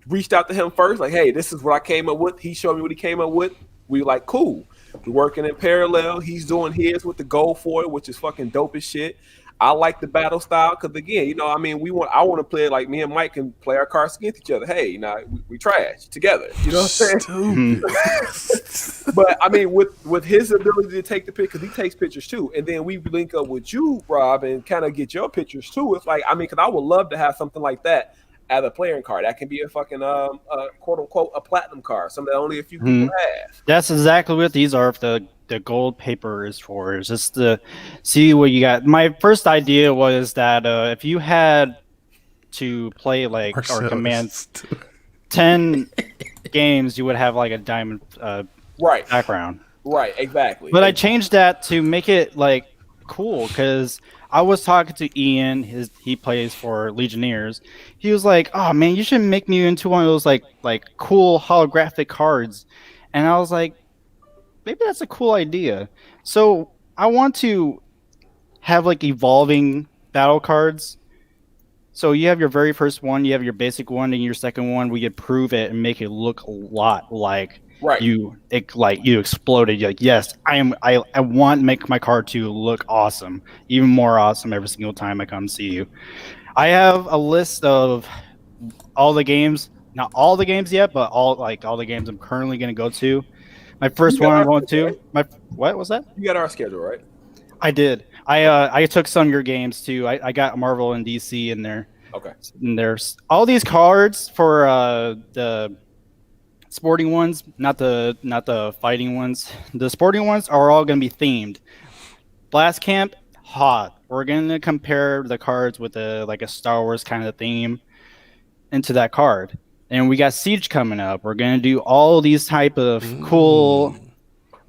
Speaker 1: Reached out to him first, like, hey, this is what I came up with. He showed me what he came up with. We like, cool. We're working in parallel. He's doing his with the goal for it, which is fucking dope as shit. I like the battle style because again, you know, I mean, I want to play it like me and Mike can play our cards against each other. Hey, you know, we trash together. You know what I'm saying? But I mean, with his ability to take the picture, because he takes pictures too, and then we link up with you, Rob, and kind of get your pictures too. It's like, I mean, because I would love to have something like that as a playing card. That can be a fucking quote unquote a platinum card, something that only a few people have.
Speaker 14: that's exactly what these are. The gold paper is for. Is just to see what you got. My first idea was that if you had to play like or command 10 games, you would have like a diamond background.
Speaker 1: Right, exactly.
Speaker 14: But I changed that to make it like cool because I was talking to Ian. He plays for Legionnaires. He was like, "Oh man, you should make me into one of those like cool holographic cards," and I was like, maybe that's a cool idea. So I want to have like evolving battle cards. So you have your very first one, you have your basic one, and your second one, we could prove it and make it look a lot like you exploded. You're like, yes, I want to make my card to look awesome, even more awesome every single time I come see you. I have a list of all the games, not all the games yet, but all the games I'm currently going to go to. My first one I'm going to. What was that?
Speaker 1: You got our schedule, right?
Speaker 14: I did. I took some of your games too. I got Marvel and DC in there.
Speaker 1: Okay.
Speaker 14: And there's all these cards for the sporting ones, not the fighting ones. The sporting ones are all going to be themed. Blast Camp, hot. We're going to compare the cards with a Star Wars kind of theme into that card. And we got Siege coming up. We're going to do all these type of cool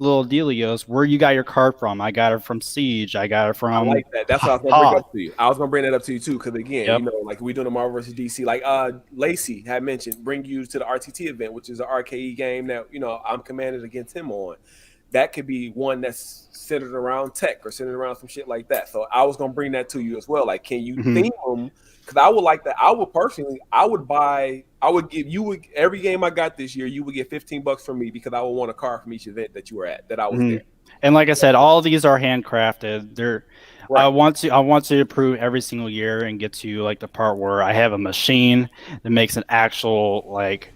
Speaker 14: little dealios. Where you got your card from? I got it from Siege. I got it from.
Speaker 1: I like that. That's what I was going to bring up to you. I was going to bring that up to you too, because again, you know, like we doing the Marvel versus DC. Like Lacey had mentioned, bring you to the RTT event, which is an RKE game that you know I'm commanded against him on. That could be one that's centered around tech or centered around some shit like that. So I was going to bring that to you as well. Like, can you theme them? Because I would like that. I would give you every game I got this year. You would get $15 from me because I would want a card from each event that you were at. That I was there.
Speaker 14: And like I said, all of these are handcrafted. They're. Right. I want to improve every single year and get to like the part where I have a machine that makes an actual like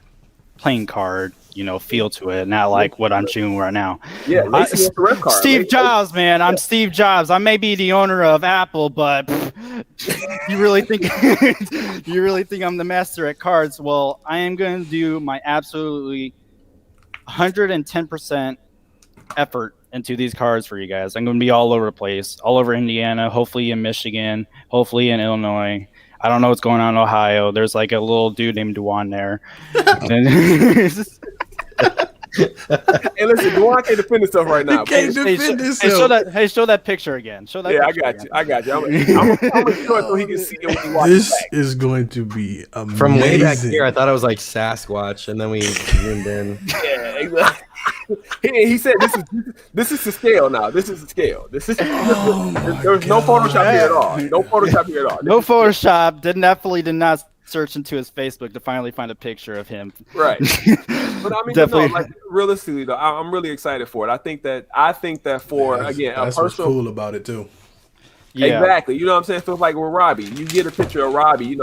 Speaker 14: playing card, feel to it, not like what I'm chewing right now.
Speaker 1: Yeah, Lacey wants the red card.
Speaker 14: Steve Jobs, man. I'm Steve Jobs. I may be the owner of Apple, but you really think I'm the master at cards? Well, I am going to do my absolutely 110% effort into these cards for you guys. I'm going to be all over the place, all over Indiana, hopefully in Michigan, hopefully in Illinois. I don't know what's going on in Ohio. There's like a little dude named Dewan there.
Speaker 1: Hey, listen, Dewan can't defend himself right now.
Speaker 14: Hey, show that picture again. Show that.
Speaker 1: Yeah,
Speaker 14: picture
Speaker 1: I got you. I'm gonna show it so he can see it when he watches
Speaker 4: This
Speaker 1: back.
Speaker 4: is going to be amazing.
Speaker 7: From way back here, I thought it was like Sasquatch, and then we zoomed in.
Speaker 1: Yeah, exactly. He said this is the scale now. This is the scale. There's no Photoshop here at all. No Photoshop here at all.
Speaker 14: No Photoshop. Definitely did not search into his Facebook to finally find a picture of him.
Speaker 1: Right. But I mean,
Speaker 14: Definitely.
Speaker 1: no, like realistically though, I'm really excited for it. I think that for again a
Speaker 4: that's what's
Speaker 1: personal
Speaker 4: cool about it too.
Speaker 14: Yeah.
Speaker 1: Exactly. You know what I'm saying? Feels like with Robbie. You get a picture of Robbie,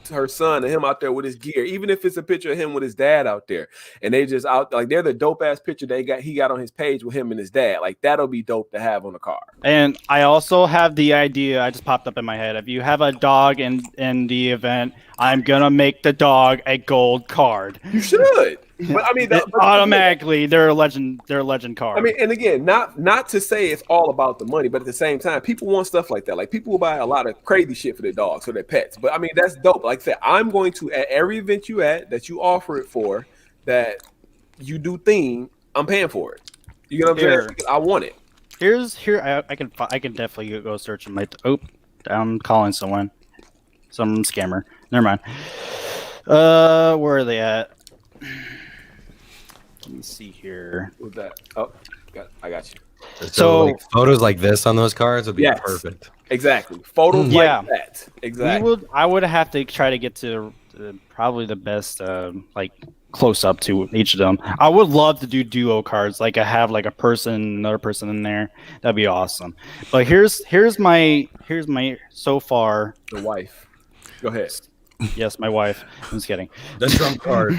Speaker 1: her son and him out there with his gear, even if it's a picture of him with his dad out there, and they just out like they're the dope ass picture he got on his page with him and his dad. Like that'll be dope to have on the card.
Speaker 14: And I also have the idea, I just popped up in my head. If you have a dog in the event, I'm gonna make the dog a gold card.
Speaker 1: You should. But I mean,
Speaker 14: automatically they're a legend card.
Speaker 1: I mean, and again, not to say it's all about the money, but at the same time, people want stuff like that. Like people will buy a lot of crazy shit for their dogs or their pets. But I mean, that's dope. Like I said, I'm going to at every event you at that you offer it for, that you do theme, I'm paying for it. You know what I'm saying? I want it.
Speaker 14: I can definitely go search my. I'm calling someone, some scammer. Never mind. Where are they at? Let me see here.
Speaker 1: With that, I got you.
Speaker 7: So like, photos like this on those cards would be perfect.
Speaker 1: Exactly. Photos like that. Exactly.
Speaker 14: I would have to try to get to probably the best like close up to each of them. I would love to do duo cards, like I have like another person in there. That'd be awesome. But here's my so far.
Speaker 1: The wife. Go ahead.
Speaker 14: Yes, my wife. I'm just kidding.
Speaker 7: The trump card.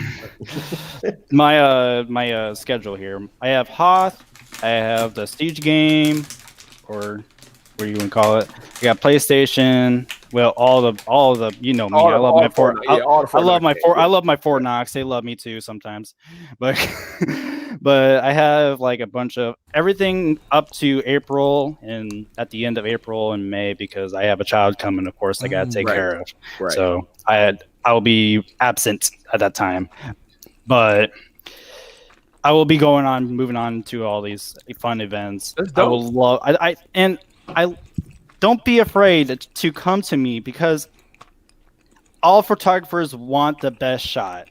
Speaker 14: my schedule here. I have Hoth. I have the Siege game, or what do you want to call it? I got PlayStation. Well, all the me. I love my Fort. I love my Fort Knox. They love me too sometimes, but but I have like a bunch of everything up to April and at the end of April and May because I have a child coming. Of course, I got to take care of.
Speaker 1: Right.
Speaker 14: So I will be absent at that time, but I will be moving on to all these fun events. I will love. I don't be afraid to come to me because all photographers want the best shot.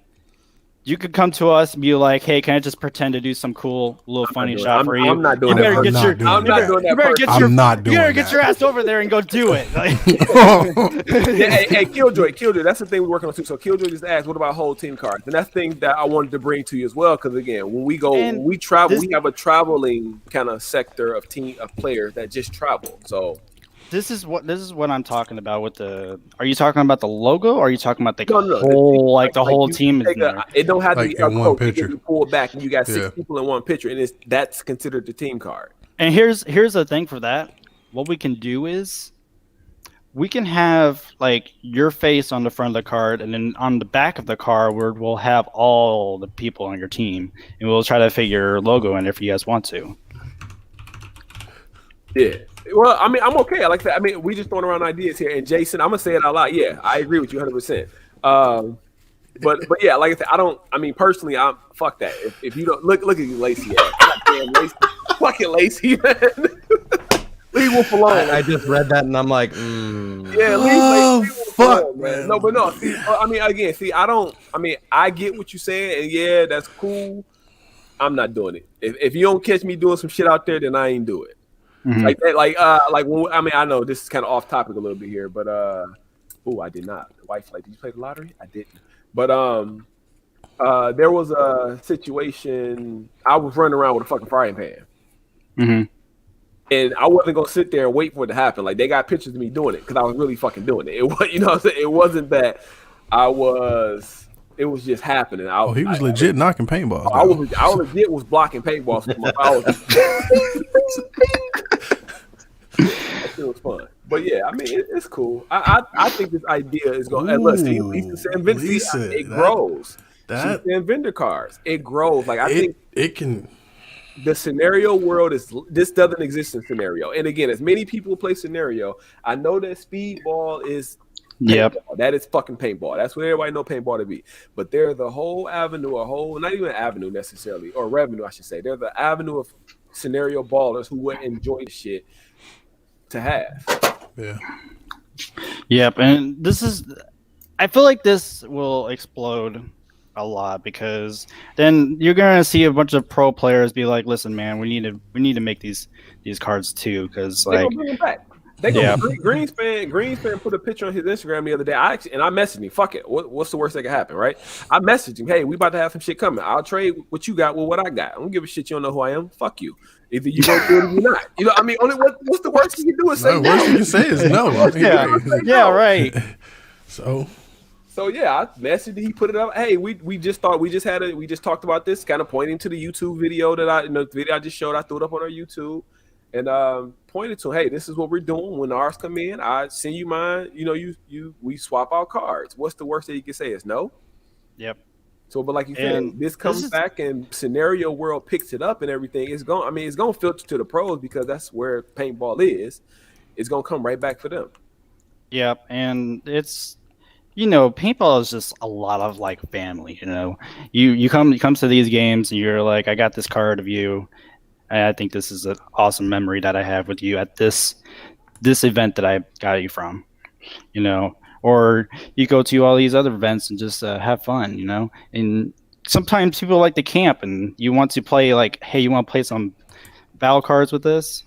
Speaker 14: You could come to us and be like, "Hey, can I just pretend to do some cool little funny shot for you?"
Speaker 1: I'm not doing that.
Speaker 14: You better get your ass over there and go do it.
Speaker 1: Hey, Killjoy, that's the thing we're working on too. So Killjoy just asked, "What about whole team cards?" And that's the thing that I wanted to bring to you as well, because again, when we go, when we travel, we have a traveling kind of sector of players that just travel. So.
Speaker 14: This is what I'm talking about with the. Are you talking about the logo, or are you talking about the whole the whole team?
Speaker 1: It don't have to be
Speaker 4: in one picture.
Speaker 1: You pull back and you got 6 people in one picture, and that's considered the team card.
Speaker 14: And here's the thing for that. What we can do is we can have like your face on the front of the card, and then on the back of the card, we'll have all the people on your team, and we'll try to fit your logo in if you guys want to.
Speaker 1: Yeah. Well, I mean, I'm okay. I like that. I mean, we just throwing around ideas here. And Jason, I'm gonna say it out loud. Yeah, I agree with you 100%. But yeah, like I said, I mean, personally, I'm fuck that. If you don't look at you, Lacey. Goddamn, Lacey. Fucking Lacey, man. Leave Wolf alone.
Speaker 7: I just read that and I'm like,
Speaker 1: Yeah, leave fuck, alone, man. No, but no. See, I mean, again, I get what you're saying, and yeah, that's cool. I'm not doing it. If you don't catch me doing some shit out there, then I ain't do it.
Speaker 14: Mm-hmm.
Speaker 1: Like that, when, I mean, I know this is kind of off topic a little bit here, but I did not. The wife, did you play the lottery? I didn't. But there was a situation. I was running around with a fucking frying pan, and I wasn't gonna sit there and wait for it to happen. Like they got pictures of me doing it because I was really fucking doing it. It was, you know what I'm saying? It wasn't that I was It was just happening.
Speaker 4: He was legit knocking paintballs.
Speaker 1: I was legit was blocking paintballs. That shit was fun. But yeah, I mean, it's cool. I think this idea is going. And look, see, Lisa saying vendor, it grows. She's saying vendor cards. It grows. Like I think
Speaker 4: it can.
Speaker 1: The scenario world this doesn't exist in scenario. And again, as many people play scenario, I know that speedball is paintball. That is fucking paintball. That's what everybody know paintball to be. But there's a whole avenue, not even an avenue necessarily, or revenue, I should say. There's the avenue of scenario ballers who would enjoy the shit to have.
Speaker 4: Yeah.
Speaker 14: Yep, and I feel like this will explode a lot because then you're gonna see a bunch of pro players be like, "Listen, man, we need to make these cards too," because like
Speaker 1: gonna bring it back. Greenspan put a picture on his Instagram the other day. I messaged him. Fuck it. What's the worst that could happen, right? I messaged him. Hey, we about to have some shit coming. I'll trade what you got with what I got. I don't give a shit. You don't know who I am. Fuck you. Either you go through it or you're not. You know, I mean, what's the worst you can do is say no.
Speaker 4: The worst you can say is no. I mean,
Speaker 14: yeah, right.
Speaker 1: So yeah, I messaged. He put it up. Hey, we just talked about this, kind of pointing to the YouTube video the video I just showed. I threw it up on our YouTube, and pointed to, hey, this is what we're doing. When ours come in, I send you mine. You know, we swap out cards. What's the worst that you can say is no?
Speaker 14: Yep.
Speaker 1: So, but like you said, this comes back and scenario world picks it up and everything. It's going to filter to the pros because that's where paintball is. It's going to come right back for them.
Speaker 14: Yep, and it's. Paintball is just a lot of like family. You come to these games and you're like, I got this card of you. I think this is an awesome memory that I have with you at this event that I got you from. Or you go to all these other events and just have fun. And sometimes people like to camp and you want to play like, hey, you want to play some battle cards with this?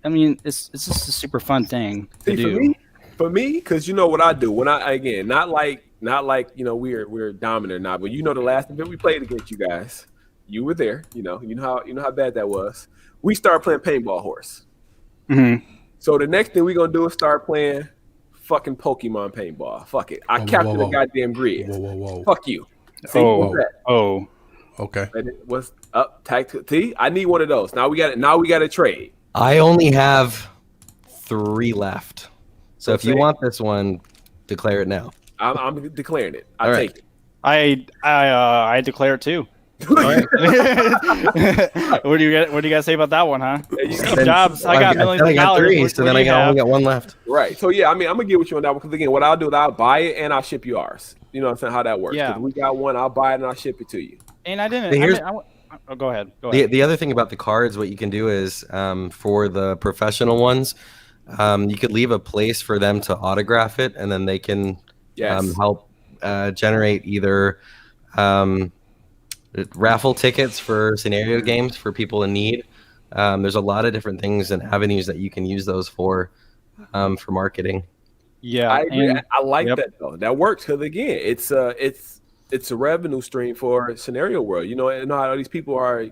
Speaker 14: I mean, it's just a super fun thing to do.
Speaker 1: For me, because you know what I do when not like we're dominant now, but the last event we played against you guys, you were there. You know how bad that was. We started playing paintball horse.
Speaker 14: Mm-hmm.
Speaker 1: So the next thing we're gonna do is start playing fucking Pokemon paintball. Fuck it, I captured the goddamn grid. Fuck you. See,
Speaker 4: okay.
Speaker 1: And it was up tactical. See, I need one of those. Now we got it. Now we got to trade.
Speaker 7: I only have 3 left. So if you want this one, declare it now.
Speaker 1: I'm declaring it. I take it.
Speaker 14: I declare it too. What do you guys say about that one, huh? Jobs. I got millions of dollars.
Speaker 7: 3, so then I only got 1 left.
Speaker 1: Right. So yeah, I mean, I'm gonna get with you on that one because again, what I'll do is I'll buy it and I'll ship you ours. You know what I'm saying? How that works?
Speaker 14: Yeah.
Speaker 1: We got one. I'll buy it and I'll ship it to you.
Speaker 14: And I didn't. Go ahead.
Speaker 7: The other thing about the cards, what you can do is for the professional ones. You could leave a place for them to autograph it, and then they can help generate either raffle tickets for scenario games for people in need. There's a lot of different things and avenues that you can use those for marketing.
Speaker 14: Yeah,
Speaker 1: I agree. I like that though. That works because again, it's a revenue stream for scenario world. And how these people are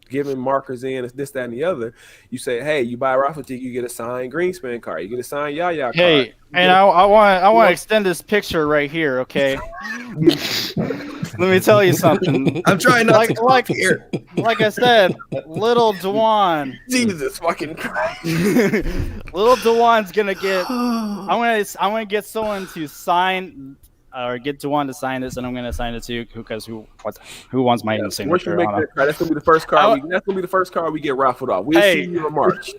Speaker 1: giving markers in, this, that, and the other. You say, hey, you buy a raffle ticket, you get a signed Greenspan card, you get a signed Yaya card.
Speaker 14: Hey, and I want to extend this picture right here, okay? Let me tell you something.
Speaker 7: I'm trying not to talk here.
Speaker 14: Like I said, little Dewan.
Speaker 1: Jesus fucking Christ.
Speaker 14: Little Dewan's gonna get. I'm gonna get someone to sign. Or get Dewan to sign this, and I'm going to sign it too. Because who wants my signature?
Speaker 1: Once you make that card, that's going to be the first card. That's going to be the first card we get raffled off. We'll see you in March.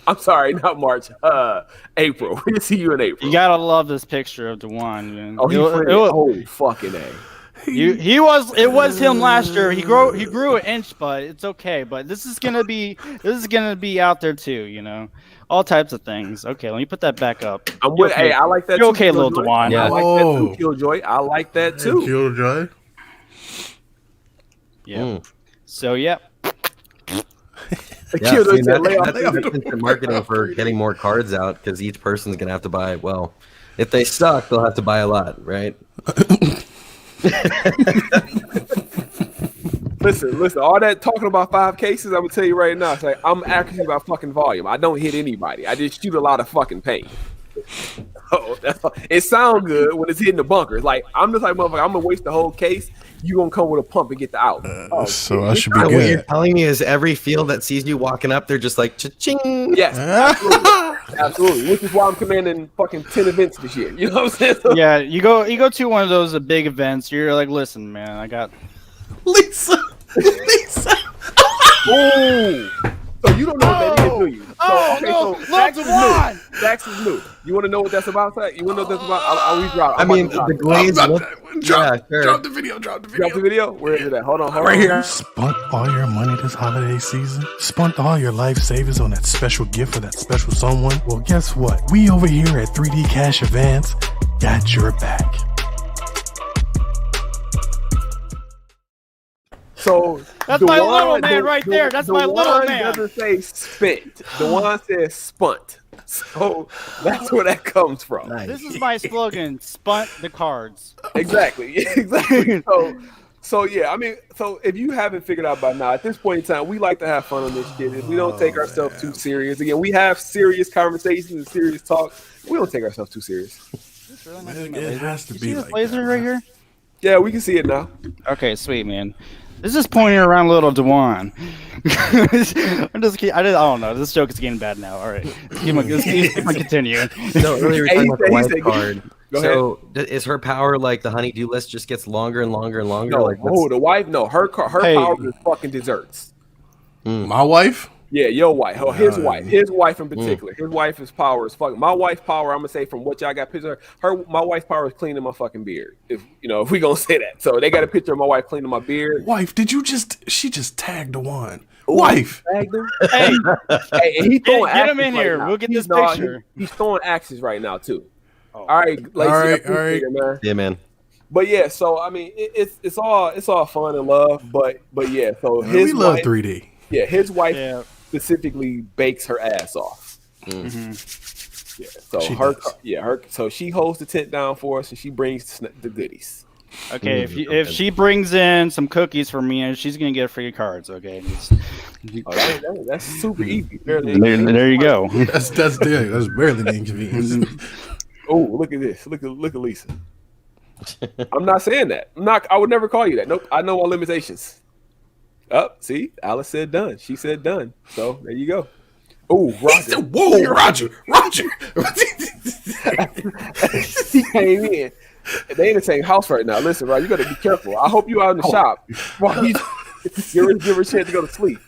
Speaker 1: I'm sorry, not March. April. We'll see you in April.
Speaker 14: You gotta love this picture of Dewan, man.
Speaker 1: Oh, fucking A.
Speaker 14: It was him last year. He grew an inch, but it's okay. But this is gonna be out there too. All types of things. Okay, let me put that back up.
Speaker 1: Hey, I like that.
Speaker 14: You're okay, little Dewan.
Speaker 1: Yeah. I like that too, Killjoy. I like that too.
Speaker 4: Killjoy.
Speaker 14: Yeah. So yeah.
Speaker 7: That's marketing for getting more cards out because each person's gonna have to buy. Well, if they suck, they'll have to buy a lot, right?
Speaker 1: Listen. All that talking about 5 cases, I'm gonna tell you right now. It's like I'm accuracy about fucking volume. I don't hit anybody. I just shoot a lot of fucking paint. So it sounds good when it's hitting the bunkers. Like I'm the type of motherfucker, I'm gonna waste the whole case. You gonna come with a pump and get the out.
Speaker 4: So I should be
Speaker 7: What you're
Speaker 4: good.
Speaker 7: telling me is every field that sees you walking up, they're just like cha-ching.
Speaker 1: Yes, absolutely. Absolutely. Which is why I'm commanding fucking 10 events this year. You know what I'm saying? So,
Speaker 14: Yeah, you go to one of those big events. You're like, listen, man, I got
Speaker 4: Lisa.
Speaker 1: ooh. So you don't know what that is, do you? So, Dax is new. Dax is new. You want to know what that's about? You want to know what that's about? I'll redrop.
Speaker 7: I mean, the glaze.
Speaker 4: Drop the video.
Speaker 1: Drop the video. Where is it at? Hold on.
Speaker 4: Right here. Spent all your money this holiday season? Spent all your life savings on that special gift for that special someone? Well, guess what? We over here at 3D Cash Advance got your back.
Speaker 1: So
Speaker 14: that's my little man right there. That's my little man.
Speaker 1: The one doesn't say spent. The one says spunt. So that's where that comes from.
Speaker 14: Nice. This is my slogan: "Spunt the cards."
Speaker 1: Exactly. So yeah, I mean, so if you haven't figured out by now, at this point in time, we like to have fun on this shit. We don't take ourselves too serious. Again, we have serious conversations and serious talk. We don't take ourselves too serious.
Speaker 4: It has to be like
Speaker 14: laser right here.
Speaker 1: Yeah, we can see it now.
Speaker 14: Okay, sweet man. This is pointing around little Dewan. I don't know. This joke is getting bad now. All right, let's keep on continuing.
Speaker 7: No, earlier we were talking about the wife card.
Speaker 1: Go
Speaker 7: so is her power like the honey-do list just gets longer and longer and longer?
Speaker 1: No,
Speaker 7: like
Speaker 1: the wife. No, her power is fucking desserts.
Speaker 4: My wife?
Speaker 1: Yeah, your wife. His wife in particular. His wife's power is fucking. My wife's power, I'm gonna say from what y'all got picture. My wife's power is cleaning my fucking beard. If we gonna say that. So they got a picture of my wife cleaning my beard.
Speaker 4: Wife, she just tagged the one. Wife.
Speaker 1: Tagged him. Hey, and he throwing
Speaker 14: get him in
Speaker 1: right
Speaker 14: here.
Speaker 1: now.
Speaker 14: We'll get this picture.
Speaker 1: He's throwing axes right now too. Oh. All right, Lacey,
Speaker 4: all right.
Speaker 1: Man.
Speaker 7: Yeah, man.
Speaker 1: But yeah, so I mean, it's all fun and love, but yeah. So
Speaker 4: we love 3D.
Speaker 1: Yeah, his wife specifically bakes her ass off.
Speaker 14: Mm-hmm.
Speaker 1: Yeah, so so she holds the tent down for us and she brings the goodies.
Speaker 14: Okay, if she brings in some cookies for me, and she's gonna get free cards. Okay,
Speaker 1: that's super easy.
Speaker 14: There you go.
Speaker 4: That's barely the inconvenience.
Speaker 1: Oh, look at this. Look at Lisa. I'm not saying that. I would never call you that. Nope. I know my limitations. See, Alice said done. She said done. So there you go. Oh, Roger.
Speaker 4: Whoa, Roger.
Speaker 1: He came in. They in the same house right now. Listen, right, you got to be careful. I hope you out in the shop while you give her a chance to go to sleep.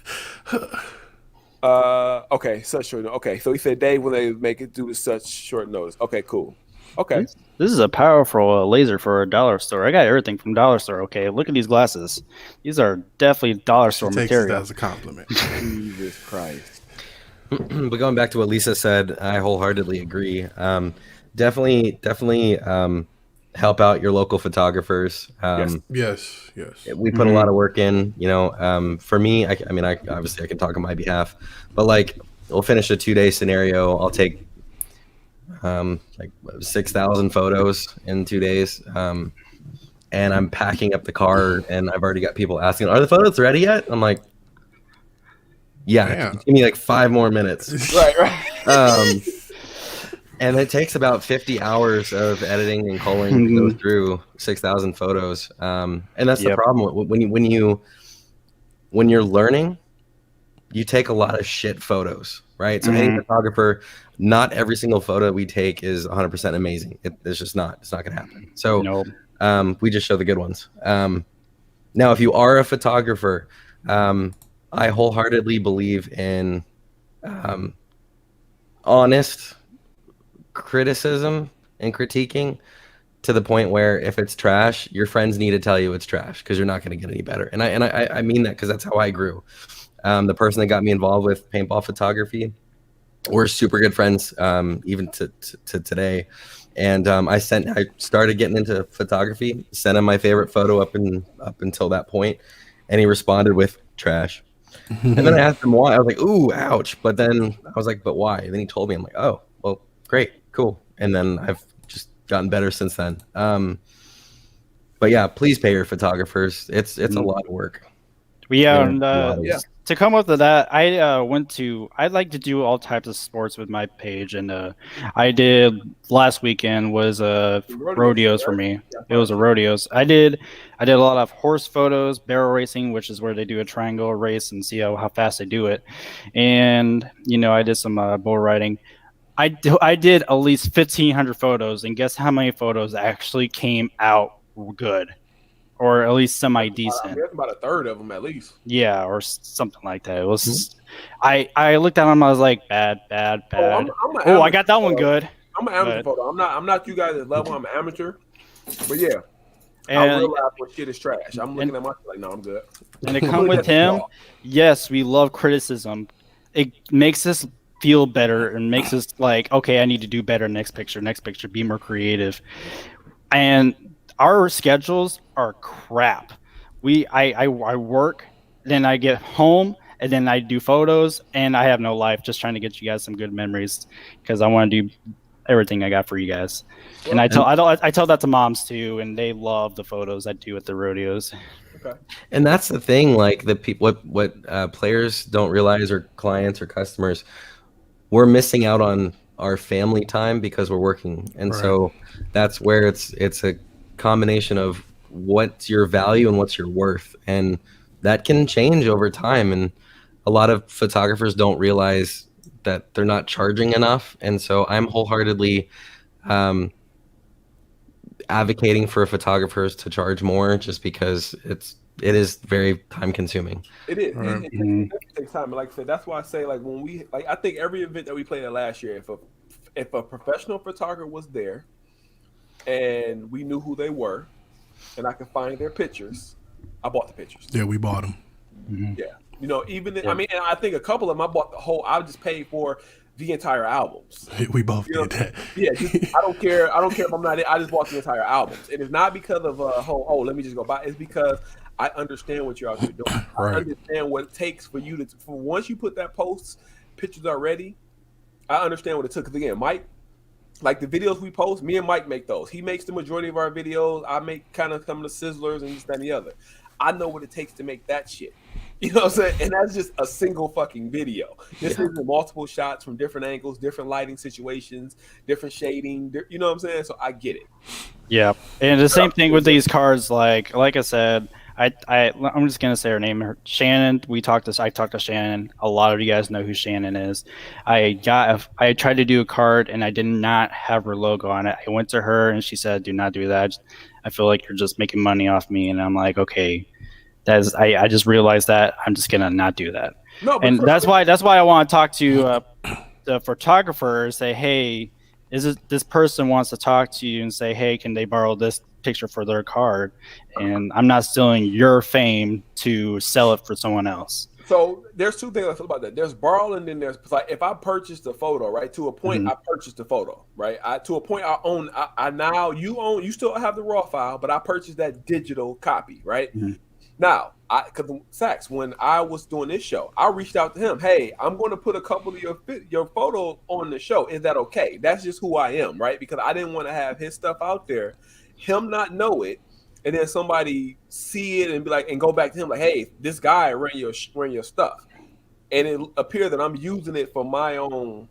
Speaker 1: Okay, such short notice. Okay, so he said Dave when they make it due to such short notice. Okay, cool. Okay.
Speaker 14: This is a powerful laser for a dollar store. I got everything from dollar store. Okay, look at these glasses. These are definitely dollar store material.
Speaker 4: That as a compliment.
Speaker 1: Jesus Christ.
Speaker 7: But going back to what Lisa said, I wholeheartedly agree. Definitely help out your local photographers.
Speaker 4: Yes.
Speaker 7: We put a lot of work in. For me, I obviously I can talk on my behalf, but like we'll finish a 2-day scenario. I'll take like 6,000 photos in 2 days. And I'm packing up the car, and I've already got people asking, "Are the photos ready yet?" I'm like, "Yeah, give me like 5 more minutes."
Speaker 1: Right.
Speaker 7: And it takes about 50 hours of editing and culling to go through 6,000 photos. And that's the problem when you're learning, you take a lot of shit photos, right? So any photographer, not every single photo we take is 100% amazing. It's just not. It's not going to happen. So we just show the good ones. Now, if you are a photographer, I wholeheartedly believe in honest criticism and critiquing to the point where if it's trash, your friends need to tell you it's trash because you're not going to get any better. And I mean that because that's how I grew. The person that got me involved with paintball photography, we're super good friends even to today. And I started getting into photography, sent him my favorite photo up until that point, and he responded with trash. And then I asked him why. I was like, "Ooh, ouch!" But then I was like, "But why?" And then he told me. I'm like, "Oh, well, great, cool." And then I've just gotten better since then. But yeah, please pay your photographers. It's a lot of work.
Speaker 14: Yeah,
Speaker 7: They're
Speaker 14: and
Speaker 1: Yeah.
Speaker 14: to come up with that, I like to do all types of sports with my page, and I did last weekend was rodeos for me. It was a rodeos. I did a lot of horse photos, barrel racing, which is where they do a triangle race and see how fast they do it, and I did some bull riding. I did at least 1,500 photos, and guess how many photos actually came out good, or at least semi decent.
Speaker 1: That's about a third of them at least.
Speaker 14: Yeah, or something like that. It was. I looked at them. I was like, bad.
Speaker 1: I'm
Speaker 14: Oh, I got that one good.
Speaker 1: I'm an amateur photo. I'm not you guys' level. I'm an amateur. But yeah, I
Speaker 14: And
Speaker 1: realize when shit is trash. I'm looking at my shit like, no, I'm good.
Speaker 14: and to come with him, yes, we love criticism. It makes us feel better and makes us like, okay, I need to do better next picture, be more creative. And our schedules are crap. I work, then I get home, and then I do photos, and I have no life. Just trying to get you guys some good memories because I want to do everything I got for you guys. And I tell that to moms too, and they love the photos I do at the rodeos.
Speaker 1: Okay.
Speaker 7: And that's the thing, like the people, what players don't realize, or clients or customers, we're missing out on our family time because we're working, and so that's where it's a combination of what's your value and what's your worth, and that can change over time. And a lot of photographers don't realize that they're not charging enough, and so I'm wholeheartedly advocating for photographers to charge more, just because it is very time consuming.
Speaker 1: It is. It takes time. Like I said, that's why I say, like, when we, like, I think every event that we played at last year, if a professional photographer was there and we knew who they were and I could find their pictures, I bought the pictures.
Speaker 4: Yeah, we bought them.
Speaker 1: Yeah. Even I mean, and I think a couple of them I bought the whole, I just paid for the entire albums.
Speaker 4: We both did that.
Speaker 1: Yeah, I don't care if I'm not, I just bought the entire albums. It is not because of let me just go buy. It's because I understand what you're out there doing. I understand what it takes for you for once you put that post, pictures are ready. I understand what it took. Because again, Mike, like the videos we post, me and Mike make those. He makes the majority of our videos. I make kind of some of the sizzlers and this, that, and the other. I know what it takes to make that shit. You know what I'm saying? And that's just a single fucking video. This is multiple shots from different angles, different lighting situations, different shading. You know what I'm saying? So I get it.
Speaker 14: Yeah, and the same thing with these cards. Like I said, I'm just gonna say her name, Shannon. I talked to Shannon. A lot of you guys know who Shannon is. I tried to do a card and I did not have her logo on it. I went to her and she said, "Do not do that. I feel like you're just making money off me." And I'm like, okay, I just realized that I'm just gonna not do that. No, and that's why I want to talk to the photographer and say, hey, this person wants to talk to you and say, hey, can they borrow this picture for their card? And I'm not stealing your fame to sell it for someone else.
Speaker 1: So there's two things I feel about that. There's borrow, and then there's, like, if I purchased a photo, right? To a point, I purchased the photo, right? To a point, I own. I now you still have the raw file, but I purchased that digital copy, right? Now, because Sax, when I was doing this show, I reached out to him. Hey, I'm going to put a couple of your photos on the show. Is that okay? That's just who I am, right? Because I didn't want to have his stuff out there, him not know it, and then somebody see it and be like, and go back to him like, hey, this guy ran your stuff, and it appear that I'm using it for my own,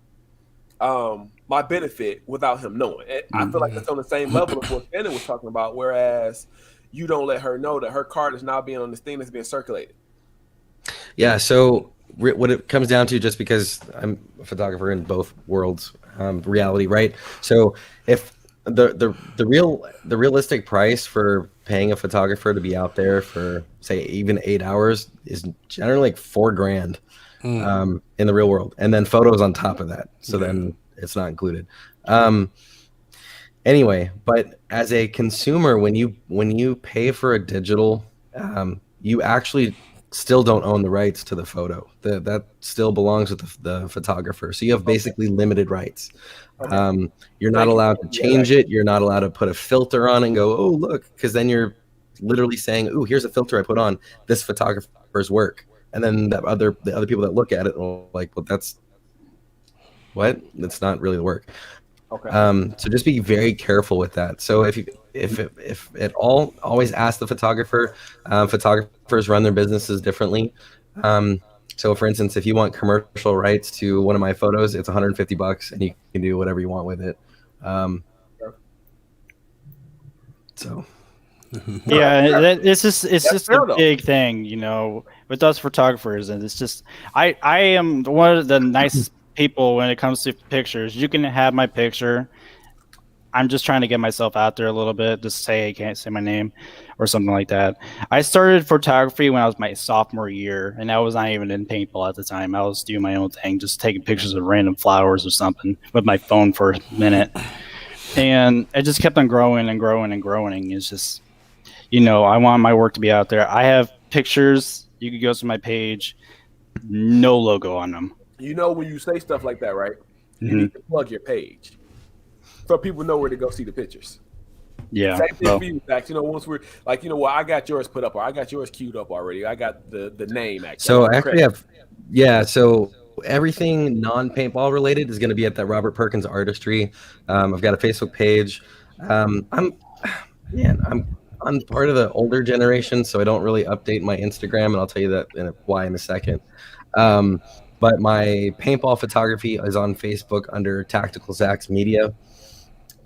Speaker 1: my benefit without him knowing. And I feel like that's on the same level of what Shannon was talking about, whereas you don't let her know that her card is now being on this thing that's being circulated. Yeah.
Speaker 7: So what it comes down to, just because I'm a photographer in both worlds, reality, right? So if the realistic price for paying a photographer to be out there for, say, even 8 hours is generally like $4,000 in the real world, and then photos on top of that. So then it's not included. Anyway, but as a consumer, when you pay for a digital, you actually still don't own the rights to the photo. That still belongs with the photographer. So you have basically limited rights. You're not allowed to change it. You're not allowed to put a filter on it and go, oh, look, because then you're literally saying, oh, here's a filter I put on this photographer's work. And then the other people that look at it are like, well, that's not really the work.
Speaker 1: Okay.
Speaker 7: So just be very careful with that. So if at all, always ask the photographer. Photographers run their businesses differently. So for instance, if you want commercial rights to one of my photos, it's $150 and you can do whatever you want with it. So
Speaker 14: yeah, it's just
Speaker 1: fair,
Speaker 14: a
Speaker 1: though.
Speaker 14: big thing, you know, with us photographers, and it's just I am one of the nicest people when it comes to pictures. You can have my picture. I'm just trying to get myself out there a little bit. Just say I can't say my name or something like that. I started photography when I was my sophomore year, and I was not even in paintball at the time. I was doing my own thing, just taking pictures of random flowers or something with my phone for a minute. And it just kept on growing and growing and growing. It's just, you know, I want my work to be out there. I have pictures. You could go to my page, no logo on them.
Speaker 1: You know, when you say stuff like that, right? You need to plug your page so people know where to go see the pictures.
Speaker 14: Yeah.
Speaker 1: Same thing for you, Max. You know, once we're like, you know what, I got yours put up, or I got yours queued up already. I got the name actually.
Speaker 7: So I actually have, so everything non-paintball related is going to be at that Robert Perkins Artistry. I've got a Facebook page. I'm part of the older generation, so I don't really update my Instagram, and I'll tell you that why in a second. But my paintball photography is on Facebook under Tactical Zach's Media.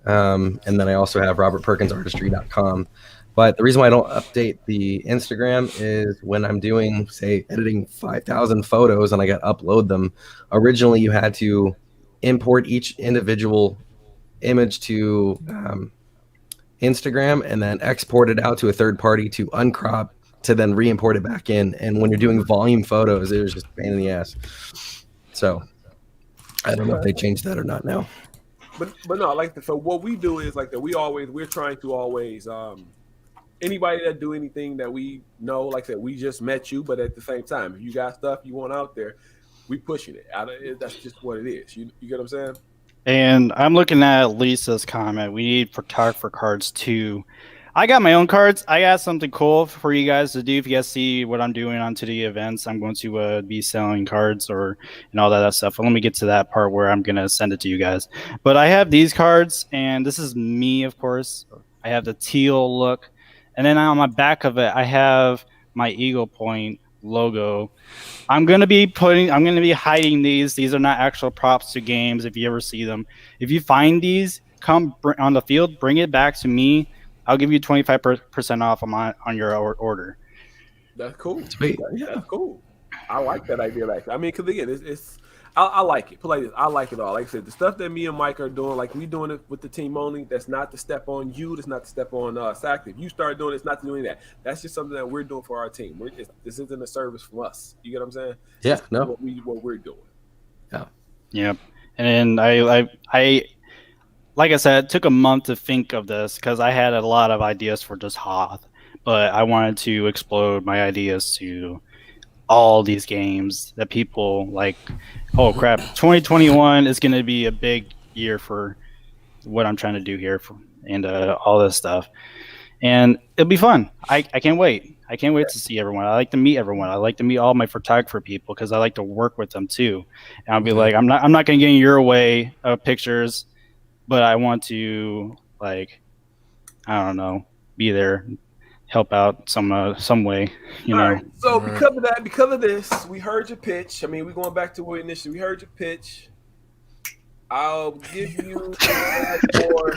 Speaker 7: And then I also have robertperkinsartistry.com. But the reason why I don't update the Instagram is when I'm doing, say, editing 5,000 photos and I got to upload them. Originally, you had to import each individual image to Instagram and then export it out to a third party to uncrop to then re-import it back in. And when you're doing volume photos, it was just a pain in the ass. So I don't know if they changed that or not now.
Speaker 1: But no, like so what we do is like that. We're trying to always anybody that do anything that we know, like I said, we just met you, but at the same time, if you got stuff you want out there, we pushing it. That's just what it is. You get what I'm saying?
Speaker 14: And I'm looking at Lisa's comment. We need photographer cards too. I got my own cards. I got something cool for you guys to do. If you guys see what I'm doing on today events, I'm going to be selling cards and all that stuff. Let me get to that part where I'm going to send it to you guys. But I have these cards, and this is me, of course. I have the teal look. And then on my back of it, I have my Eagle Point logo. I'm going to be hiding these. These are not actual props to games if you ever see them. If you find these, come on the field, bring it back to me. I'll give you 25% off on your order.
Speaker 1: That's cool.
Speaker 7: Sweet.
Speaker 1: That's cool. I like that idea. Actually, I mean, because again, I like it. Put like this, I like it all. Like I said, the stuff that me and Mike are doing, like we doing it with the team only. That's not to step on you. That's not to step on Sack. If you start doing it, it's not to doing that. That's just something that we're doing for our team. This isn't a service from us. You get what I'm saying?
Speaker 7: Yeah.
Speaker 1: This
Speaker 7: No.
Speaker 1: What we're doing.
Speaker 7: Yeah.
Speaker 14: Yep. And I like I said, it took a month to think of this because I had a lot of ideas for just Hoth, but I wanted to explode my ideas to all these games that people like. Oh crap! 2021 is going to be a big year for what I'm trying to do here and all this stuff, and it'll be fun. I can't wait. I can't wait to see everyone. I like to meet everyone. I like to meet all my photographer people because I like to work with them too. And I'll be like, I'm not going to get in your way of pictures. But I want to, like, I don't know, be there, help out some way, you know.
Speaker 1: Right. So because of this, we heard your pitch. I mean, we're going back to what initially we heard your pitch. I'll give you more.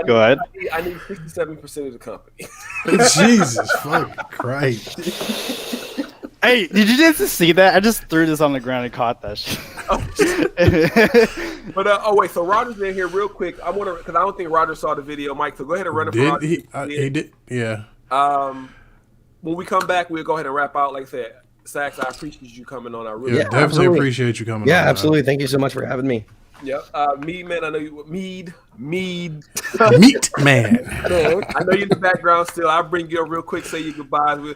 Speaker 14: Go ahead.
Speaker 1: I need 67% of the company.
Speaker 4: Jesus fucking Christ.
Speaker 14: Hey, did you just see that? I just threw this on the ground and caught that shit.
Speaker 1: But wait, so Roger's in here real quick. I want to, because I don't think Roger saw the video, Mike. So go ahead and run it for Roger.
Speaker 4: He did, yeah.
Speaker 1: When we come back, we'll go ahead and wrap out. Like I said, Sax, I appreciate you coming on. I really
Speaker 4: definitely
Speaker 7: absolutely.
Speaker 4: Appreciate you coming on.
Speaker 7: Yeah, absolutely. Thank you so much for having me.
Speaker 1: Yep. Mead man, I know you. Mead.
Speaker 4: Meat man.
Speaker 1: I know you're in the background still. I'll bring you up real quick. Say your goodbyes.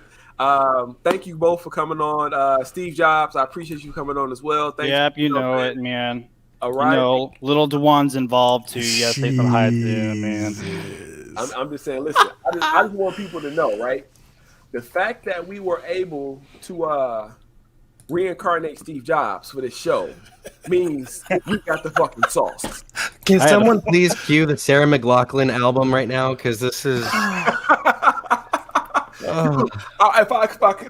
Speaker 1: Thank you both for coming on. Steve Jobs, I appreciate you coming on as well. Thanks.
Speaker 14: Yep, you know it, man.
Speaker 1: All right.
Speaker 14: You know, little Dewan's involved too. Yes, say some hi to him, man.
Speaker 1: I'm just saying, listen, I just want people to know, right? The fact that we were able to reincarnate Steve Jobs for this show means we got the fucking sauce.
Speaker 7: Can someone please cue the Sarah McLachlan album right now? Because this is.
Speaker 1: If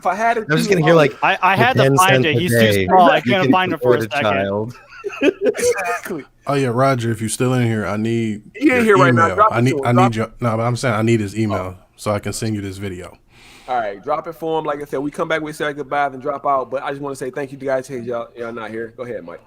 Speaker 1: I had it,
Speaker 7: I'm just gonna hear like
Speaker 14: I had to find it. He's too small. I couldn't find it for a second.
Speaker 1: Exactly.
Speaker 4: Oh yeah, Roger. If you're still in here, I need.
Speaker 1: He ain't here right now. Drop
Speaker 4: I
Speaker 1: it
Speaker 4: need.
Speaker 1: to him.
Speaker 4: I need your. No, but I'm saying I need his email so I can send you this video.
Speaker 1: All right, drop it for him. Like I said, we come back, we say goodbye, then drop out. But I just want to say thank you to you guys. Hey, y'all not here. Go ahead, Mike.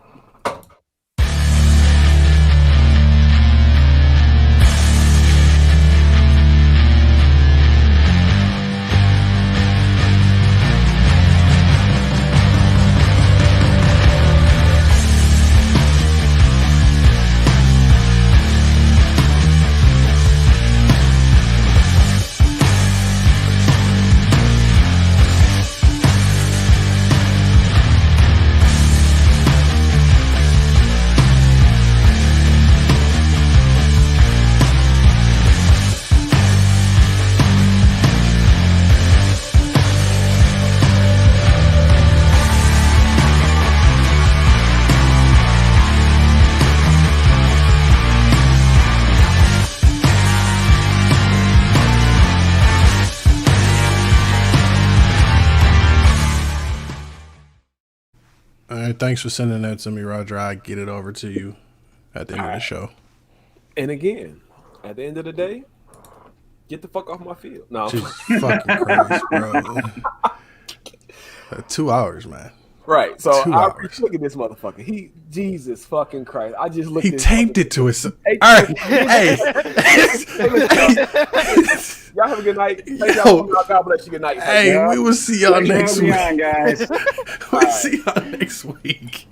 Speaker 4: All right, thanks for sending that to me, Roger. I get it over to you at the end of the show.
Speaker 1: And again, at the end of the day, get the fuck off my field. No,
Speaker 4: Jesus fucking Christ, bro. 2 hours, man.
Speaker 1: Right. So
Speaker 4: 2
Speaker 1: I
Speaker 4: hours.
Speaker 1: look at this motherfucker. Jesus fucking Christ. I just looked
Speaker 4: He
Speaker 1: at
Speaker 4: taped it to his.
Speaker 1: Hey,
Speaker 4: All right, hey.
Speaker 1: Y'all have a good night. Thank
Speaker 4: Yo.
Speaker 1: y'all. God bless you. Good night.
Speaker 4: Hey, we will see y'all
Speaker 2: Thanks for
Speaker 4: next
Speaker 2: having
Speaker 4: week.
Speaker 2: me on, guys.
Speaker 4: We'll see y'all next week.